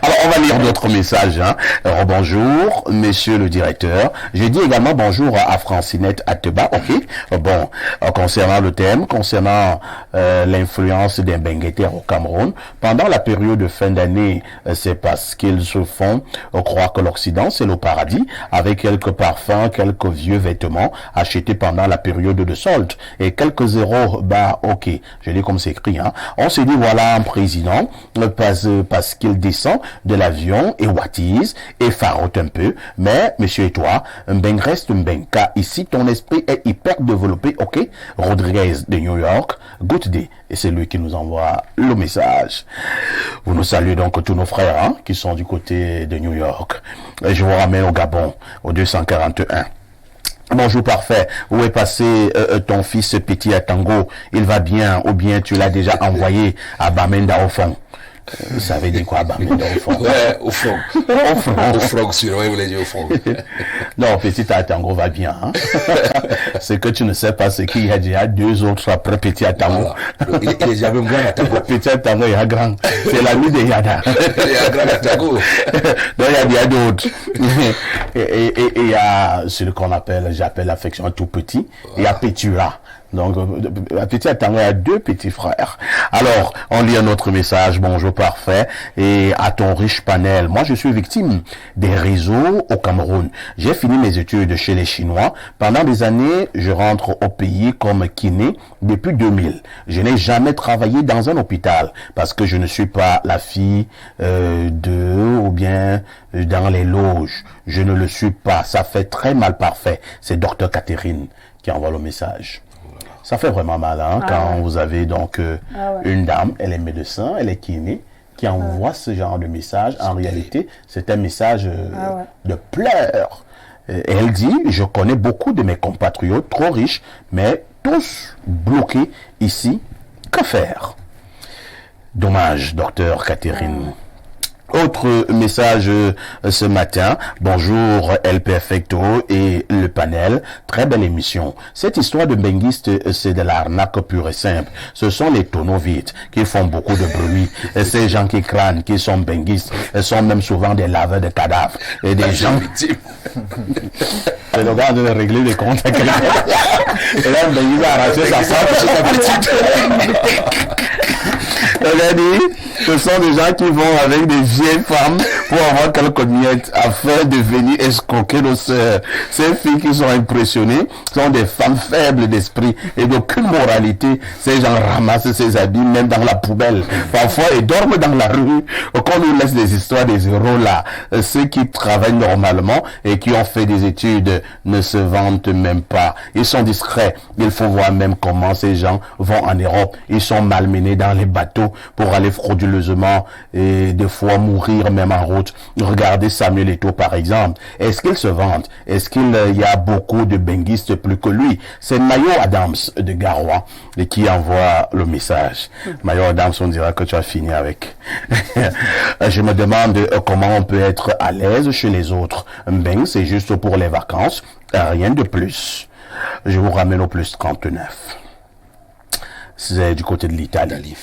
Alors, on va lire d'autres messages. Hein. Alors, bonjour, monsieur le directeur. J'ai dit également bonjour à Francinette Ateba. Ok. Bon, concernant le thème, concernant l'influence des Bengueter au Cameroun, pendant la période de fin d'année, c'est parce qu'ils se font croire que l'Occident, c'est le paradis, avec quelques parfums, quelques vieux vêtements achetés pendant la période de solde et quelques zéros. Bah, ok. Je lis comme c'est écrit. Hein. On s'est dit, voilà un président, parce qu'il descend de l'avion et wattise et farote un peu, mais monsieur et toi, Mbeng reste Mbenka. Ici, ton esprit est hyper développé, ok? Rodriguez de New York, good day. Et c'est lui qui nous envoie le message. Vous nous saluez donc tous nos frères hein, qui sont du côté de New York. Et je vous ramène au Gabon, au 241. Bonjour parfait, où est passé ton fils petit à Tango? Il va bien ou bien tu l'as déjà envoyé à Bamenda au fond? Ça veut dire quoi, Bamenda au fond? Ouais, au fond. Au fond. Au fond, sur vous voulez dire au fond. Non, petit Atango va bien. Hein? Ce que tu ne sais pas, c'est qu'il y a déjà deux autres après petit Atango. Voilà. Il est déjà même grand Atango. Petit Atango, il y a grand. C'est l'ami de Yada. Il y a grand Atango. Donc, il y a d'autres. Et il y a ce qu'on appelle, j'appelle l'affection tout petit. Il y a Pétura. Donc, petit Atango, il y a deux petits frères. Alors, on lit un autre message. Bonjour, parfait. Et à ton riche panel. Moi, je suis victime des réseaux au Cameroun. J'ai fini mes études chez les Chinois. Pendant des années, je rentre au pays comme kiné depuis 2000. Je n'ai jamais travaillé dans un hôpital parce que je ne suis pas la fille ou bien dans les loges. Je ne le suis pas. Ça fait très mal parfait. C'est Dr Catherine qui envoie le message. Ça fait vraiment mal hein, quand vous avez donc une dame, elle est médecin, elle est kiné, qui envoie ce genre de message. En réalité, c'est un message de pleurs. Et elle dit, je connais beaucoup de mes compatriotes trop riches, mais tous bloqués ici. Que faire? Dommage, docteur Catherine. Autre message ce matin. Bonjour El Perfecto et le panel. Très belle émission. Cette histoire de benguiste, c'est de l'arnaque pure et simple. Ce sont les tonneaux vides qui font beaucoup de bruit. Et ces gens qui crânent, qui sont benguistes, sont même souvent des laveurs de cadavres. Et des gens... C'est le gars de régler les comptes à quelqu'un. Et là, le benguiste a arraché sa femme sur sa petite. Ce sont des gens qui vont avec des vieilles femmes pour avoir quelques miettes afin de venir escroquer nos sœurs. Ces filles qui sont impressionnées sont des femmes faibles d'esprit et d'aucune moralité. Ces gens ramassent ces habits même dans la poubelle. Parfois, ils dorment dans la rue. Qu'on nous laisse des histoires des héros là. Ceux qui travaillent normalement et qui ont fait des études ne se vantent même pas. Ils sont discrets. Il faut voir même comment ces gens vont en Europe. Ils sont malmenés dans les bateaux pour aller frauduleusement et des fois mourir même en route. Regardez Samuel Eto'o par exemple. Est-ce qu'il se vante? Est-ce qu'il y a beaucoup de benguistes plus que lui? C'est Mayo Adams de Garoua qui envoie le message. Mayo Adams, on dira que tu as fini avec. Je me demande comment on peut être à l'aise chez les autres. Ben, c'est juste pour les vacances, rien de plus. Je vous ramène au plus 39. C'est du côté de l'Italie.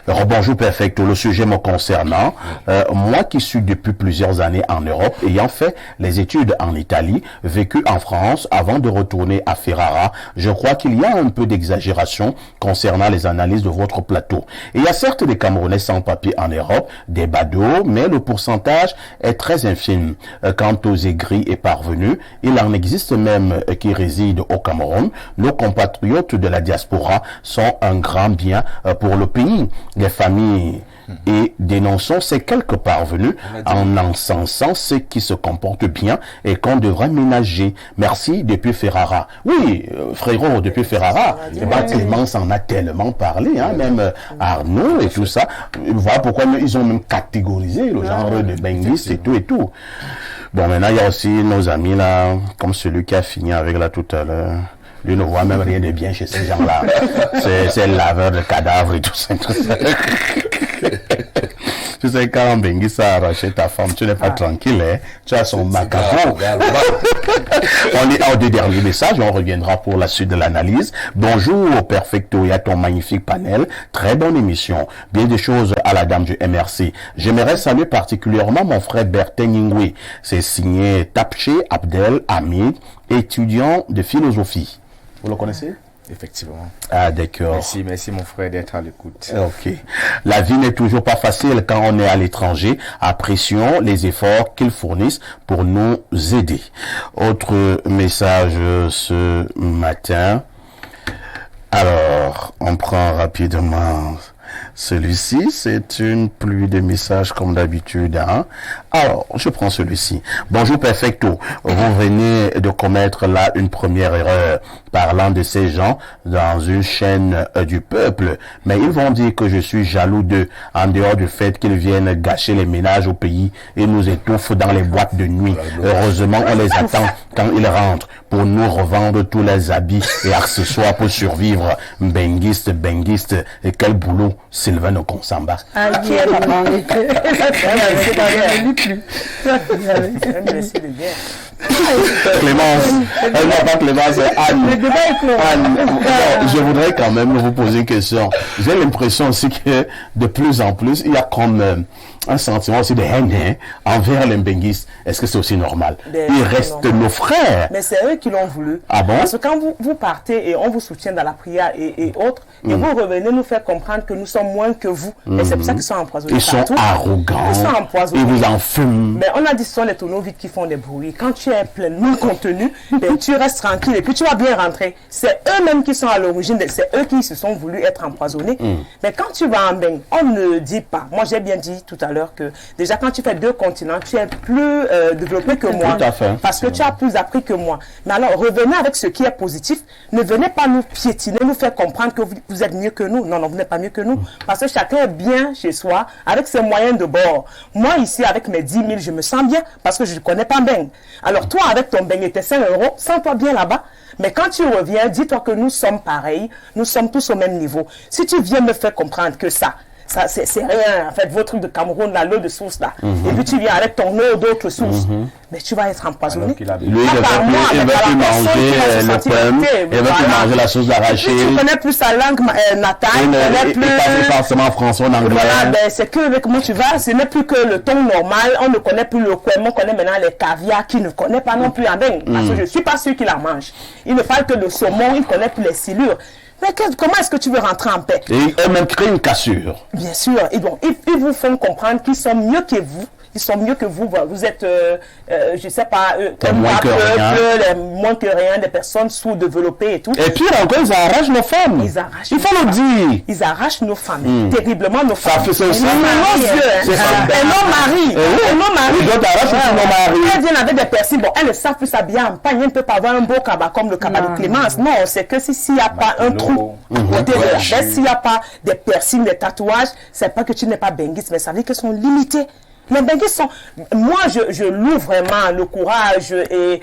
Bonjour Perfecto, le sujet me concernant, moi qui suis depuis plusieurs années en Europe, ayant fait les études en Italie, vécu en France avant de retourner à Ferrara, je crois qu'il y a un peu d'exagération concernant les analyses de votre plateau. Il y a certes des Camerounais sans papier en Europe, des badauds, mais le pourcentage est très infime. Quant aux aigris et parvenus, il en existe même qui résident au Cameroun. Nos compatriotes de la diaspora sont un grand bien pour le pays. Les familles et dénonçons ces quelques parvenus en encensant ceux qui se comportent bien et qu'on devrait ménager. Merci depuis Ferrara. Oui, frérot, depuis Ferrara, Clément s'en a tellement parlé, hein, même Arnaud et tout ça. Voilà pourquoi ils ont même catégorisé le genre de benguistes et tout et tout. Bon, maintenant, il y a aussi nos amis là, comme celui qui a fini avec là tout à l'heure. Lui ne voit même rien de bien chez ces gens-là. C'est le laveur de cadavres et tout ça. Tu sais, quand un benguiste a arraché ta femme, tu n'es pas tranquille, hein? Tu as son macaron. On est au dernier message, on reviendra pour la suite de l'analyse. Bonjour, Perfecto, et à ton magnifique panel. Très bonne émission. Bien des choses à la dame du MRC. J'aimerais saluer particulièrement mon frère Bertin Ningwe. C'est signé Tapché Abdel Hamid, étudiant de philosophie. Vous le connaissez? Effectivement. Ah, d'accord. Merci mon frère d'être à l'écoute. Ok. La vie n'est toujours pas facile quand on est à l'étranger. Apprécions les efforts qu'ils fournissent pour nous aider. Autre message ce matin. Alors, on prend rapidement celui-ci. C'est une pluie de messages comme d'habitude, hein. Alors, je prends celui-ci. Bonjour Perfecto. Vous venez de commettre là une première erreur parlant de ces gens dans une chaîne du peuple. Mais ils vont dire que je suis jaloux d'eux en dehors du fait qu'ils viennent gâcher les ménages au pays et nous étouffent dans les boîtes de nuit. Heureusement, on les attend quand ils rentrent pour nous revendre tous les habits et accessoires pour survivre. Benguiste, et quel boulot, Sylvain Okonsamba. Clémence, non pas Clémence, c'est Anne. Je voudrais quand même vous poser une question. J'ai l'impression aussi que de plus en plus, il y a comme un sentiment aussi de haine envers les benguistes. Est-ce que c'est aussi normal? Ils restent nos frères. Mais c'est eux qui l'ont voulu. Ah bon? Parce que quand vous partez et on vous soutient dans la prière et autres, et vous revenez nous faire comprendre que nous sommes moins que vous. Et c'est pour ça qu'ils sont empoisonnés. Ils sont arrogants. Ils sont empoisonnés. Ils vous en fument. Mais on a dit ce sont les tonneaux vides qui font des bruits. Quand tu es pleinement contenu, ben, tu restes tranquille et puis tu vas bien rentrer. C'est eux-mêmes qui sont à l'origine, c'est eux qui se sont voulu être empoisonnés. Mais quand tu vas en bain, on ne dit pas. Moi, j'ai bien dit tout à l'heure que déjà quand tu fais 2 continents, tu es plus développé que moi. Tout à fait. Parce que tu as plus appris que moi. Mais alors, revenez avec ce qui est positif. Ne venez pas nous piétiner, nous faire comprendre que vous êtes mieux que nous. Non, vous n'êtes pas mieux que nous. Parce que chacun est bien chez soi, avec ses moyens de bord. Moi, ici, avec mes 10 000, je me sens bien parce que je ne connais pas Beng. Alors, toi, avec ton Beng et tes 5 €, sens-toi bien là-bas. Mais quand tu reviens, dis-toi que nous sommes pareils. Nous sommes tous au même niveau. Si tu viens me faire comprendre que ça c'est rien, en fait, votre truc de Cameroun, là, l'eau de source, là. Et puis tu viens avec ton eau d'autres sources. Mais tu vas être empoisonné. Lui, il va plus manger le poème, il va plus manger la sauce d'arachide. Tu connais plus sa langue natale, tu connais plus... Il pas forcément français en anglais. Voilà, ben, c'est que avec moi tu vas, ce n'est plus que le ton normal, on ne connaît plus le poème, on connaît maintenant les caviars qui ne connaît pas non plus en Beng. Parce que je ne suis pas sûr qu'il en mange. Il ne parle que le saumon, il ne connaît plus les silures. Mais comment est-ce que tu veux rentrer en paix? Et eux-mêmes créent une cassure. Bien sûr. Et donc, ils vous font comprendre qu'ils sont mieux que vous. qui sont mieux que vous. Vous êtes, je sais pas, moins que rien, des personnes sous-développées et tout. Et puis encore, ils arrachent nos femmes. Ils arrachent. Il faut le dire. Ils arrachent nos femmes, terriblement nos femmes. Ça fait aussi. Et nos maris. Et nos maris. Ils doivent arracher aussi nos maris. Elles viennent avec des persils. Bon, elles ne savent plus s'habiller en pagne. Elles ne peuvent pas avoir un beau cabas comme le cabas de Clémence. Non, c'est que s'il n'y a pas un trou côté de la veste, s'il n'y a pas des piercings, des tatouages, c'est pas que tu n'es pas benguiste, mais ça veut dire qu'elles sont limitées. Les benguistes sont... Moi, je loue vraiment le courage et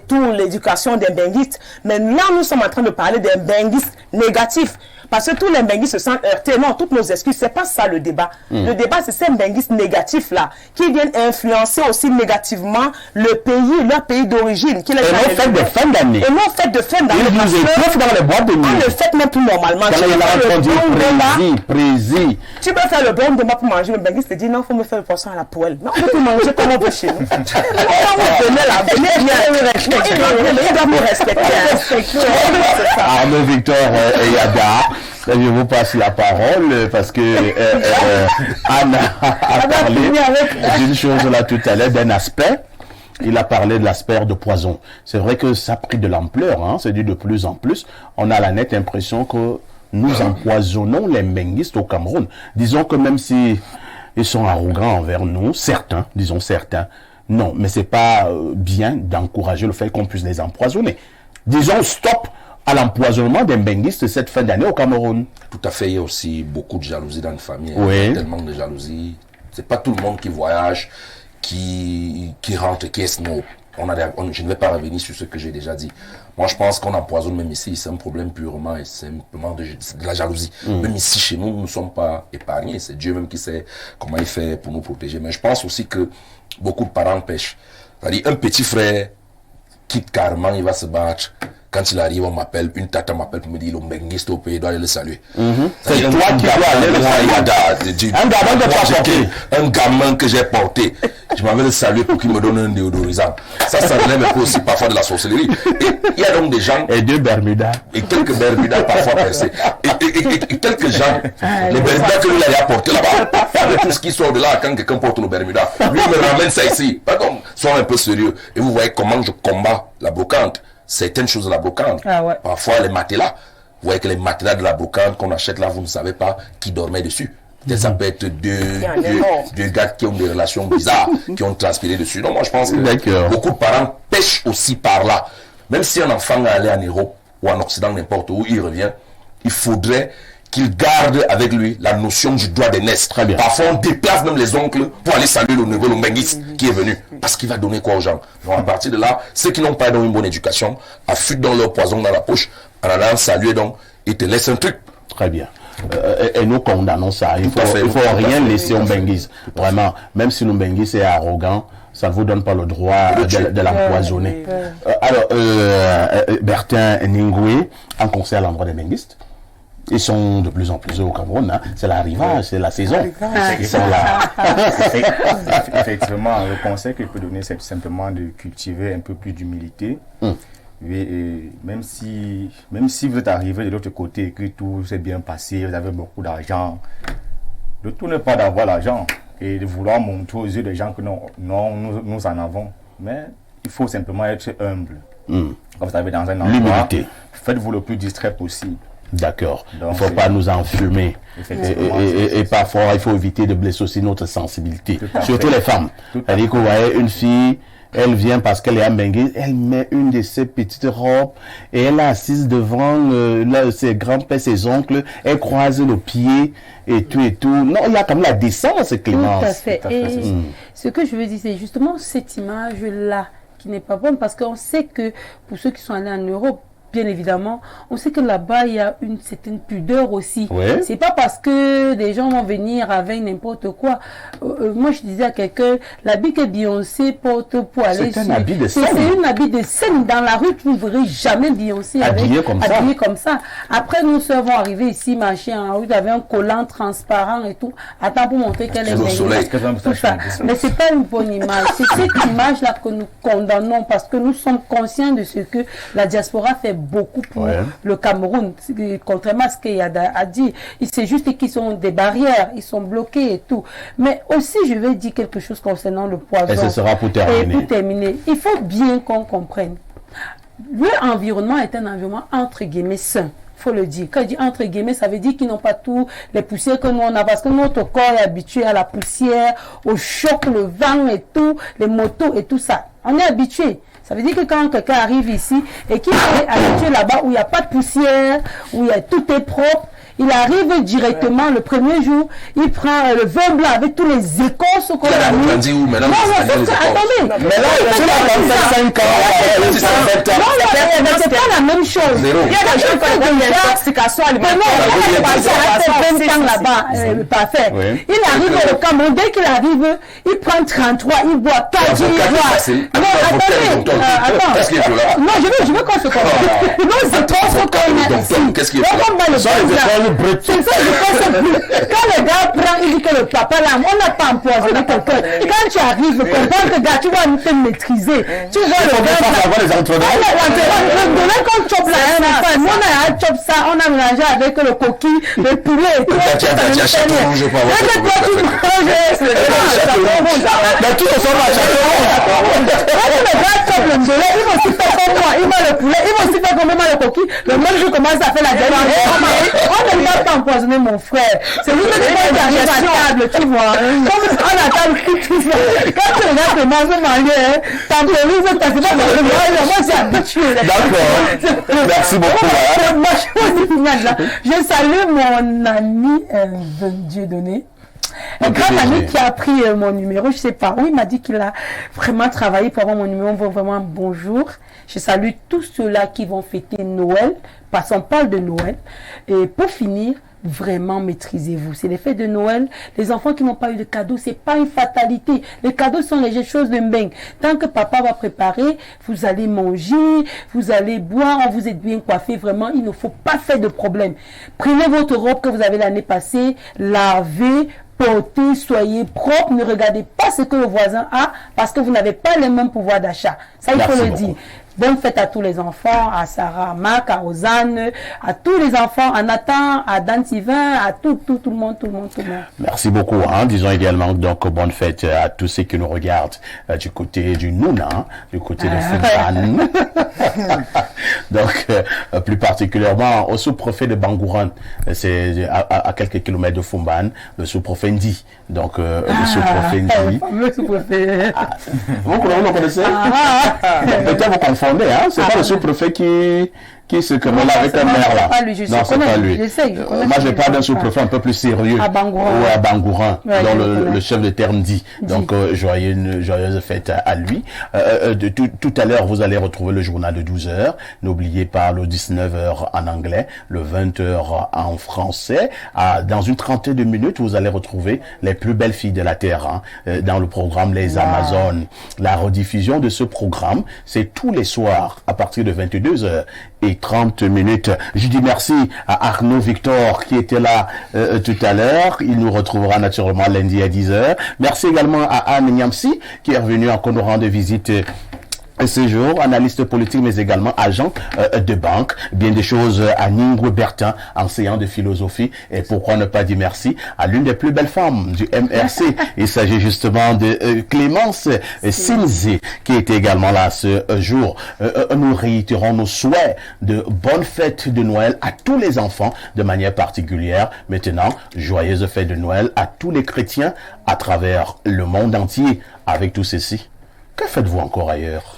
toute l'éducation des benguistes. Mais là, nous sommes en train de parler des benguistes négatifs. Parce que tous les benguistes se sentent heurtés. Non, toutes nos excuses, c'est pas ça le débat. Le débat, c'est ces benguistes négatifs-là, qui viennent influencer aussi négativement le pays, leur pays d'origine. Et non fait de fin d'année. Et non fait de fin d'année. Ils nous étouffent dans les boîtes de nuit. On le fait même plus normalement. Tu peux faire le bon débat pour manger. Le benguiste te dit non, il faut me faire le poisson à la poêle. Non, on peut tout manger comme on veut chez nous. Il doit me respecter. Arnaud Victor et Yada. Je vous passe la parole parce que Anna a parlé d'une chose là tout à l'heure, d'un aspect. Il a parlé de l'aspect de poison. C'est vrai que ça a pris de l'ampleur, hein, c'est dit de plus en plus. On a la nette impression que nous empoisonnons les benguistes au Cameroun. Disons que même si ils sont arrogants envers nous, certains, disons certains, non, mais c'est pas bien d'encourager le fait qu'on puisse les empoisonner. Disons stop à l'empoisonnement des benguistes cette fin d'année au Cameroun. Tout à fait, il y a aussi beaucoup de jalousie dans une famille. Oui. Il y a tellement de jalousie. C'est pas tout le monde qui voyage, qui rentre, qui est snob. Je ne vais pas revenir sur ce que j'ai déjà dit. Moi, je pense qu'on empoisonne même ici. C'est un problème purement et simplement de la jalousie. Même ici, chez nous, nous ne sommes pas épargnés. C'est Dieu même qui sait comment il fait pour nous protéger. Mais je pense aussi que beaucoup de parents pêchent. C'est-à-dire, un petit frère quitte carrément, il va se battre. Quand il arrive, on m'appelle, une tata m'appelle pour me dire, le benguiste au pays, il doit aller le saluer. C'est toi qui dois aller le saluer. Un gamin que j'ai porté. Je m'avais le saluer pour qu'il me donne un déodorisant. Ça relève un peu aussi parfois de la sorcellerie. Et il y a donc des gens... Et deux Bermudas. Et quelques Bermudas parfois percés. Et quelques gens, les Bermudas que lui il a apporté là-bas, avec tout ce qui sort de là, quand quelqu'un porte nos Bermudas, lui il me ramène ça ici. Pardon, soyons un peu sérieux. Et vous voyez comment je combats la brocante. Certaines choses de la brocante. Parfois les matelas. Vous voyez que les matelas de la brocante qu'on achète là, vous ne savez pas qui dormait dessus. Ça peut être deux gars qui ont des relations bizarres, qui ont transpiré dessus. Donc moi je pense que beaucoup de parents pêchent aussi par là. Même si un enfant allait en Europe ou en Occident, n'importe où, il revient, il faudrait qu'il garde avec lui la notion du droit d'aînesse. Parfois, on déplace même les oncles pour aller saluer le nouveau benguiste qui est venu. Parce qu'il va donner quoi aux gens? Donc, à partir de là, ceux qui n'ont pas une bonne éducation affûtent dans leur poison dans la poche, en allant saluer donc, ils te laissent un truc. Très bien. Et nous condamnons ça. Il faut rien laisser au benguiste. Vraiment, même si le benguiste est arrogant, ça ne vous donne pas le droit de l'empoisonner. Alors, Bertin Ningoué, en concert à l'endroit des benguistes, ils sont de plus en plus au Cameroun, hein. C'est l'arrivage, c'est la saison. Ils sont là. Effectivement, le conseil que je peux donner, c'est tout simplement de cultiver un peu plus d'humilité. Et même si vous êtes arrivé de l'autre côté et que tout s'est bien passé, vous avez beaucoup d'argent, le tout n'est pas d'avoir l'argent et de vouloir montrer aux yeux des gens que nous en avons. Mais il faut simplement être humble. Quand vous avez dans un endroit, faites-vous le plus distrait possible. D'accord. Il ne faut pas nous enfumer. Et parfois, il faut éviter de blesser aussi notre sensibilité. Surtout les femmes. C'est-à-dire que vous voyez une fille, elle vient parce qu'elle est en benguiste, elle met une de ses petites robes et elle est assise devant ses grands-pères, ses oncles, elle croise le pied et tout et tout. Non, il y a comme la décence, Clémence. Tout à fait. Et ce que je veux dire, c'est justement cette image-là qui n'est pas bonne parce qu'on sait que pour ceux qui sont allés en Europe, bien évidemment, on sait que là-bas, il y a une certaine pudeur aussi. C'est pas parce que des gens vont venir avec n'importe quoi. Moi, je disais à quelqu'un, l'habit que Beyoncé porte pour aller sur... C'est un habit de scène. C'est un habit de scène. Dans la rue, tu ne verrais jamais Beyoncé habillée comme ça. Après, nous seuls vont arriver ici, marcher en rue, avec un collant transparent et tout. Attends pour montrer qu'elle est belle. Mais c'est pas une bonne image. C'est cette image-là que nous condamnons parce que nous sommes conscients de ce que la diaspora fait beaucoup pour le Cameroun, contrairement à ce qu'Yada a dit. C'est juste qu'ils sont des barrières, ils sont bloqués et tout. Mais aussi, je vais dire quelque chose concernant le poison. Et ce sera pour terminer. Et pour terminer, il faut bien qu'on comprenne. L'environnement est un environnement entre guillemets sain. Faut le dire. Quand je dis entre guillemets, ça veut dire qu'ils n'ont pas tous les poussières que nous on a, parce que notre corps est habitué à la poussière, au choc, le vent et tout, les motos et tout ça. On est habitué. Ça veut dire que quand quelqu'un arrive ici et qu'il est habitué là-bas où il n'y a pas de poussière, où tout est propre, il arrive directement le premier jour, il prend le vin blanc avec tous les écorces qu'on a mis. Attendez, mais là, c'est pas la même chose. Il y a des gens qui ont des intoxications alimentaires. Là-bas, parfait. Il arrive au Cameroun, dès qu'il arrive, il prend 33, il boit 4, il boit. Non, attendez. Non, je veux qu'on se comprenne. Non, c'est trop ce qu'on a ici. Qu'est-ce qu'il faut? C'est ça, je pense plus. Quand le gars prend, il dit que le papa là, on n'a pas empoisonné quelqu'un. Quand tu arrives, comprends que gars, tu vas te maîtriser. Tu vois le gars. Quand on chope là, on a chope ça, on a mélangé avec le coquille, le poulet et tout. Le mbélé, il va aussi faire comme moi, il va le poulet, il va aussi faire comme moi le coquille. Le même jour commence à faire la dernière. On ne va pas empoisonner mon frère. C'est lui qui arrive à table, tu vois. Comme à la table, quand tu regardes le manger, temporise, t'as fait pas de moi j'ai habitué. D'accord. Merci beaucoup. Je salue mon ami Dieudonné. Un grand ami qui a pris mon numéro, je sais pas où, il m'a dit qu'il a vraiment travaillé pour avoir mon numéro. Vraiment bonjour. Je salue tous ceux-là qui vont fêter Noël, parce qu'on parle de Noël. Et pour finir, vraiment maîtrisez-vous. C'est les fêtes de Noël. Les enfants qui n'ont pas eu de cadeaux, c'est pas une fatalité. Les cadeaux sont les choses de mbeng. Tant que papa va préparer, vous allez manger, vous allez boire, vous êtes bien coiffé. Vraiment, il ne faut pas faire de problème. Prenez votre robe que vous avez l'année passée, lavez, portez, soyez propre, ne regardez pas ce que le voisin a parce que vous n'avez pas le même pouvoir d'achat. Ça, il faut le dire. Bonne fête à tous les enfants, à Sarah, à Marc, à Rosanne, à tous les enfants, à Nathan, à Dan Sylvain, à tout le monde. Merci beaucoup. Disons également donc bonne fête à tous ceux qui nous regardent du côté du Nouna, du côté de Fumban. Donc, plus particulièrement au sous-préfet de Bangourane, c'est à quelques kilomètres de Fumban, le sous-préfet Ndi. Donc, le sous-préfet Ndi. Le sous-préfet. Vous connaissez? Peut-être vous confondez. C'est pas le sous-préfet qui se commande avec un maire là. Non, c'est pas lui. Moi, je parle d'un sous-préfet un peu plus sérieux. À Bangourane. Ou à Bangourane, dont le chef de terme dit. Donc, joyeuse fête à lui. Tout à l'heure, vous allez retrouver le journal de 12h. N'oubliez pas le 19h en anglais, le 20h en français. Dans une trentaine de minutes, vous allez retrouver les plus belles filles de la Terre dans le programme Les Amazones. La rediffusion de ce programme, c'est tous les soirs à partir de 22h30. Je dis merci à Arnaud Victor qui était là tout à l'heure. Il nous retrouvera naturellement lundi à 10h. Merci également à Anne Niamsi qui est revenue en nous rendre visite ce jour, analyste politique mais également agent de banque. Bien des choses à Ningwe Bertin, enseignant de philosophie, et pourquoi ne pas dire merci à l'une des plus belles femmes du MRC. Il s'agit justement de Clémence Sinzi qui était également là ce jour. Nous réitérons nos souhaits de bonnes fêtes de Noël à tous les enfants de manière particulière. Maintenant, joyeuses fêtes de Noël à tous les chrétiens à travers le monde entier. Avec tout ceci, que faites-vous encore ailleurs?